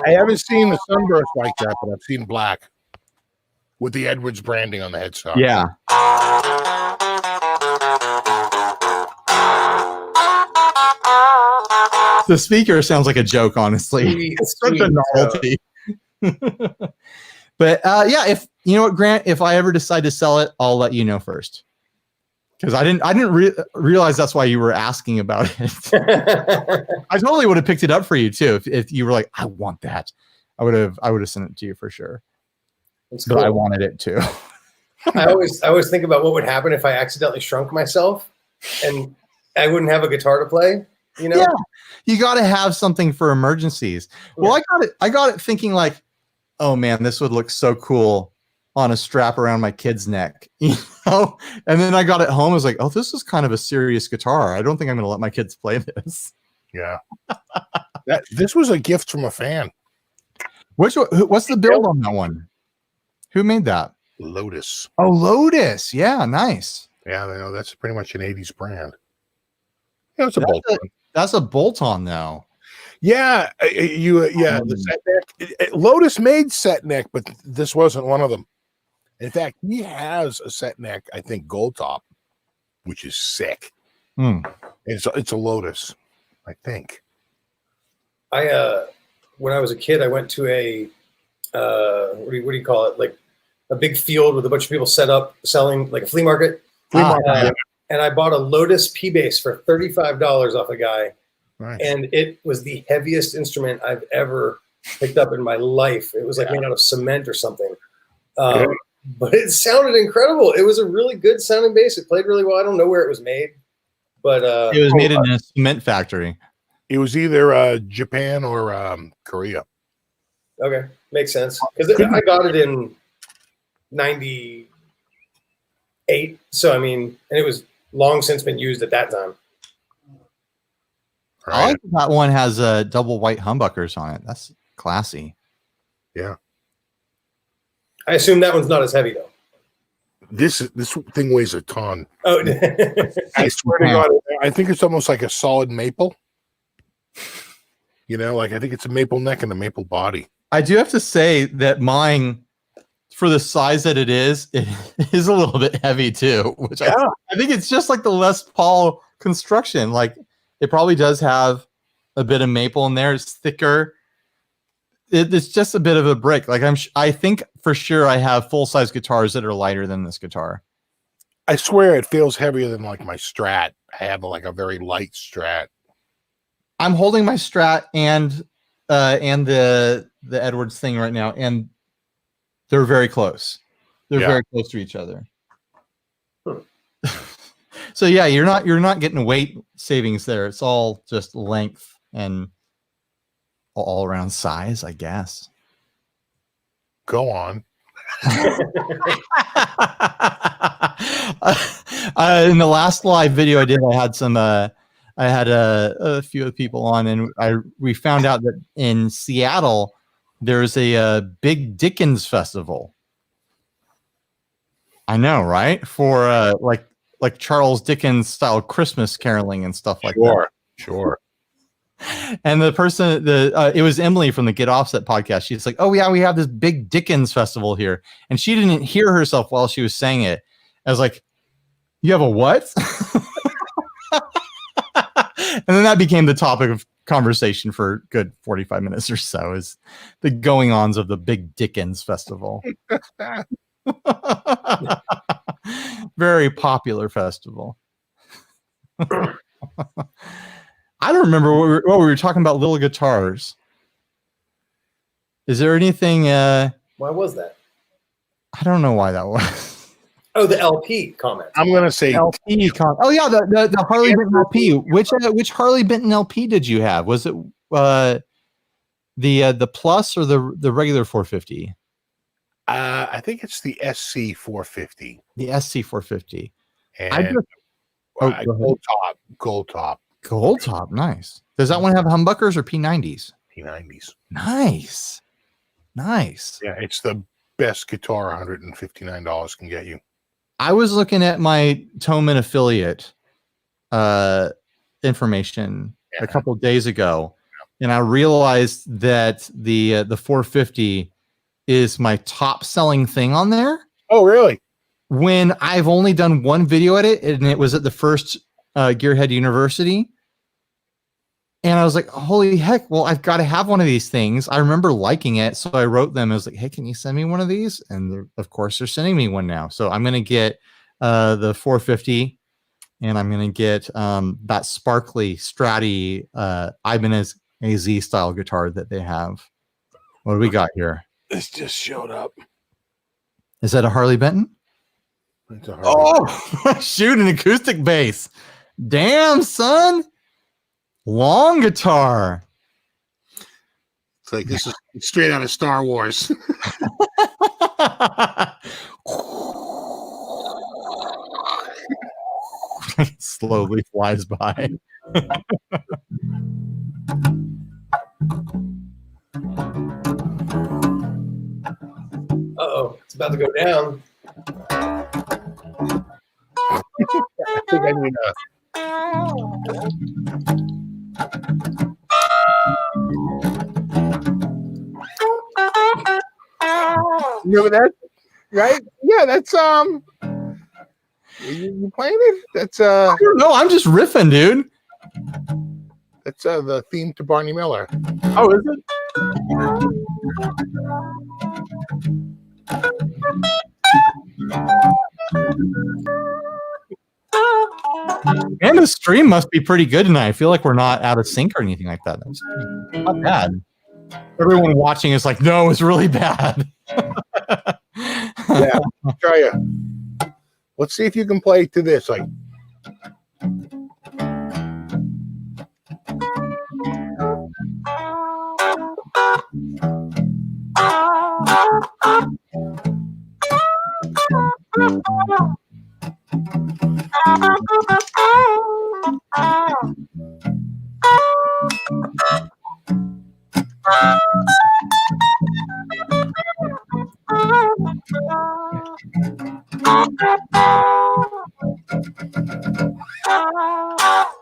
haven't seen the sunburst like that, but I've seen black with the Edwards branding on the headstock. Yeah. The speaker sounds like a joke, honestly. It's such a novelty. But yeah, if you know what, Grant, if I ever decide to sell it, I'll let you know first. Because I didn't realize that's why you were asking about it. I totally would have picked it up for you too if you were like, I want that. I would have sent it to you for sure. That's but cool. I wanted it too. I always think about what would happen if I accidentally shrunk myself and I wouldn't have a guitar to play. You know? Yeah. You got to have something for emergencies. Well, I got it thinking like, oh man, this would look so cool on a strap around my kid's neck, you know? And then I got it home. I was like, oh, this is kind of a serious guitar. I don't think I'm going to let my kids play this. Yeah. This was a gift from a fan. What's the build on that one? Who made that? Lotus. Oh, Lotus. Yeah, nice. Yeah, I know that's pretty much an 80s brand. Yeah, it's a bolt-on. That's a bolt-on, though. Yeah, the set neck. Lotus made set neck, but this wasn't one of them. In fact, he has a set neck, I think, gold top, which is sick. It's a Lotus, I think. When I was a kid, I went to a what do you call it? Like a big field with a bunch of people set up selling, like a flea market. And I bought a Lotus P bass for $35 off a guy. Nice. And it was the heaviest instrument I've ever picked up in my life. It was like made out of cement or something. But it sounded incredible. It was a really good sounding bass. It played really well. I don't know where it was made, but it was made in a cement factory. It was either Japan or Korea. Okay, makes sense. Because I got it in 98. So, I mean, and it was long since been used at that time. Right. I like that one has double white humbuckers on it. That's classy. Yeah. I assume that one's not as heavy though. This thing weighs a ton. Oh, I swear to God, I think it's almost like a solid maple. You know, like I think it's a maple neck and a maple body. I do have to say that mine, for the size that it is a little bit heavy too. Which I think it's just like the Les Paul construction. Like it probably does have a bit of maple in there. It's thicker. It's just a bit of a brick. Like I think for sure I have full size guitars that are lighter than this guitar. I swear it feels heavier than like my Strat. I have like a very light Strat. I'm holding my Strat and the Edwards thing right now, and they're very close. They're very close to each other. So yeah, you're not getting weight savings there. It's all just length and all around size, I guess. Go on. In the last live video I did, I had a few people on, and we found out that in Seattle there's a big Dickens festival. I know, right? For like Charles Dickens style Christmas caroling and stuff like that. Sure. And the person, it was Emily from the Get Offset podcast. She's like, "Oh yeah, we have this big Dickens festival here," and she didn't hear herself while she was saying it. I was like, "You have a what?" And then that became the topic of conversation for a good 45 minutes or so, is the going-ons of the big Dickens festival. Very popular festival. I don't remember what we were talking about. Little guitars. Is there anything? Why was that? I don't know why that was. Oh, the LP comment. I'm gonna say LP comment. Oh yeah, the Harley Benton LP. Which Harley Benton LP did you have? Was it the Plus or the regular 450? I think it's the SC 450. The SC 450. And gold top. Gold top, nice. Does that one have humbuckers or P90s? P90s. Nice. Yeah, it's the best guitar $159 can get you. I was looking at my Toman affiliate information a couple of days ago, and I realized that the 450 is my top selling thing on there. Oh, really? When I've only done one video at it, and it was at the first Gearhead University. And I was like, holy heck, well, I've got to have one of these things. I remember liking it. So I wrote them. I was like, hey, can you send me one of these? And of course, they're sending me one now. So I'm going to get the 450, and I'm going to get that sparkly Stratty Ibanez AZ style guitar that they have. What do we got here? This just showed up. Is that a Harley Benton? It's a Harley Benton. Shoot, an acoustic bass. Damn, son. Long guitar. It's like this is straight out of Star Wars. Slowly flies by. Uh-oh, it's about to go down. I think I need remember that? Right? Yeah, that's you playing it? That's I don't know. I'm just riffing, dude. that's the theme to Barney Miller. Oh, is it? And the stream must be pretty good tonight. I feel like we're not out of sync or anything like that. That's not bad. Everyone watching is like, no, it's really bad. Yeah, try it. Let's see if you can play to this. Like,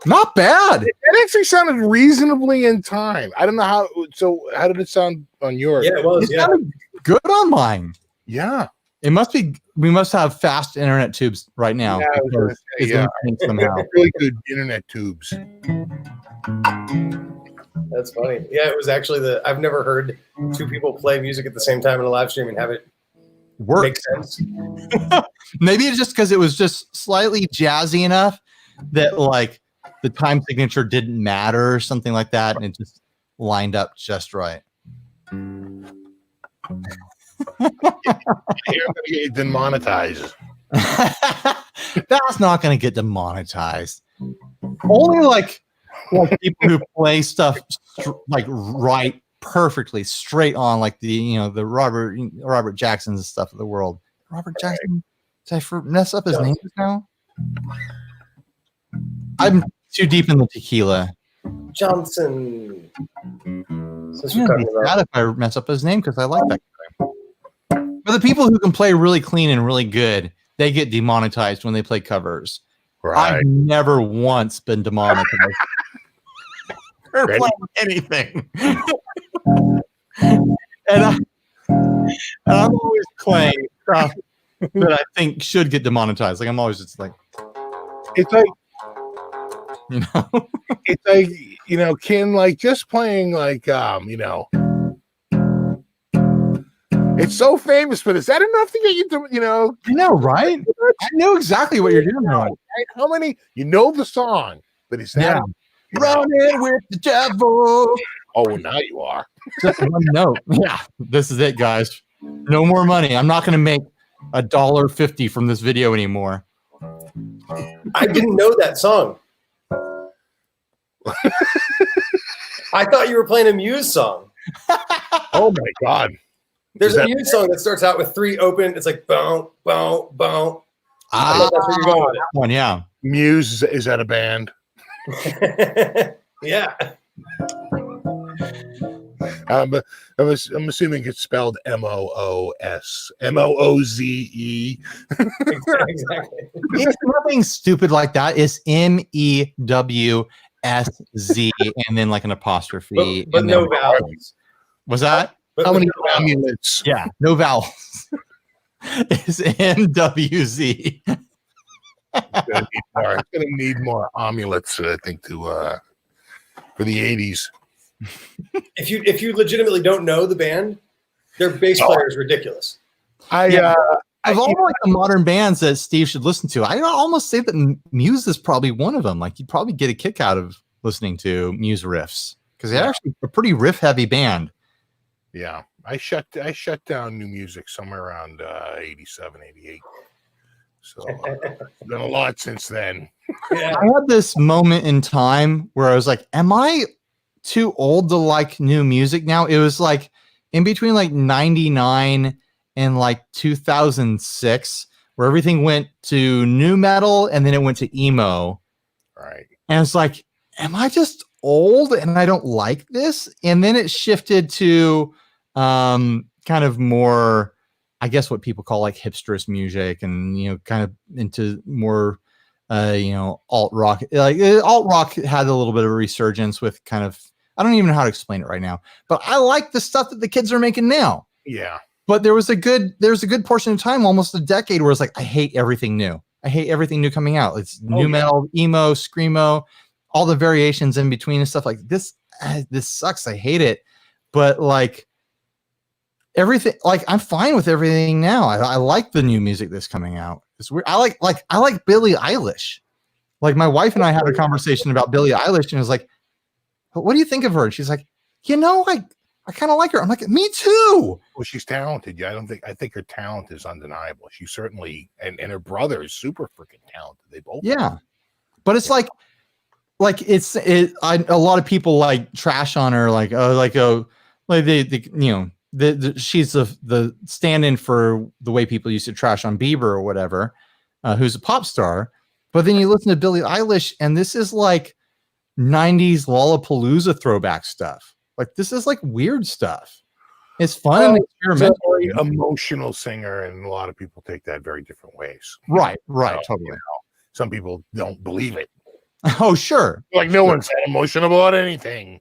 Not bad. it actually sounded reasonably in time. I don't know how. So, how did it sound on yours? Yeah, it was. It Yeah. sounded good on mine. Yeah. It must be. We must have fast internet tubes right now. Yeah, I was gonna because say, it's yeah. linked somehow. Really good internet tubes. That's funny. Yeah, it was actually I've never heard two people play music at the same time in a live stream and have it Work. make sense. Maybe it's just because it was just slightly jazzy enough that like the time signature didn't matter or something like that, and it just lined up just right. You're gonna get demonetized. That's not going to get demonetized. Only like people who play stuff like right perfectly straight on, like the Robert Jacksons and stuff of the world. Robert Jackson. Did I mess up his name now? I'm too deep in the tequila. Johnson. Since I'm we're gonna be talking about sad if I mess up his name because I like that guy. But the people who can play really clean and really good, they get demonetized when they play covers. Right. I've never once been demonetized for Ready? playing anything. and I'm always playing stuff that I think should get demonetized. Like I'm always just like, It's like you know, it's like Ken, like just playing like it's so famous, but is that enough to get you to I know, right? I know exactly what you're doing. Right? how many the song, but is that Running with the devil. oh now you are. Just one note. Yeah, this is it, guys. No more money. I'm not going to make $1.50 from this video anymore. I didn't know that song. I thought you were playing a Muse song. Oh my god. There's Is a that- Muse song that starts out with 3 open. It's like boom, boom, boom. I thought that's where you're going That one, yeah. Muse is that a band? with it. Yeah. But I'm assuming it's spelled Mooze. Exactly. It's nothing stupid like that. It's MEWSZ and then like an apostrophe. But and no then, vowels. Was that? But How with many no vowels. amulets? Yeah, no vowels. It's MWZ. It's gonna need more amulets, I think, for the 80s. If you legitimately don't know the band, their bass player is ridiculous. Of all like the modern bands that Steve should listen to, I almost say that Muse is probably one of them. Like you'd probably get a kick out of listening to Muse riffs because they're actually a pretty riff heavy band. Yeah, I shut down new music somewhere around 87, 88. So done a lot since then. Yeah. I had this moment in time where I was like, am I too old to like new music now. It was like in between like 99 and like 2006, where everything went to new metal and then it went to emo. Right. And it's like, am I just old and I don't like this? And then it shifted to kind of more, I guess what people call like hipsterous music, and kind of into more alt rock. Like alt rock had a little bit of a resurgence with kind of, I don't even know how to explain it right now, but I like the stuff that the kids are making now. Yeah. But there was a good portion of time, almost a decade, where it's like, I hate everything new. I hate everything new coming out. It's new metal, emo, screamo, all the variations in between and stuff like this. This sucks. I hate it. But like everything, like I'm fine with everything now. I like the new music that's coming out. It's weird. I like Billie Eilish. Like my wife and I had a conversation about Billie Eilish, and it was like, what do you think of her? And she's like, I kind of like her. I'm like, me too. Well, she's talented. Yeah, I think her talent is undeniable. She certainly, and her brother is super freaking talented. They both. Yeah. But it's like a lot of people like trash on her, she's the stand-in for the way people used to trash on Bieber or whatever, who's a pop star. But then you listen to Billie Eilish, and this is like 90s Lollapalooza throwback stuff. Like this is like weird stuff. It's fun and experimental. She's a very emotional singer, and a lot of people take that very different ways. Right, totally. Some people don't believe it. Oh, sure. Like no one's that emotional about anything.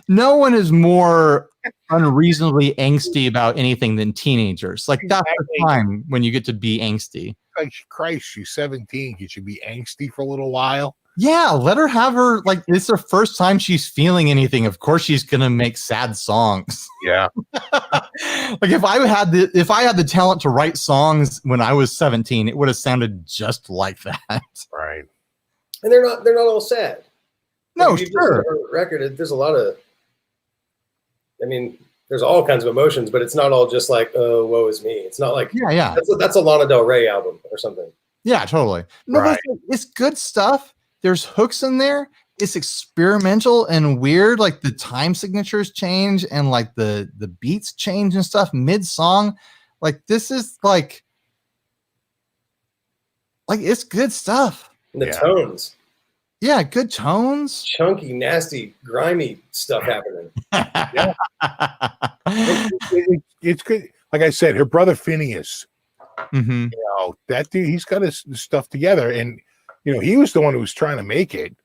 No one is more unreasonably angsty about anything than teenagers. Like that's the time when you get to be angsty. Like Christ, she's 17. She should be angsty for a little while. Yeah, let her have her. Like it's her first time she's feeling anything. Of course, she's gonna make sad songs. Yeah. Like if I had the talent to write songs when I was 17, it would have sounded just like that. Right. And they're not all sad. No, like sure. Record. There's a lot of. I mean, there's all kinds of emotions, but it's not all just like, oh, woe is me. It's not like, yeah. That's a Lana Del Rey album or something. Yeah, totally. No, right. It's good stuff. There's hooks in there. It's experimental and weird. Like the time signatures change and like the beats change and stuff mid-song. Like this is like it's good stuff. And the tones. Yeah, good tones. Chunky, nasty, grimy stuff happening. Yeah. It's good. Like I said, her brother Phineas, that dude, he's got his stuff together. And, he was the one who was trying to make it.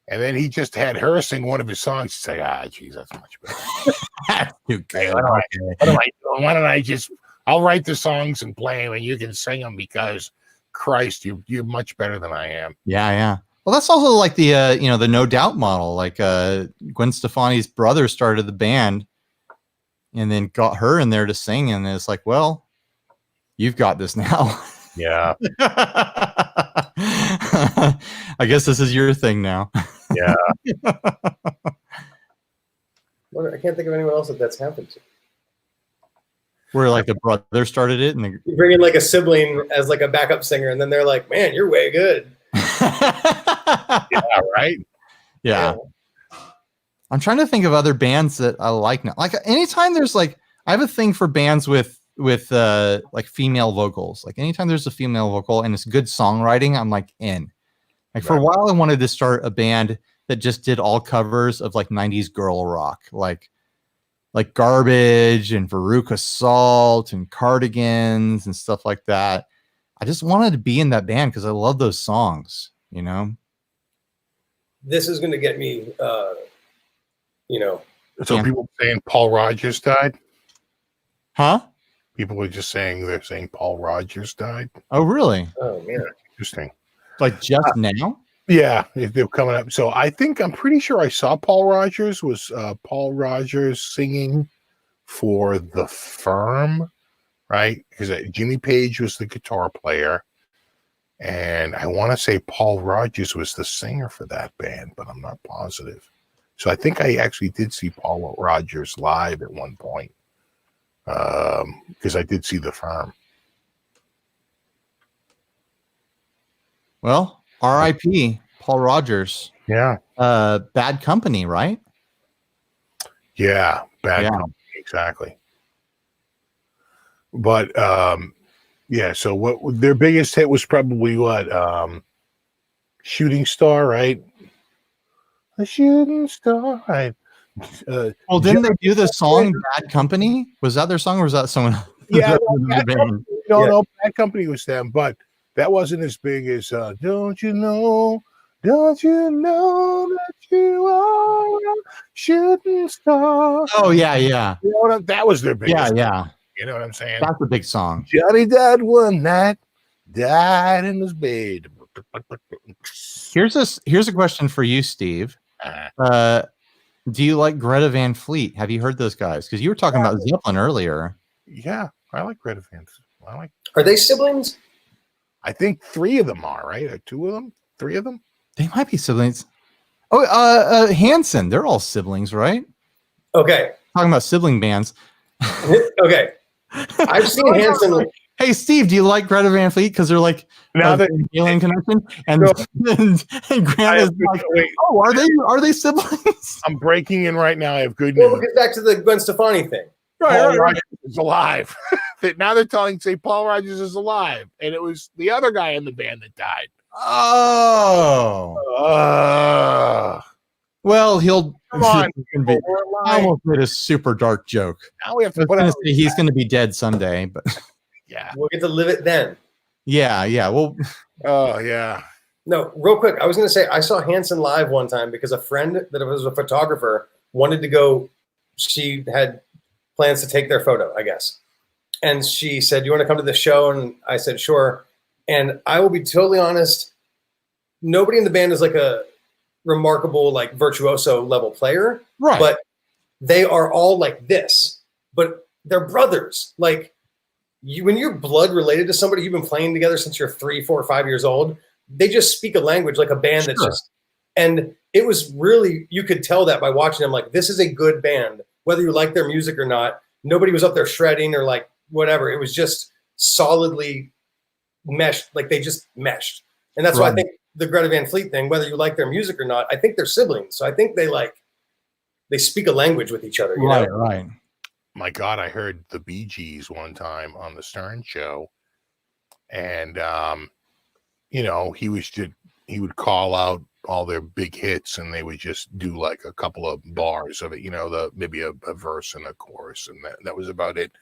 And then he just had her sing one of his songs. She's like, geez, that's much better. That's too good. Why don't I just, I'll write the songs and play them and you can sing them because, Christ, you're much better than I am. Yeah. Well, that's also like the the No Doubt model. Like Gwen Stefani's brother started the band and then got her in there to sing, and it's like, well, you've got this now. Yeah. I guess this is your thing now. Yeah. I can't think of anyone else that's happened to. Where like the brother started it, and you bring in like a sibling as like a backup singer, and then they're like, "Man, you're way good." Yeah, right. Yeah. I'm trying to think of other bands that I like now. Like anytime there's like, I have a thing for bands with like female vocals. Like anytime there's a female vocal and it's good songwriting, I'm like in. Like for a while, I wanted to start a band that just did all covers of like 90s girl rock, like Garbage and Veruca Salt and Cardigans and stuff like that. I just wanted to be in that band because I love those songs, This is going to get me, So people saying Paul Rogers died? Huh? People are just saying, they're saying Paul Rogers died. Oh, really? Oh, man. Interesting. Like just now? Yeah, they're coming up. So I'm pretty sure I saw Paul Rogers singing for The Firm, right? Because Jimmy Page was the guitar player. And I want to say Paul Rogers was the singer for that band, but I'm not positive. So I think I actually did see Paul Rogers live at one point. Because I did see The Firm. Well, R.I.P. Paul Rogers. Yeah. Bad Company, right? Yeah. Bad Yeah. Company, exactly. But yeah, so what their biggest hit was probably what? Shooting Star, right? A shooting star, right? Well, didn't they do the song Bad Company? Was that their song or was that someone else? Yeah, The band? no, Bad Company was them, but that wasn't as big as don't you know that you are a shooting star? Oh, yeah, yeah. You know that was their biggest. Yeah. You know what I'm saying? That's a big song. Johnny died one night, died in his bed. Here's a question for you, Steve. Do you like Greta Van Fleet? Have you heard those guys? Because you were talking about Zeppelin earlier. Yeah, I like Greta Van. Are they siblings? I think 3 of them are, right? Or 2 of them? 3 of them? They might be siblings. Oh, Hanson. They're all siblings, right? Okay. Talking about sibling bands. Okay. I've seen Hanson. Hey, Steve, do you like Greta Van Fleet? Because they're like Now that alien connection, and Grant is like, oh, are they siblings? I'm breaking in right now. I have good Well, news. we'll get back to the Gwen Stefani thing. Paul Rogers is alive. Now they're say Paul Rogers is alive, and it was the other guy in the band that died. Oh, well, he'll Come on. I almost made a super dark joke. Now we have to put out. He's going to be dead someday, but Yeah. We'll get to live it then. yeah. Well, Oh yeah. No, real quick. I was going to say I saw Hanson live one time because a friend that was a photographer wanted to go. She had plans to take their photo, I guess. And she said, "You want to come to the show?" And I said, "Sure." And I will be totally honest. Nobody in the band is like a remarkable, like virtuoso level player, right? But they are all like this. But they're brothers. Like when you're blood related to somebody, you've been playing together since you're 3, 4, 5 years old. They just speak a language like a band that's just. And it was really, you could tell that by watching them. Like, this is a good band, whether you like their music or not. Nobody was up there shredding or like whatever. It was just solidly meshed. Like they just meshed. And that's why I think the Greta Van Fleet thing, whether you like their music or not, I think they're siblings. So I think they speak a language with each other. You know? Right. My God, I heard the Bee Gees one time on the Stern Show, and he would call out all their big hits, and they would just do like a couple of bars of it, maybe a verse and a chorus, and that was about it.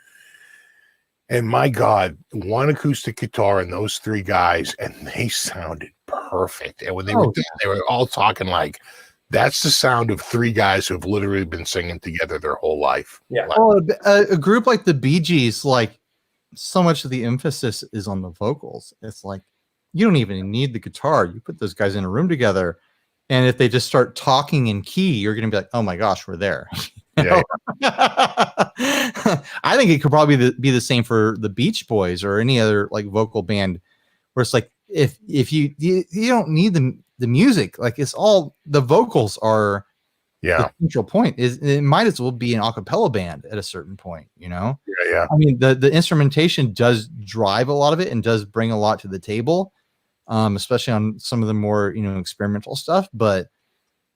And my God, one acoustic guitar and those 3 guys, and they sounded perfect. And when they were all talking like, that's the sound of 3 guys who have literally been singing together their whole life. Yeah. Well, a group like the Bee Gees, like so much of the emphasis is on the vocals. It's like you don't even need the guitar. You put those guys in a room together, and if they just start talking in key, you're going to be like, "Oh my gosh, we're there." Yeah. I think it could probably be the same for the Beach Boys or any other like vocal band, where it's like if you don't need the music, like it's all the vocals are the central point. It might as well be an a cappella band at a certain point, Yeah. I mean, the instrumentation does drive a lot of it and does bring a lot to the table, especially on some of the more experimental stuff. But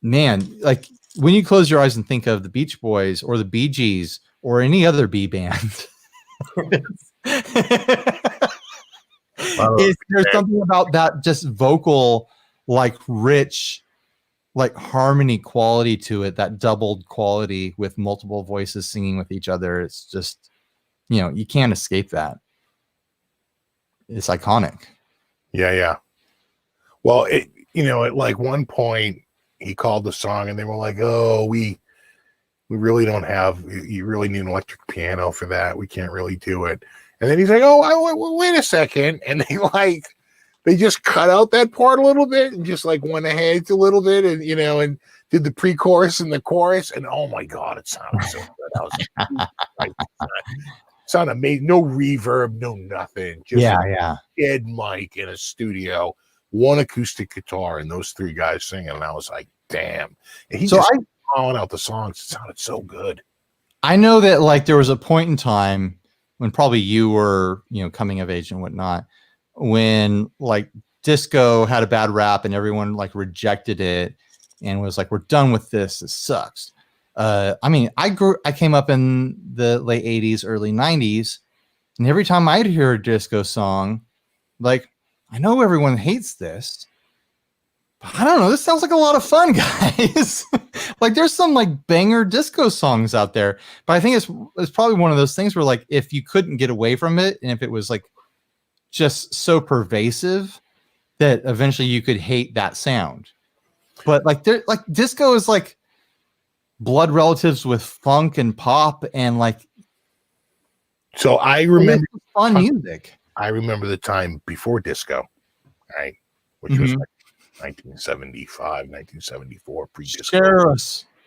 man, like when you close your eyes and think of the Beach Boys or the Bee Gees or any other B band, there's something about that just vocal, like rich, like harmony quality to it, that doubled quality with multiple voices singing with each other. It's just, you can't escape that. It's iconic. Yeah. Well, at like one point he called the song and they were like, "Oh, we really don't have, you really need an electric piano for that. We can't really do it." And then he's like, "Oh, wait a second." And they just cut out that part a little bit and just like went ahead a little bit and, and did the pre-chorus and the chorus. And oh my God, it sounded so good. Sounded amazing. No reverb, no nothing. Just a dead mic in a studio, one acoustic guitar, and those 3 guys singing. And I was like, damn. And he just calling out the songs. It sounded so good. I know that like there was a point in time when probably you were, coming of age and whatnot, when like disco had a bad rap and everyone like rejected it and was like, we're done with this. It sucks. I mean, I came up in the late 80s, early 90s, and every time I'd hear a disco song, like, I know everyone hates this, but I don't know. This sounds like a lot of fun, guys. Like, there's some like banger disco songs out there, but I think it's probably one of those things where like, if you couldn't get away from it, and if it was like just so pervasive that eventually you could hate that sound. But like, disco is like blood relatives with funk and pop, and like, so I remember fun music. I remember the time before disco, right? Which was like 1975, 1974, pre-disco.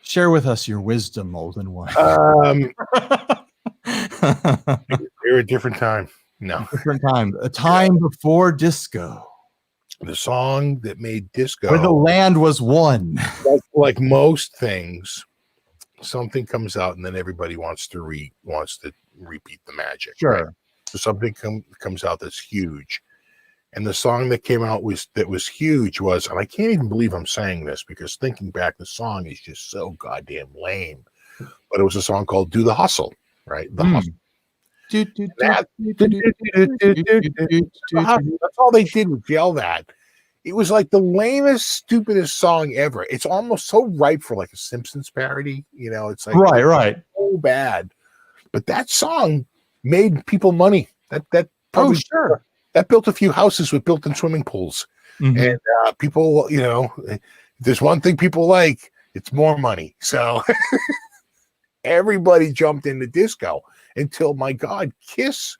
Share with us your wisdom, Olden One. They're a different time. No. Different time. A time before disco. The song that made disco. Where the land was one. Like most things, something comes out and then everybody wants to repeat the magic. Sure. Right? So something comes out that's huge. And the song that came out that was huge was, and I can't even believe I'm saying this because thinking back, the song is just so goddamn lame. But it was a song called "Do the Hustle," right? The Hustle. That's all they did was yell that. It was like the lamest, stupidest song ever. It's almost so ripe for like a Simpsons parody. You know, it's like right. So bad. But that song made people money. That probably sure. That built a few houses with built-in swimming pools. And people, you know, if there's one thing people like, it's more money. So everybody jumped into disco until, my God, Kiss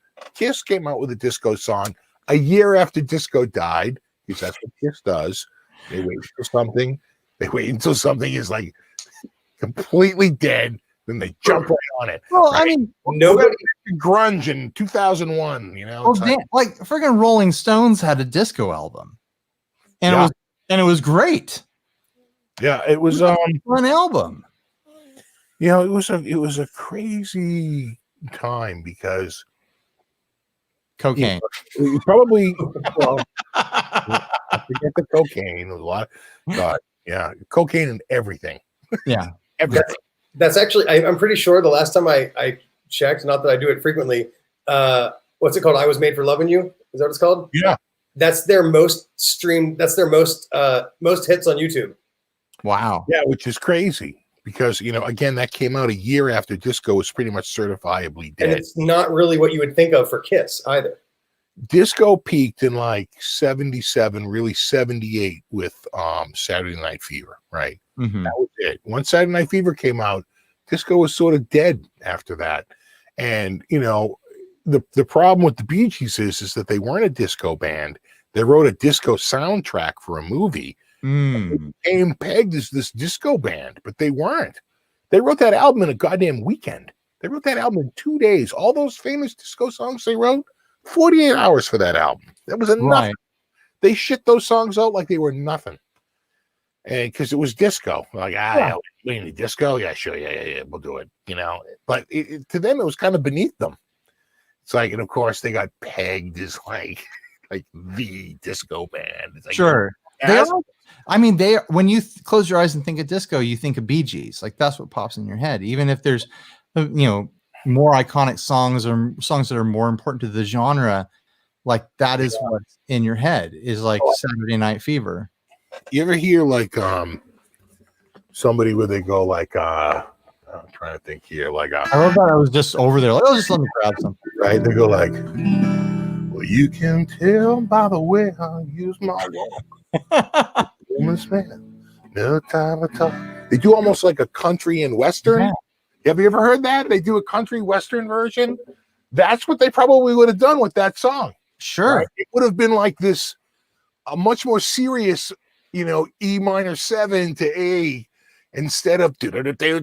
came out with a disco song a year after disco died, because that's what Kiss does. They wait for something. They wait until something is like completely dead. Then they jump right on it. Well, right? I mean, nobody grunge in 2001. You know, like freaking Rolling Stones had a disco album, and it was great. Yeah, it was an album. You know, it was a crazy time because cocaine. You know, probably well, forget the cocaine. There's a lot. God, yeah, cocaine and everything. Yeah, everything. That's actually, I'm pretty sure the last time I checked, not that I do it frequently, what's it called? I Was Made for Loving You. Is that what it's called? Yeah. That's their most streamed, that's their most hits on YouTube. Wow. Yeah, which is crazy because, you know, again, that came out a year after disco was pretty much certifiably dead. And it's not really what you would think of for Kiss either. Disco peaked in like 77, really 78 with Saturday Night Fever, right? That was it. Once Saturday Night Fever came out, disco was sort of dead after that. And, you know, the problem with the Bee Gees is that they weren't a disco band. They wrote a disco soundtrack for a movie. They became pegged as this disco band, but they weren't. They wrote that album in a goddamn weekend. They wrote that album in 2 days. All those famous disco songs they wrote, 48 hours for that album. That was enough. Right. They shit those songs out like they were nothing. And because it was disco, like, we need disco. Yeah, sure. Yeah, we'll do it. You know, but to them, it was kind of beneath them. It's like, and of course, they got pegged as like the disco band. It's like, sure. When you close your eyes and think of disco, you think of Bee Gees. Like, that's what pops in your head. Even if there's, you know, more iconic songs or songs that are more important to the genre, like that is what's in your head is like Saturday Night Fever. You ever hear like somebody where they go like I'm trying to think here, like I love that I was just over there, like, oh, just let me grab something. Right? They go like, well, you can tell by the way I use my walk. Woman's man, no time at all. They do almost like a country and western. Yeah. Have you ever heard that? They do a country western version. That's what they probably would have done with that song. Sure. Right? It would have been like this, a much more serious, you know, E minor 7 to A instead of do. They had to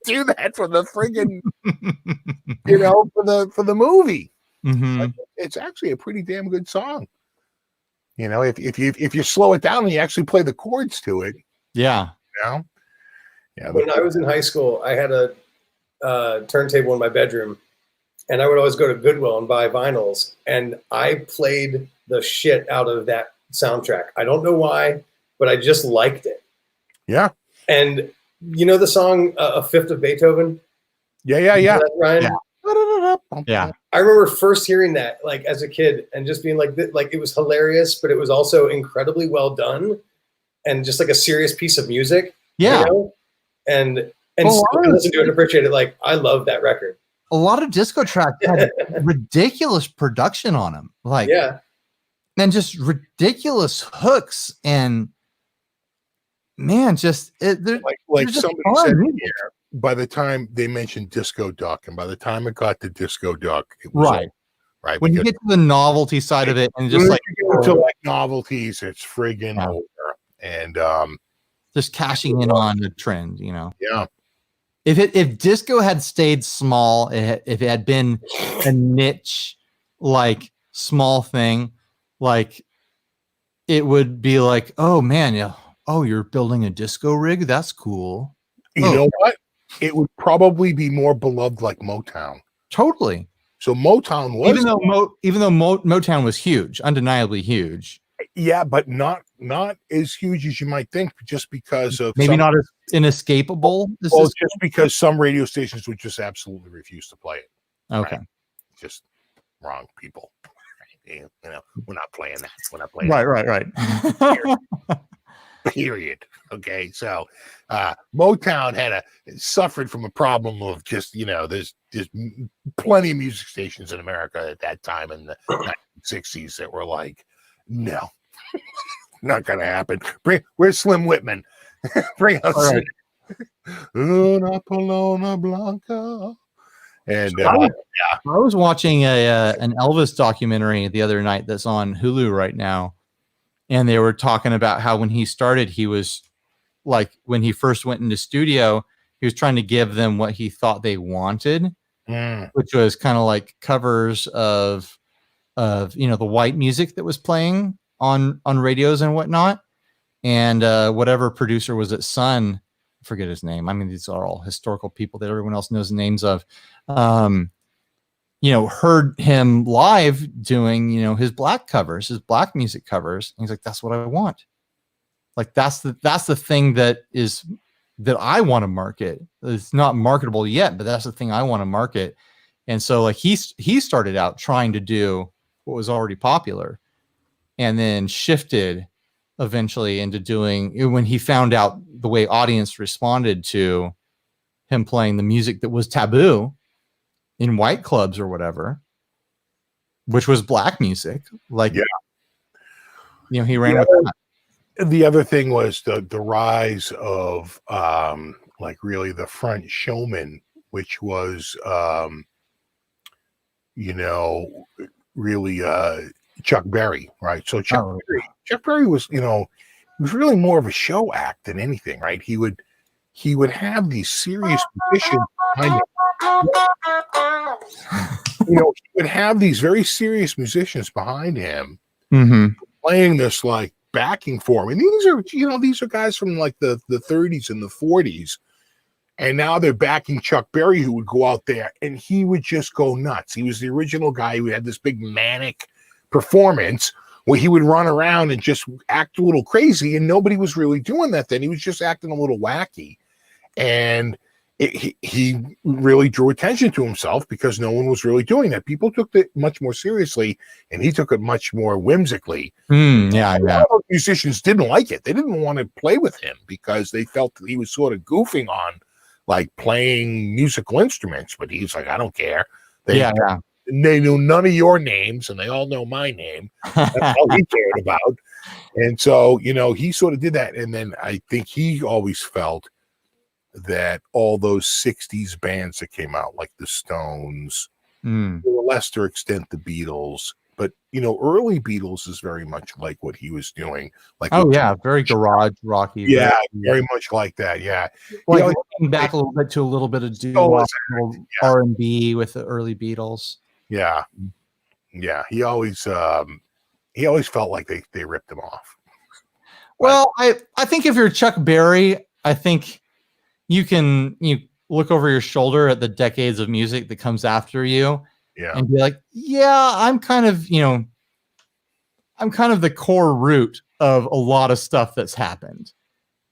do that for the friggin', you know, for the movie. Like, it's actually a pretty damn good song. You know, if you slow it down and you actually play the chords to it. Yeah. You know? Yeah. When I was in high school, I had a turntable in my bedroom, and I would always go to Goodwill and buy vinyls, and I played the shit out of that soundtrack. I don't know why, but I just liked it. Yeah. And you know the song "A Fifth of Beethoven"? Yeah. You know that, Ryan? Yeah. I remember first hearing that like as a kid and just being like it was hilarious, but it was also incredibly well done and just like a serious piece of music. Yeah. You know? And still listen to it and appreciate it. Like I love that record. A lot of disco tracks had ridiculous production on them. Like, yeah. And just ridiculous hooks and man, just like just somebody fun said music. here, by the time they mentioned Disco Duck, and by the time it got to Disco Duck, it was right. Right. When you get to the novelty side of it and just like to like novelties, it's friggin' over. And just cashing in on the trend, you know. Yeah. If disco had stayed small, if it had been a niche, like small thing, like it would be like, oh man, yeah, oh, you're building a disco rig? That's cool. You know what? It would probably be more beloved like Motown. Totally. So Motown was even though Motown was huge, undeniably huge. Yeah, but not as huge as you might think, just because of maybe not as inescapable. Well, just because some radio stations would just absolutely refuse to play it. Okay, right? Just wrong people. You know, we're not playing that. We're not playing. Right. Period. Okay, so Motown suffered from a problem of just there's plenty of music stations in America at that time in the 1960s that were like, no, not gonna happen. Where's Slim Whitman? Bring us right. Una Paloma Blanca. And I was watching an Elvis documentary the other night that's on Hulu right now, and they were talking about how when he started, he was like when he first went into studio, he was trying to give them what he thought they wanted, which was kind of like covers of the white music that was playing on radios and whatnot, and whatever producer was at Sun, I forget his name. I mean, these are all historical people that everyone else knows the names of. Heard him live doing his black covers, his black music covers, and he's like, that's what I want. Like that's the thing that I want to market. It's not marketable yet, but that's the thing I want to market. And so like he started out trying to do what was already popular, and then shifted eventually into doing, when he found out the way audience responded to him playing the music that was taboo in white clubs or whatever, which was black music. Like, he ran with that. The other thing was the rise of like really the front showman, which was really Chuck Berry, right? So Chuck Berry was was really more of a show act than anything, right? He would have these serious musicians behind him. He would have these very serious musicians behind him playing this like backing for him. And these are guys from like the 30s and the 40s. And now they're backing Chuck Berry, who would go out there and he would just go nuts. He was the original guy who had this big manic performance where he would run around and just act a little crazy, and nobody was really doing that then. He was just acting a little wacky. And he really drew attention to himself because no one was really doing that. People took it much more seriously, and he took it much more whimsically. A lot of musicians didn't like it. They didn't want to play with him because they felt that he was sort of goofing on like playing musical instruments, but he's like, I don't care. They knew none of your names and they all know my name. That's all he cared about. And so, he sort of did that. And then I think he always felt that all those 60s bands that came out, like the Stones, to a lesser extent, the Beatles, but early Beatles is very much like what he was doing. Like, very garage rocky. Very much like that. Yeah, like looking back a little bit to a little bit of R&B with the early Beatles. Yeah. He always felt like they ripped him off. Well, I think if you're Chuck Berry, I think you look over your shoulder at the decades of music that comes after you, Yeah. and be like, yeah, I'm kind of the core root of a lot of stuff that's happened.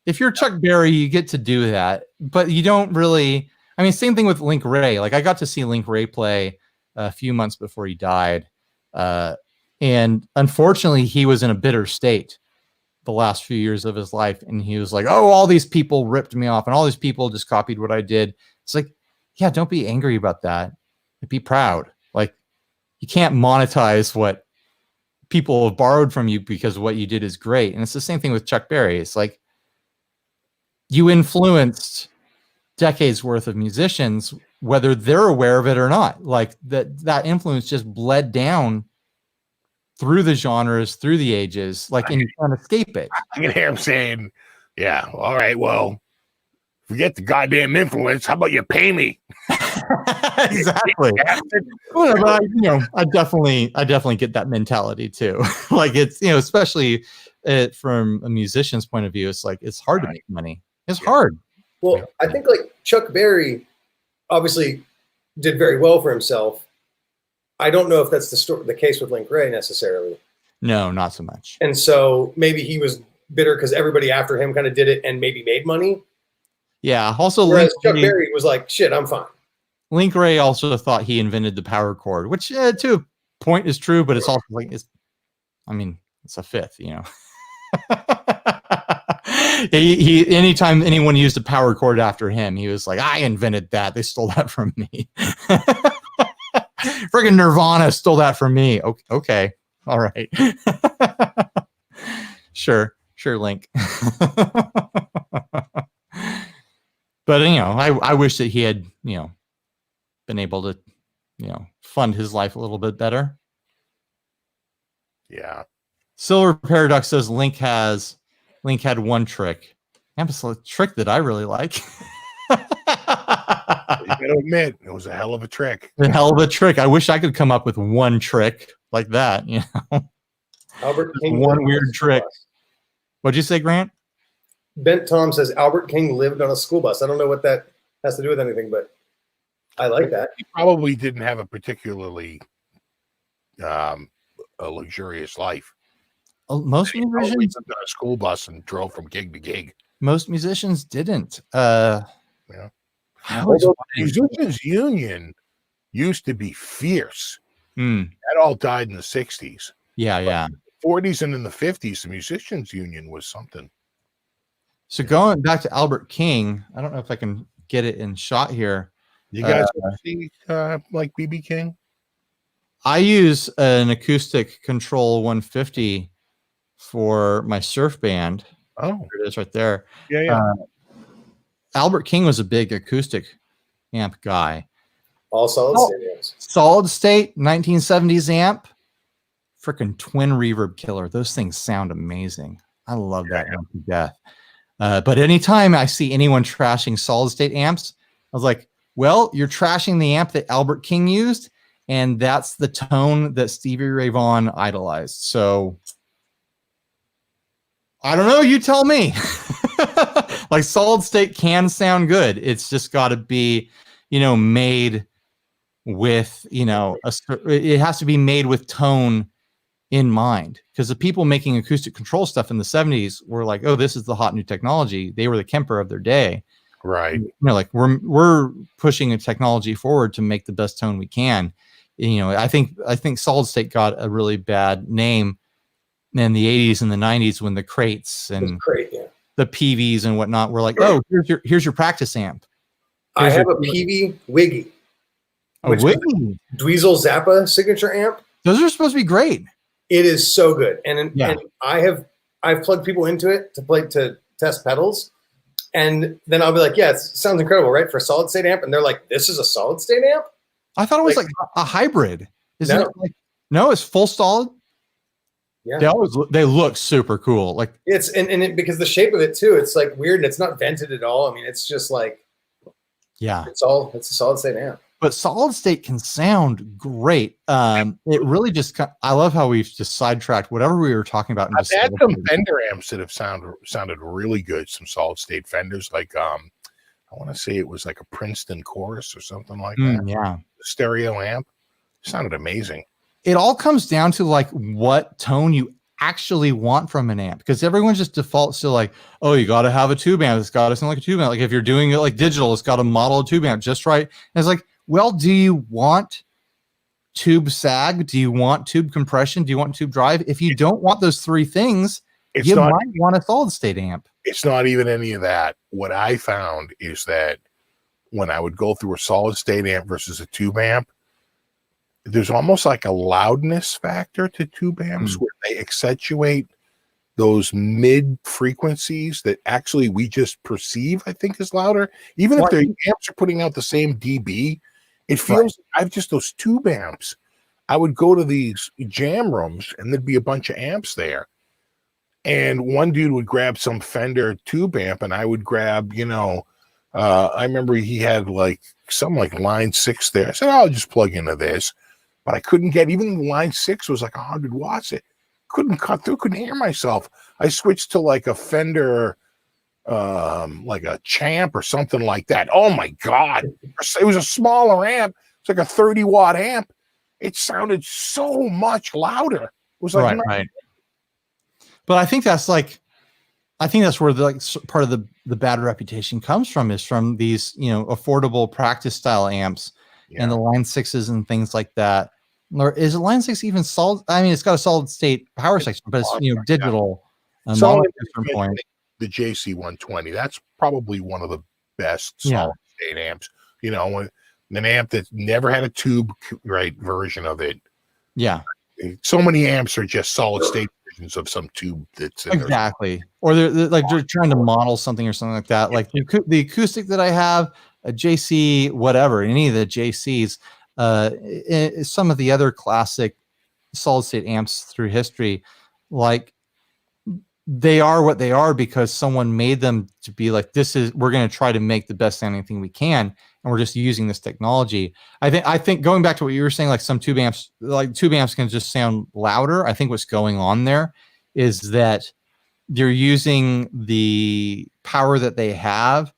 If you're Chuck Berry, you get to do that, but you don't really. I mean, same thing with Link Ray. Like I got to see Link Ray play a few months before he died, and unfortunately, he was in a bitter state the last few years of his life, and he was like, "Oh, all these people ripped me off, and all these people just copied what I did." It's like, yeah, don't be angry about that. Be proud. Like you can't monetize what people have borrowed from you because what you did is great, and it's the same thing with Chuck Berry. It's like you influenced decades worth of musicians, whether they're aware of it or not. Like that influence just bled down through the genres, through the ages, like, and you can't escape it. I can hear him saying, yeah, all right, well, forget the goddamn influence. How about you pay me? Exactly. Well, but I definitely get that mentality too. Like it's, especially from a musician's point of view, it's like, it's hard to make money. It's hard. Well, I think like Chuck Berry obviously did very well for himself. I don't know if that's the case with Link Ray necessarily. No, not so much. And so maybe he was bitter because everybody after him kind of did it and maybe made money. Yeah. Also, whereas Chuck Berry was like, shit, I'm fine. Link Ray also thought he invented the power chord, which to a point is true, but it's also like, it's a fifth, he anytime anyone used a power chord after him, he was like, I invented that. They stole that from me. Friggin' Nirvana stole that from me. Okay. All right. Sure, Link. But I wish that he had, been able to, fund his life a little bit better. Yeah. Silver Paradox says Link had one trick. It's a trick that I really like. You gotta admit, it was a hell of a trick. A hell of a trick. I wish I could come up with one trick like that. Albert King. One weird trick. What'd you say, Grant? Bent Tom says Albert King lived on a school bus. I don't know what that has to do with anything, but I like that. He probably didn't have a particularly a luxurious life. Most musicians lived on a school bus and drove from gig to gig. Most musicians didn't. Yeah. Although the Musicians Union used to be fierce. That all died in the 60s. Yeah. 40s and in the 50s, the Musicians Union was something. So going back to Albert King, I don't know if I can get it in shot here. You guys see like BB King? I use an acoustic Control 150 for my surf band. Oh, there it is right there. Yeah. Albert King was a big acoustic amp guy. All solid state amps. Solid state 1970s amp. Freaking twin reverb killer. Those things sound amazing. I love that amp to death. But anytime I see anyone trashing solid state amps, I was like, well, you're trashing the amp that Albert King used, and that's the tone that Stevie Ray Vaughan idolized. So I don't know. You tell me. Like solid state can sound good. It's just got to be, made with, it has to be made with tone in mind, because the people making acoustic control stuff in the 70s were like, oh, this is the hot new technology. They were the Kemper of their day. Right. Like we're pushing a technology forward to make the best tone we can. I think solid state got a really bad name in the 80s and the 90s when the crates and the PVs and whatnot were like, oh, here's your practice amp. I have a PV Wiggy. A Wiggy? Dweezil Zappa signature amp. Those are supposed to be great. It is so good. And I've plugged people into it to test pedals. And then I'll be like, yeah, it sounds incredible, right? For a solid state amp. And they're like, this is a solid state amp? I thought it was like a hybrid. Isn't it like, no, it's full solid. Yeah. They look super cool. Like it's because the shape of it too, it's like weird and it's not vented at all. I mean, it's just like, it's a solid state amp. But solid state can sound great. It really just, I love how we've just sidetracked whatever we were talking about. I've had some Fender amps that have sounded really good. Some solid state Fenders, like I want to say it was like a Princeton Chorus or something like that. Yeah, stereo amp. sounded amazing. It all comes down to like what tone you actually want from an amp, because everyone just defaults to like, oh, you got to have a tube amp. It's got to sound like a tube amp. Like if you're doing it like digital, it's got to model a tube amp just right. And it's like, well, do you want tube sag? Do you want tube compression? Do you want tube drive? If you don't want those three things, you might want a solid state amp. It's not even any of that. What I found is that when I would go through a solid state amp versus a tube amp, there's almost like a loudness factor to tube amps where they accentuate those mid frequencies that actually we just perceive, I think, is louder. Even if their amps are putting out the same dB, it feels I've just those tube amps. I would go to these jam rooms and there'd be a bunch of amps there. And one dude would grab some Fender tube amp and I would grab, I remember he had like some like line 6 there. I said, I'll just plug into this. But I couldn't get, even line 6 was like 100 watts. It couldn't cut through, couldn't hear myself. I switched to like a Fender, like a Champ or something like that. Oh my God. It was a smaller amp. It's like a 30 watt amp. It sounded so much louder. It was like, right. But I think that's where the like part of the bad reputation comes from, is from these, affordable practice style amps. And the line 6s and things like that. Or is a line 6 even solid? I mean, it's got a solid state power section, but it's digital. So the JC 120, that's probably one of the best solid state amps. When an amp that never had a tube version of it. Yeah. So many amps are just solid state versions of some tube that's in exactly. Or they're trying to model something or something like that. Like the acoustic that I have, a JC, whatever, any of the JCs, some of the other classic solid state amps through history, like they are what they are because someone made them to be like, we're going to try to make the best sounding thing we can. And we're just using this technology. I think going back to what you were saying, like some tube amps can just sound louder. I think what's going on there is that they're using the power that they have,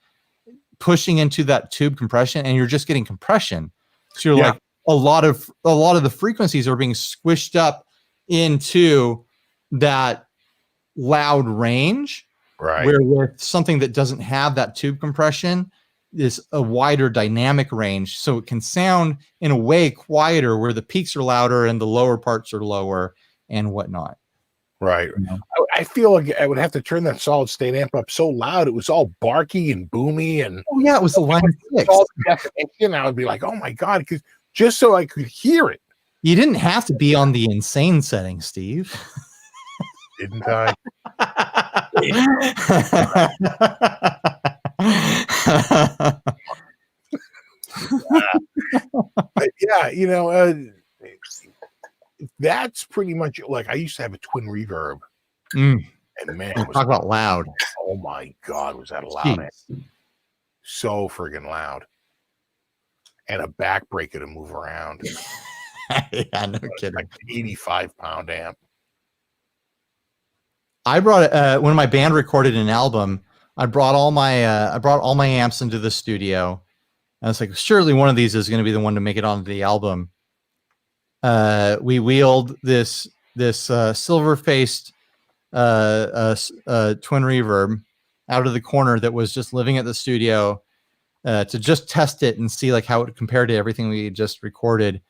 pushing into that tube compression, and you're just getting compression. So you're like a lot of the frequencies are being squished up into that loud range, right? Where with something that doesn't have that tube compression is a wider dynamic range, so it can sound in a way quieter, where the peaks are louder and the lower parts are lower and whatnot. Right. I feel like I would have to turn that solid state amp up so loud. It was all barky and boomy. And it was the line 6. And I would be like, oh my God, because just so I could hear it. You didn't have to be on the insane setting, Steve. Didn't I? That's pretty much like I used to have a twin reverb. And man, talk about loud. Oh my God, was that loud? So friggin' loud. And a backbreaker to move around. Yeah, no kidding. Like 85-pound amp. I brought when my band recorded an album, I brought all my amps into the studio. I was like, surely one of these is going to be the one to make it onto the album. We wheeled this silver-faced twin reverb out of the corner that was just living at the studio to just test it and see like how it compared to everything we had just recorded.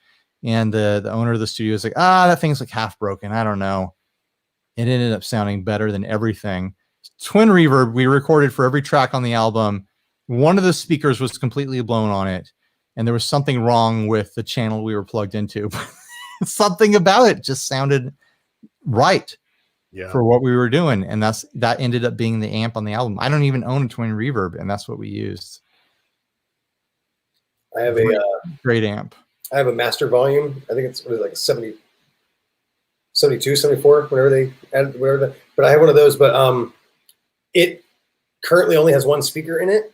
And the owner of the studio was like, that thing's like half broken. I don't know. It ended up sounding better than everything. Twin reverb we recorded for every track on the album. One of the speakers was completely blown on it, and there was something wrong with the channel we were plugged into. Something about it just sounded right for what we were doing, and that ended up being the amp on the album. I don't even own a twin reverb, and that's what we used. I have great amp. I have a master volume. I think it's like 70, 72, 74, whatever they added, but I have one of those, but it currently only has one speaker in it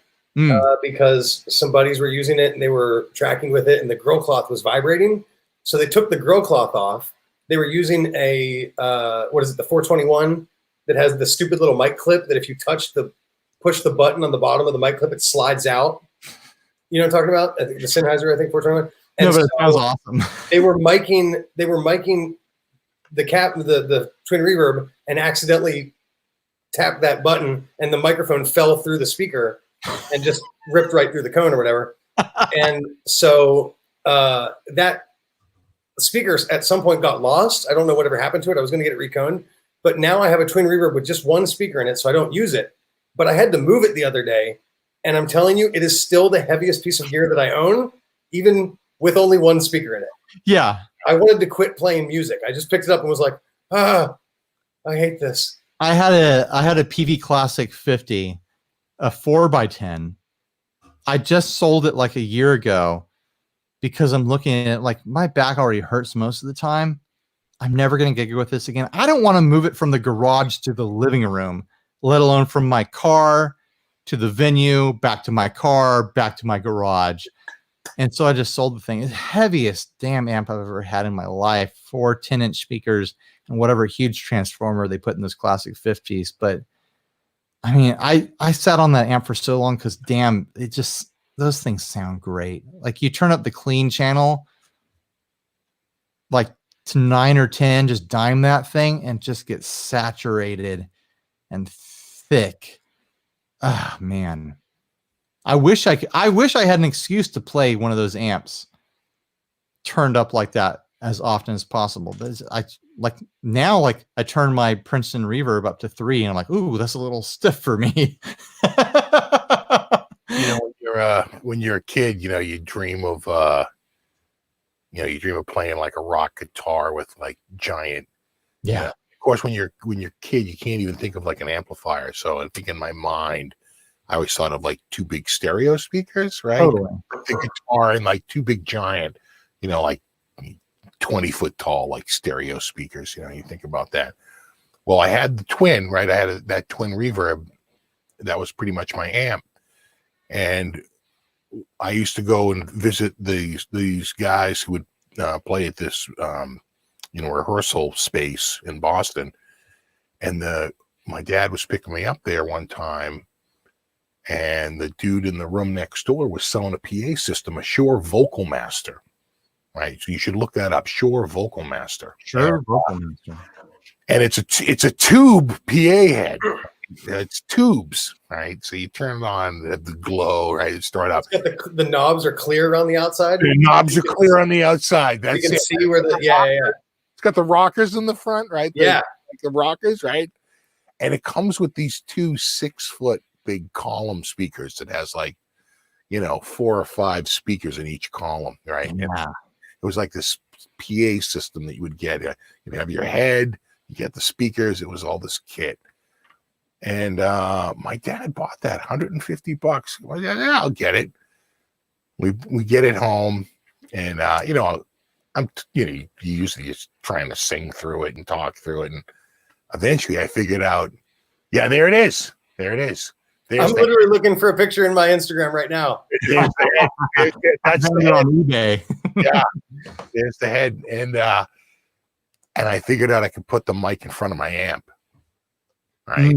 because some buddies were using it and they were tracking with it and the grill cloth was vibrating. So they took the grill cloth off. They were using a, the 421 that has the stupid little mic clip that if you push the button on the bottom of the mic clip, it slides out. You know what I'm talking about? I think the Sennheiser, 421. No, And but it sounds awesome. they were miking the twin reverb and accidentally tapped that button, and the microphone fell through the speaker and just ripped right through the cone or whatever. And so that speaker at some point got lost. I don't know whatever happened to it. I was going to get it reconed, but now I have a twin reverb with just one speaker in it, so I don't use it. But I had to move it the other day, and I'm telling you, it is still the heaviest piece of gear that I own, even with only one speaker in it. Yeah. I wanted to quit playing music. I just picked it up and was like, I hate this. I had a PV Classic 50, a 4x10. I just sold it like a year ago because I'm looking at it like my back already hurts most of the time. I'm never going to gig with this again. I don't want to move it from the garage to the living room, let alone from my car to the venue, back to my car, back to my garage. And so I just sold the thing. It's the heaviest damn amp I've ever had in my life. 4 10-inch speakers and whatever huge transformer they put in those classic 50s. But I mean, I sat on that amp for so long because damn, it just, those things sound great. Like you turn up the clean channel, like to 9 or 10, just dime that thing and just get saturated and thick. Ah, man. I wish I had an excuse to play one of those amps turned up like that as often as possible. But I turn my Princeton reverb up to 3 and I'm like, ooh, that's a little stiff for me. When you're a kid, you dream of playing like a rock guitar with like giant. Yeah. Of course, when you're a kid, you can't even think of like an amplifier. So I think in my mind, I always thought of like 2 big stereo speakers, right? Totally. The guitar and like 2 big giant, like 20 foot tall, like stereo speakers. You think about that. Well, I had the twin, right? I had that twin reverb. That was pretty much my amp. And I used to go and visit these guys who would play at this, rehearsal space in Boston. And my dad was picking me up there one time. And the dude in the room next door was selling a PA system, a Shure Vocal Master, right? So you should look that up, Shure Vocal Master. Sure, Vocal Master. And it's a tube PA head. It's tubes, right? So you turn it on, the glow, right? It start up. The knobs are clear around the outside. The knobs are clear on the outside. That's you can see where It's got the rockers in the front, right? Yeah, like the rockers, right? And it comes with these 2 6-foot big column speakers that has 4 or 5 speakers in each column, right? Yeah. And it was like this PA system that you would get. You have your head, you get the speakers. It was all this kit. And my dad bought that $150. Well, yeah, I'll get it. We get it home, and I'm usually just trying to sing through it and talk through it, and eventually I figured out, yeah, there it is. I'm literally looking for a picture in my Instagram right now. That's the head on eBay. Yeah, there's the head, and I figured out I could put the mic in front of my amp, right?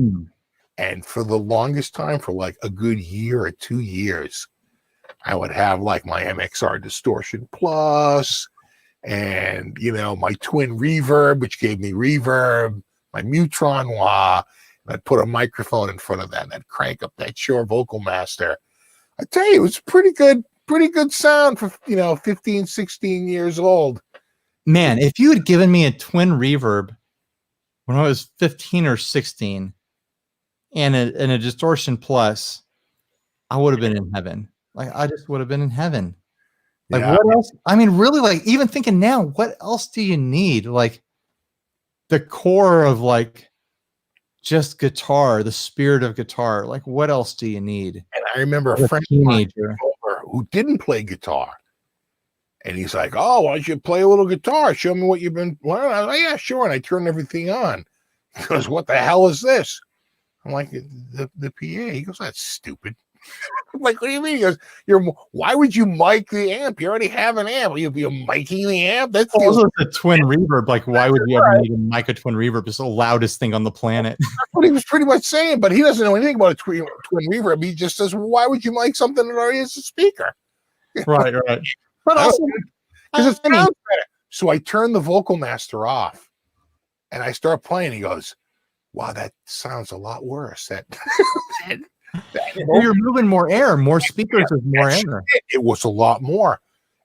And for the longest time, for like a good year or 2 years, I would have like my MXR Distortion Plus, and my twin reverb, which gave me reverb, my Mutron wah. And I'd put a microphone in front of that, and I'd crank up that Shure Vocal Master. I tell you, it was pretty good sound for 15, 16 years old. Man, if you had given me a twin reverb when I was 15 or 16 and a Distortion Plus, I would have been in heaven. Like I just would have been in heaven. Like what else? I mean, really, like even thinking now, what else do you need? Like the core of like just guitar, the spirit of guitar. Like what else do you need? And I remember a friend teenager who didn't play guitar. And he's like, oh, why don't you play a little guitar? Show me what you've been learning. I was like, yeah, sure. And I turned everything on. He goes, what the hell is this? I'm like, the PA. He goes, that's stupid. I'm like, what do you mean? He goes, why would you mic the amp? You already have an amp. You're miking the amp? That's also the twin reverb. Like, why would you ever need to mic a twin reverb? It's the loudest thing on the planet. That's what he was pretty much saying, but he doesn't know anything about a twin reverb. He just says, well, why would you mic something that already has a speaker? Right. But also, because it I mean, sounds better. So I turn the vocal master off, and I start playing. He goes, "Wow, that sounds a lot worse." you're moving more air, more speakers with more air. It was a lot more.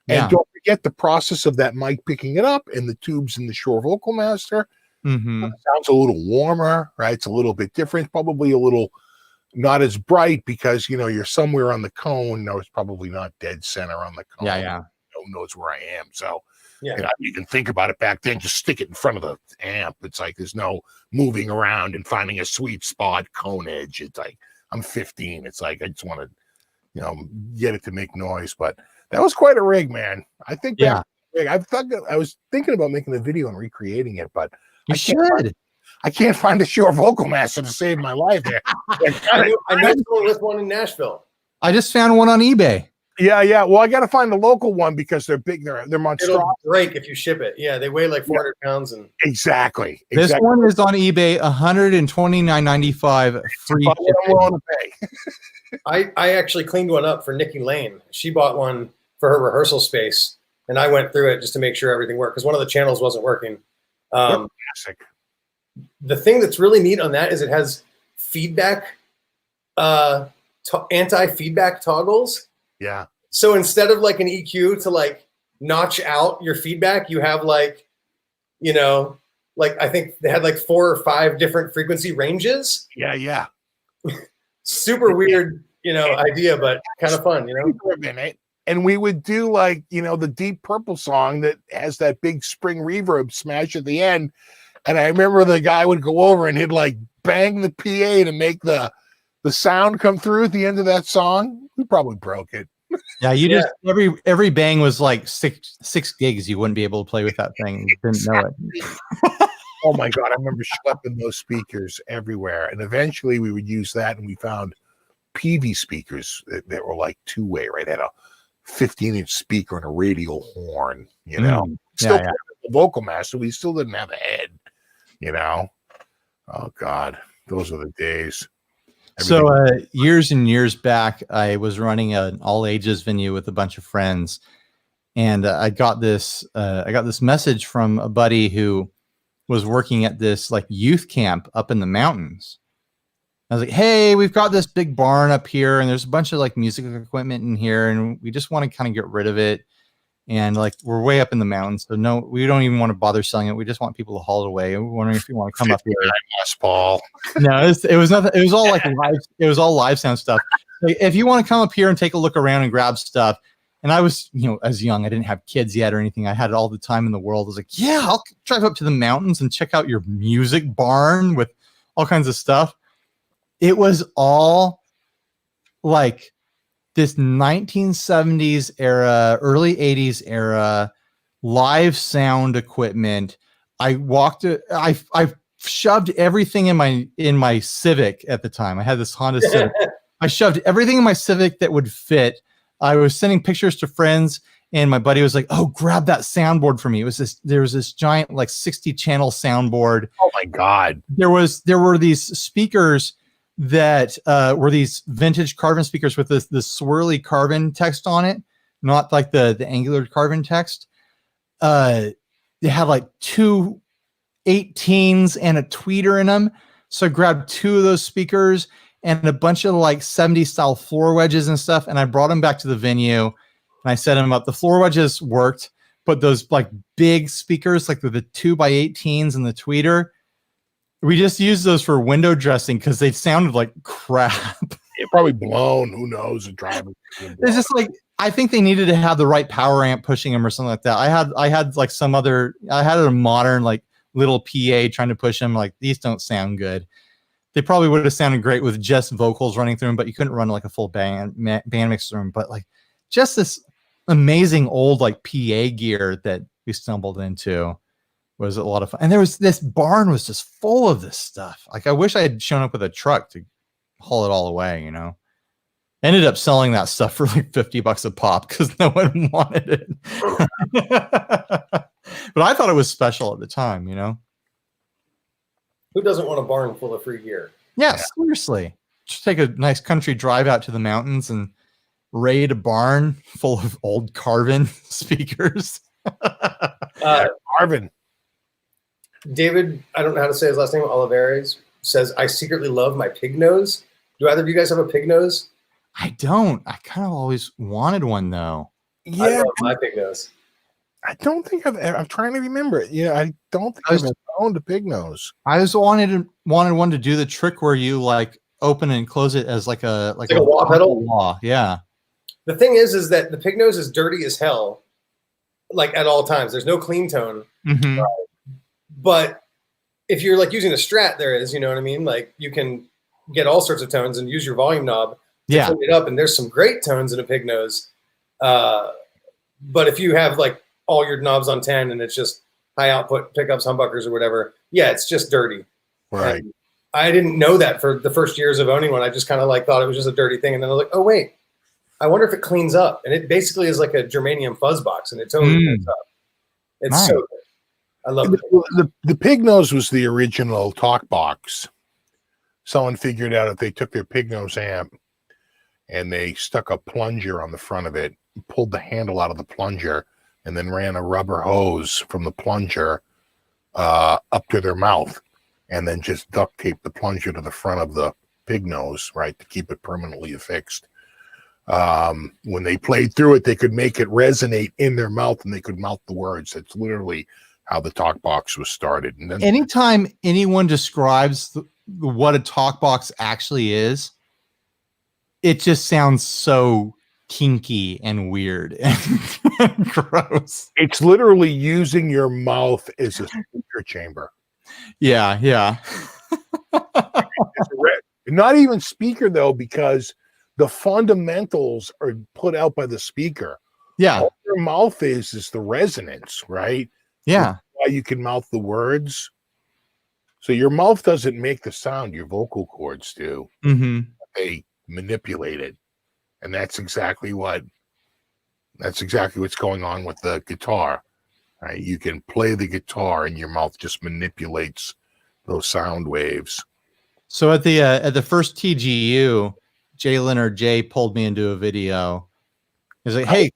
Yeah. And don't forget the process of that mic picking it up and the tubes in the Shure Vocal Master. Mm-hmm. Sounds a little warmer, right? It's a little bit different, probably a little not as bright because you're somewhere on the cone. No, it's probably not dead center on the cone. Yeah. No one knows where I am. So Yeah. you can think about it back then, just stick it in front of the amp. It's like there's no moving around and finding a sweet spot, cone edge. It's like I'm 15. It's like I just want to, get it to make noise. But that was quite a rig, man. I think Yeah. I was thinking about making a video and recreating it, but You should. I can't find a Shure Vocal Master to save my life there. I know someone with one in Nashville. I just found one on eBay. Yeah. Well, I got to find a local one because they're big. They're monstrous. It'll break if you ship it. Yeah, they weigh like 400 pounds. And Exactly. This one is on eBay, $129.95 free But what I'm shipping. willing to pay. I actually cleaned one up for Nikki Lane. She bought one for her rehearsal space, and I went through it just to make sure everything worked because one of the channels wasn't working. Classic. The thing that's really neat on that is it has feedback, anti-feedback toggles. Yeah. So instead of like an EQ to like notch out your feedback, you have like, I think they had like 4 or 5 different frequency ranges. Yeah. Super weird, idea, but kind of fun, And we would do like, the Deep Purple song that has that big spring reverb smash at the end. And I remember the guy would go over and he'd like bang the PA to make the sound come through at the end of that song. We probably broke it. Yeah, just every bang was like six gigs. You wouldn't be able to play with that thing. You didn't know it. Oh my God. I remember schlepping those speakers everywhere. And eventually we would use that. And we found PV speakers that were like 2-way, right? Had a 15-inch speaker and a radial horn, Still Yeah. the Vocal Master. We still didn't have a head, Oh God, those are the days. So years and years back, I was running an all ages venue with a bunch of friends, and I got this message from a buddy who was working at this like youth camp up in the mountains. I was like, "Hey, we've got this big barn up here, and there's a bunch of like music equipment in here, and we just want to kind of get rid of it. And like we're way up in the mountains, so no, we don't even want to bother selling it. We just want people to haul it away. We're wondering if you want to come up here." Paul. No, it was nothing. It was all like live. It was all live sound stuff. Like, if you want to come up here and take a look around and grab stuff, and I was, as young, I didn't have kids yet or anything. I had all the time in the world. I was like, yeah, I'll drive up to the mountains and check out your music barn with all kinds of stuff. It was all like this 1970s era, early 80s era live sound equipment. I shoved everything in my Civic at the time. I had this Honda Civic. I shoved everything in my Civic that would fit. I was sending pictures to friends, and my buddy was like, "Oh, grab that soundboard for me." There was this giant like 60 channel soundboard. Oh my God. There were these speakers that were these vintage carbon speakers with this swirly carbon text on it, not like the angular carbon text. They had like 2 18s and a tweeter in them. So I grabbed 2 of those speakers and a bunch of like 70s style floor wedges and stuff. And I brought them back to the venue and I set them up. The floor wedges worked, but those like big speakers, like with the 2x18s and the tweeter, we just used those for window dressing because they sounded like crap. It probably blown. Who knows? It's just like, I think they needed to have the right power amp pushing them or something like that. I had like I had a modern like little PA trying to push them. Like, these don't sound good. They probably would have sounded great with just vocals running through them, but you couldn't run like a full band mix through them. But like just this amazing old like PA gear that we stumbled into was a lot of fun. And this barn was just full of this stuff. Like, I wish I had shown up with a truck to haul it all away, Ended up selling that stuff for like $50 a pop because no one wanted it. But I thought it was special at the time, Who doesn't want a barn full of free gear? Yeah, seriously. Just take a nice country drive out to the mountains and raid a barn full of old Carvin speakers. Marvin. David, I don't know how to say his last name, Olivares, says, I secretly love my pig nose. Do either of you guys have a pig nose? I don't. I kind of always wanted one though. I love my pig nose. I don't think I'm trying to remember it. Yeah, I don't think I've owned a pig nose. I just wanted one to do the trick where you like open and close it as like a wah pedal. Wah. Yeah. The thing is that the pig nose is dirty as hell, like at all times. There's no clean tone. Mm-hmm. But if you're like using a Strat, there is, you know what I mean? Like you can get all sorts of tones and use your volume knob to clean it up. And there's some great tones in a pig nose. But if you have like all your knobs on 10 and it's just high output pickups, humbuckers or whatever, yeah, it's just dirty. Right. And I didn't know that for the first years of owning one. I just kind of like thought it was just a dirty thing. And then I was like, oh, wait, I wonder if it cleans up. And it basically is like a germanium fuzz box and it totally cleans up. It's so good. I love it. The pig nose was the original talk box. Someone figured out if they took their pig nose amp and they stuck a plunger on the front of it, pulled the handle out of the plunger, and then ran a rubber hose from the plunger up to their mouth, and then just duct taped the plunger to the front of the pig nose, right, to keep it permanently affixed. When they played through it, they could make it resonate in their mouth, and they could mouth the words. That's literally how the talk box was started. And then, anytime anyone describes what a talk box actually is, it just sounds so kinky and weird and gross. It's literally using your mouth as a speaker chamber. Yeah. Not even speaker though, because the fundamentals are put out by the speaker. Yeah. All your mouth is the resonance, right? Yeah. That's why you can mouth the words. So your mouth doesn't make the sound, your vocal cords do. Mm-hmm. They manipulate it. And that's exactly what's going on with the guitar. Right? You can play the guitar and your mouth just manipulates those sound waves. So at the first TGU, Jay Leonard Jay pulled me into a video. He's like, "Hey,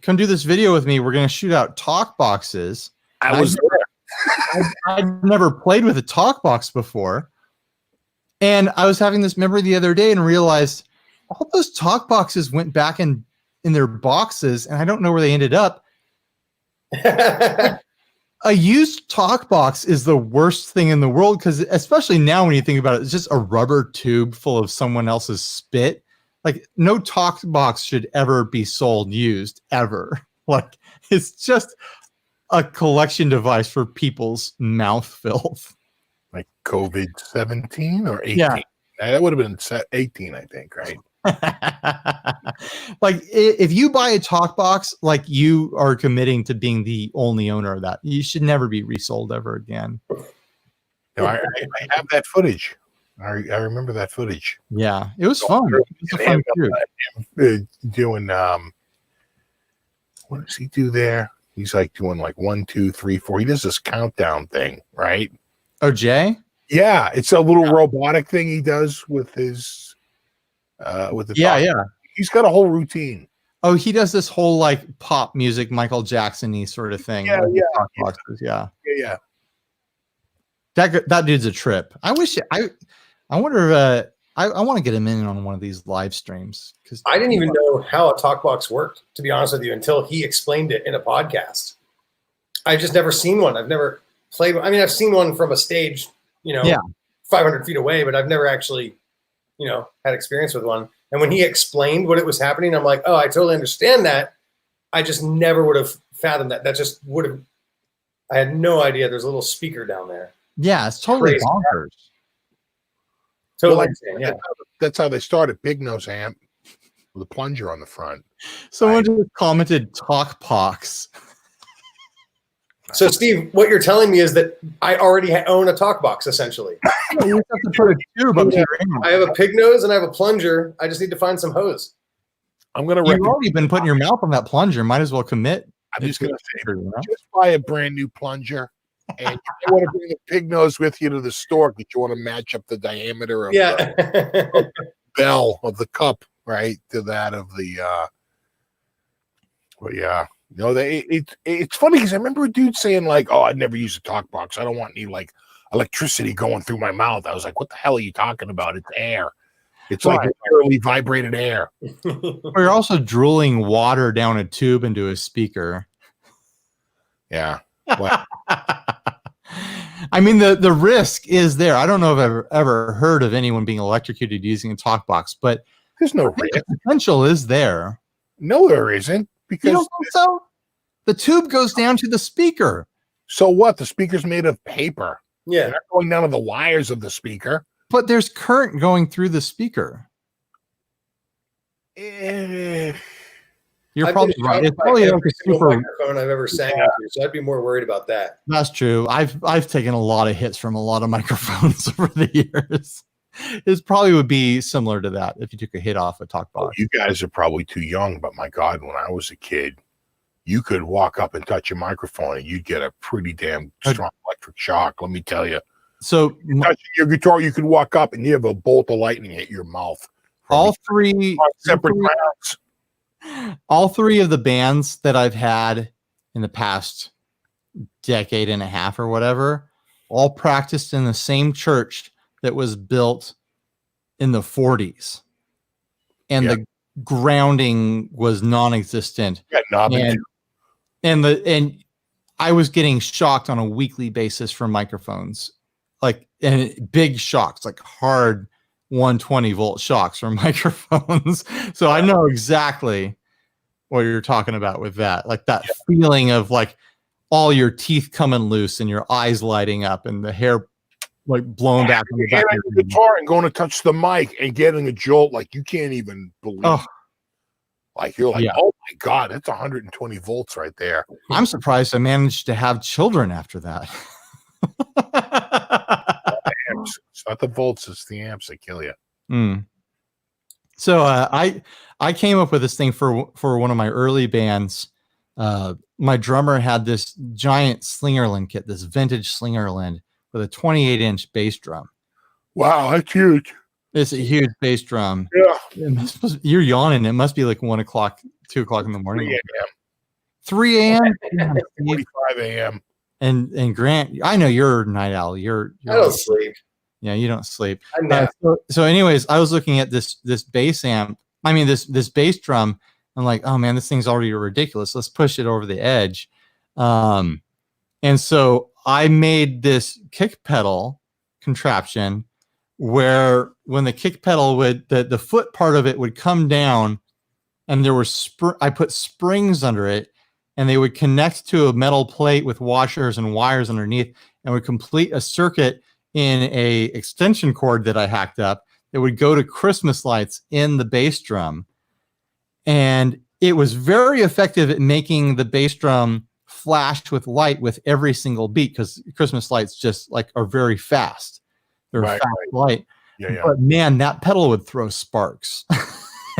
come do this video with me. We're gonna shoot out talk boxes." I'd never played with a talk box before, and I was having this memory the other day and realized all those talk boxes went back in their boxes, and I don't know where they ended up. A used talk box is the worst thing in the world, because especially now when you think about it, it's just a rubber tube full of someone else's spit. Like, no talk box should ever be sold used, ever. Like, it's just a collection device for people's mouth filth. Like COVID-17 or 18? Yeah. That would have been 18, I think, right? Like, if you buy a talk box, like, you are committing to being the only owner of that. You should never be resold ever again. No, I have that footage. I remember that footage. Yeah, it was fun. It was a fun shoot. Doing what does he do there? He's like doing like 1, 2, 3, 4. He does this countdown thing, right? Oh, Jay? Yeah, it's a little robotic thing he does with his with the yeah. He's got a whole routine. Oh, he does this whole like pop music, Michael Jackson-y sort of thing. Yeah. That dude's a trip. I wonder if I want to get him in on one of these live streams, because I didn't even know how a talk box worked, to be honest with you, until he explained it in a podcast. I've just never seen one. I've never played. I mean, I've seen one from a stage, 500 feet away, but I've never actually, had experience with one. And when he explained what it was happening, I'm like, oh, I totally understand that. I just never would have fathomed that. That just would have. I had no idea there's a little speaker down there. Yeah, it's totally Crazy. bonkers. Totally insane. Yeah. That's how they started. Big nose amp with a plunger on the front. Someone just commented talk pox. So, Steve, what you're telling me is that I already own a talk box, essentially. You have to put a tube up to your I have a pig nose and I have a plunger. I just need to find some hose. I'm gonna. You've already been putting your mouth on that plunger. Might as well commit. I'm just gonna say, just buy a brand new plunger, and you want to bring a pig nose with you to the store, but you want to match up the diameter of the bell of the cup. right, to that of the. But yeah, it's funny because I remember a dude saying like, "Oh, I'd never use a talk box. I don't want any like electricity going through my mouth." I was like, "What the hell are you talking about? It's air. It's like literally vibrated air." We're also drooling water down a tube into a speaker. Yeah. Well, I mean, the risk is there. I don't know if I've ever heard of anyone being electrocuted using a talk box, but there's no the risk. potential is there. No, there isn't. You Because don't think so? The tube goes down to the speaker. so what? The speaker's made of paper. Yeah. They're not going down to the wires of the speaker. But there's current going through the speaker. Eh, You're I've probably been right. shocked It's by probably like every a single super. microphone I've ever sang into, so I'd be more worried about that. That's true. I've taken a lot of hits from a lot of microphones over the years. It probably would be similar to that if you took a hit off a talk oh, box. you guys are probably too young, but my God, when I was a kid, you could walk up and touch a microphone and you'd get a pretty damn strong electric shock. Let me tell you. So Touching your guitar, you could walk up and you have a bolt of lightning hit your mouth. all three Separate rounds. all three of the bands that I've had in the past decade and a half or whatever, all practiced in the same church that was built in the 40s. And the grounding was non-existent. Yeah, knobbing. And I was getting shocked on a weekly basis from microphones, like, and big shocks, like hard 120 volt shocks from microphones. So I know exactly what you're talking about with that, like that feeling of like all your teeth coming loose and your eyes lighting up and the hair like blown back on the back of the guitar and going to touch the mic and getting a jolt like you can't even believe. Oh. Like you're like, oh my God, that's 120 volts right there. I'm surprised I managed to have children after that. Amps. It's not the volts, it's the amps that kill you. So I came up with this thing for one of my early bands. My drummer had this giant Slingerland kit, this vintage Slingerland with a 28-inch bass drum. Wow, that's huge. It's a huge bass drum. Yeah. You're yawning. It must be like 1 o'clock, 2 o'clock in the morning. 3 a.m. 3 a.m. 45 a.m. And Grant, I know you're a night owl. I don't sleep. Yeah, you don't sleep. So anyways, I was looking at this bass amp. I mean, this bass drum. I'm like, oh man, this thing's already ridiculous. Let's push it over the edge. And so I made this kick pedal contraption where when the kick pedal would, the foot part of it would come down, and there were I put springs under it, and they would connect to a metal plate with washers and wires underneath, and would complete a circuit in a extension cord that I hacked up that would go to Christmas lights in the bass drum. And it was very effective at making the bass drum flash with light with every single beat, because Christmas lights just like are very fast. They're fast light. Yeah. But man, that pedal would throw sparks.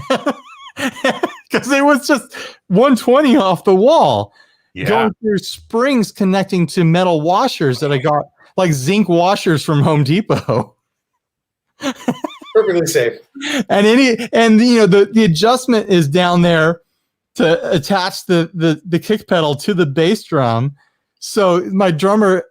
Because it was just 120 off the wall. Yeah. Going through springs connecting to metal washers that I got, like zinc washers from Home Depot. perfectly safe. And the adjustment is down there to attach the kick pedal to the bass drum. So my drummer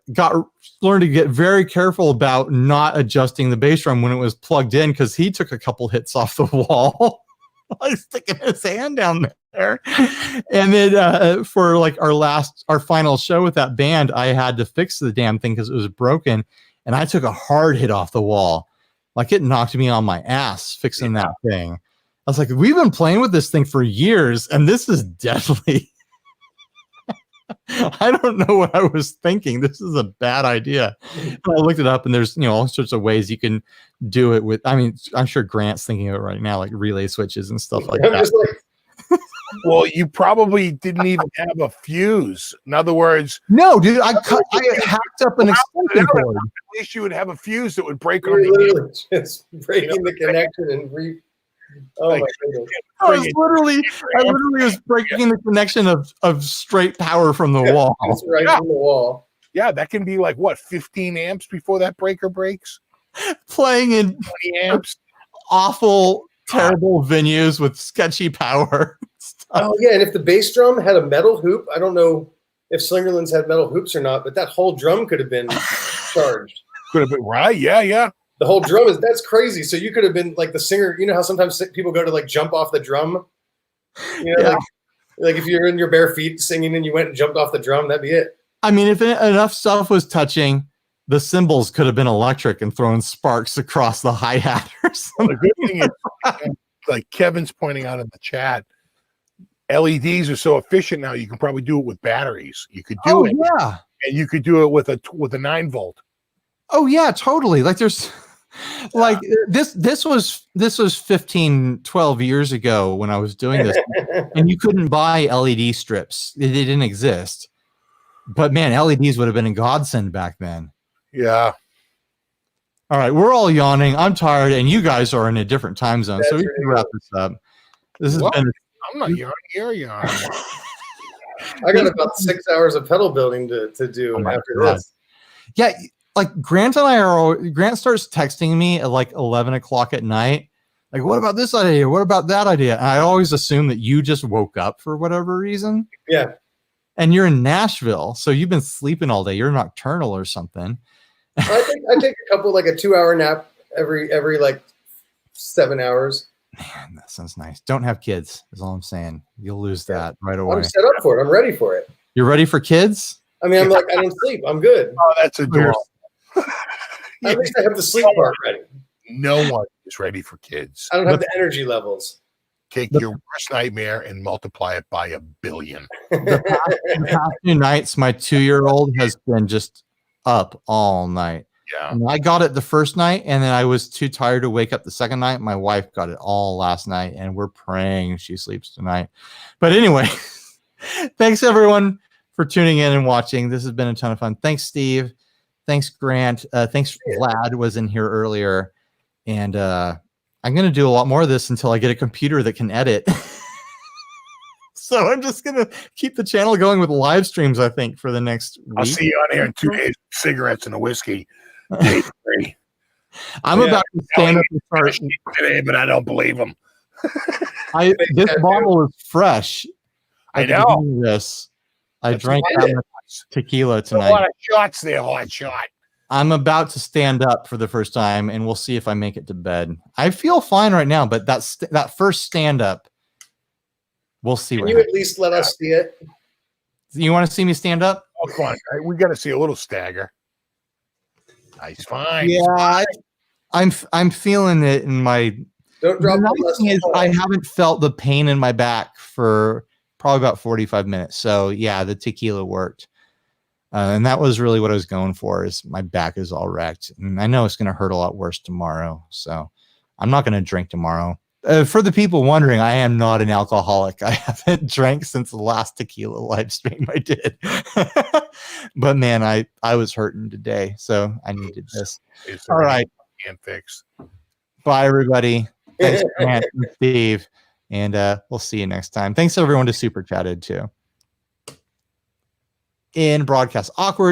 learned to get very careful about not adjusting the bass drum when it was plugged in, because he took a couple hits off the wall while sticking his hand down there. And then for like our final show with that band, I had to fix the damn thing because it was broken, and I took a hard hit off the wall. Like it knocked me on my ass fixing that thing. I was like, we've been playing with this thing for years, and this is deadly. I don't know what I was thinking. This is a bad idea. And I looked it up, and there's all sorts of ways you can do it with. I mean, I'm sure Grant's thinking of it right now, like relay switches and stuff like that. Well, you probably didn't even have a fuse. In other words, no, dude, I hacked up an extension cord. At least you would have a fuse that would break You're on literally just breaking the connection and oh my goodness. I literally was breaking the connection of straight power from the wall. It's right from the wall. Yeah, that can be like what, 15 amps before that breaker breaks? Playing in 20 amps. Awful terrible venues with sketchy power. Oh yeah, and if the bass drum had a metal hoop, I don't know if Slingerlands had metal hoops or not, but that whole drum could have been charged. Could have been right. Yeah. The whole drum that's crazy. So you could have been like the singer. You know how sometimes people go to like jump off the drum. You know, like if you're in your bare feet singing and you went and jumped off the drum, that'd be it. I mean, if enough stuff was touching, the cymbals could have been electric and throwing sparks across the hi-hat or something. The good thing is, like Kevin's pointing out in the chat, LEDs are so efficient now. You can probably do it with batteries. You could do it, yeah, and you could do it with a 9-volt. Oh yeah, totally. Like there's, like this was 15, 12 years ago when I was doing this, and you couldn't buy LED strips. They didn't exist. But man, LEDs would have been a godsend back then. Yeah. All right, we're all yawning. I'm tired, and you guys are in a different time zone, so we can wrap this up. This has been. I'm not yawning. You're yawning. I got about 6 hours of pedal building to do after this. Yeah, like Grant starts texting me at like 11 o'clock at night. Like, what about this idea? What about that idea? And I always assume that you just woke up for whatever reason. Yeah. And you're in Nashville, so you've been sleeping all day. You're nocturnal or something. I take a couple, like a 2-hour nap every like 7 hours. Man, that sounds nice. Don't have kids, is all I'm saying. You'll lose that right away. I'm set up for it. I'm ready for it. You're ready for kids? I mean, I'm like, I don't sleep. I'm good. Oh, that's adorable. At least I have the sleep part ready. No one is ready for kids. I don't have the energy levels. Take your worst nightmare and multiply it by 1 billion. The past 2 nights, my 2-year-old has been just up all night. Yeah. And I got it the first night, and then I was too tired to wake up the second night. My wife got it all last night, and we're praying she sleeps tonight. But anyway, thanks everyone for tuning in and watching. This has been a ton of fun. Thanks, Steve. Thanks, Grant. Thanks, Vlad was in here earlier. And I'm going to do a lot more of this until I get a computer that can edit. So I'm just going to keep the channel going with live streams, I think, for the next week. I'll see you on here in 2 days. Cigarettes and a whiskey. I'm about to stand up and start today, but I don't believe him. This bottle is fresh. I know. This. I drank that much tequila tonight. A lot of shots there, hot shot. I'm about to stand up for the first time, and we'll see if I make it to bed. I feel fine right now, but that first stand up, we'll see. Can you at least let us see it? You want to see me stand up? Oh, come on. We got to see a little stagger. Nice, fine. Yeah, I'm feeling it in my. Don't drop the nice thing is I haven't felt the pain in my back for probably about 45 minutes. So yeah, the tequila worked. And that was really what I was going for, is my back is all wrecked. And I know it's going to hurt a lot worse tomorrow. So I'm not going to drink tomorrow. For the people wondering, I am not an alcoholic. I haven't drank since the last tequila live stream I did. But man, I was hurting today. So I needed this. All right. Can't fix. Bye, everybody. Thanks, Grant and Steve. And we'll see you next time. Thanks, everyone, to Super Chatted, too. In Broadcast Awkward.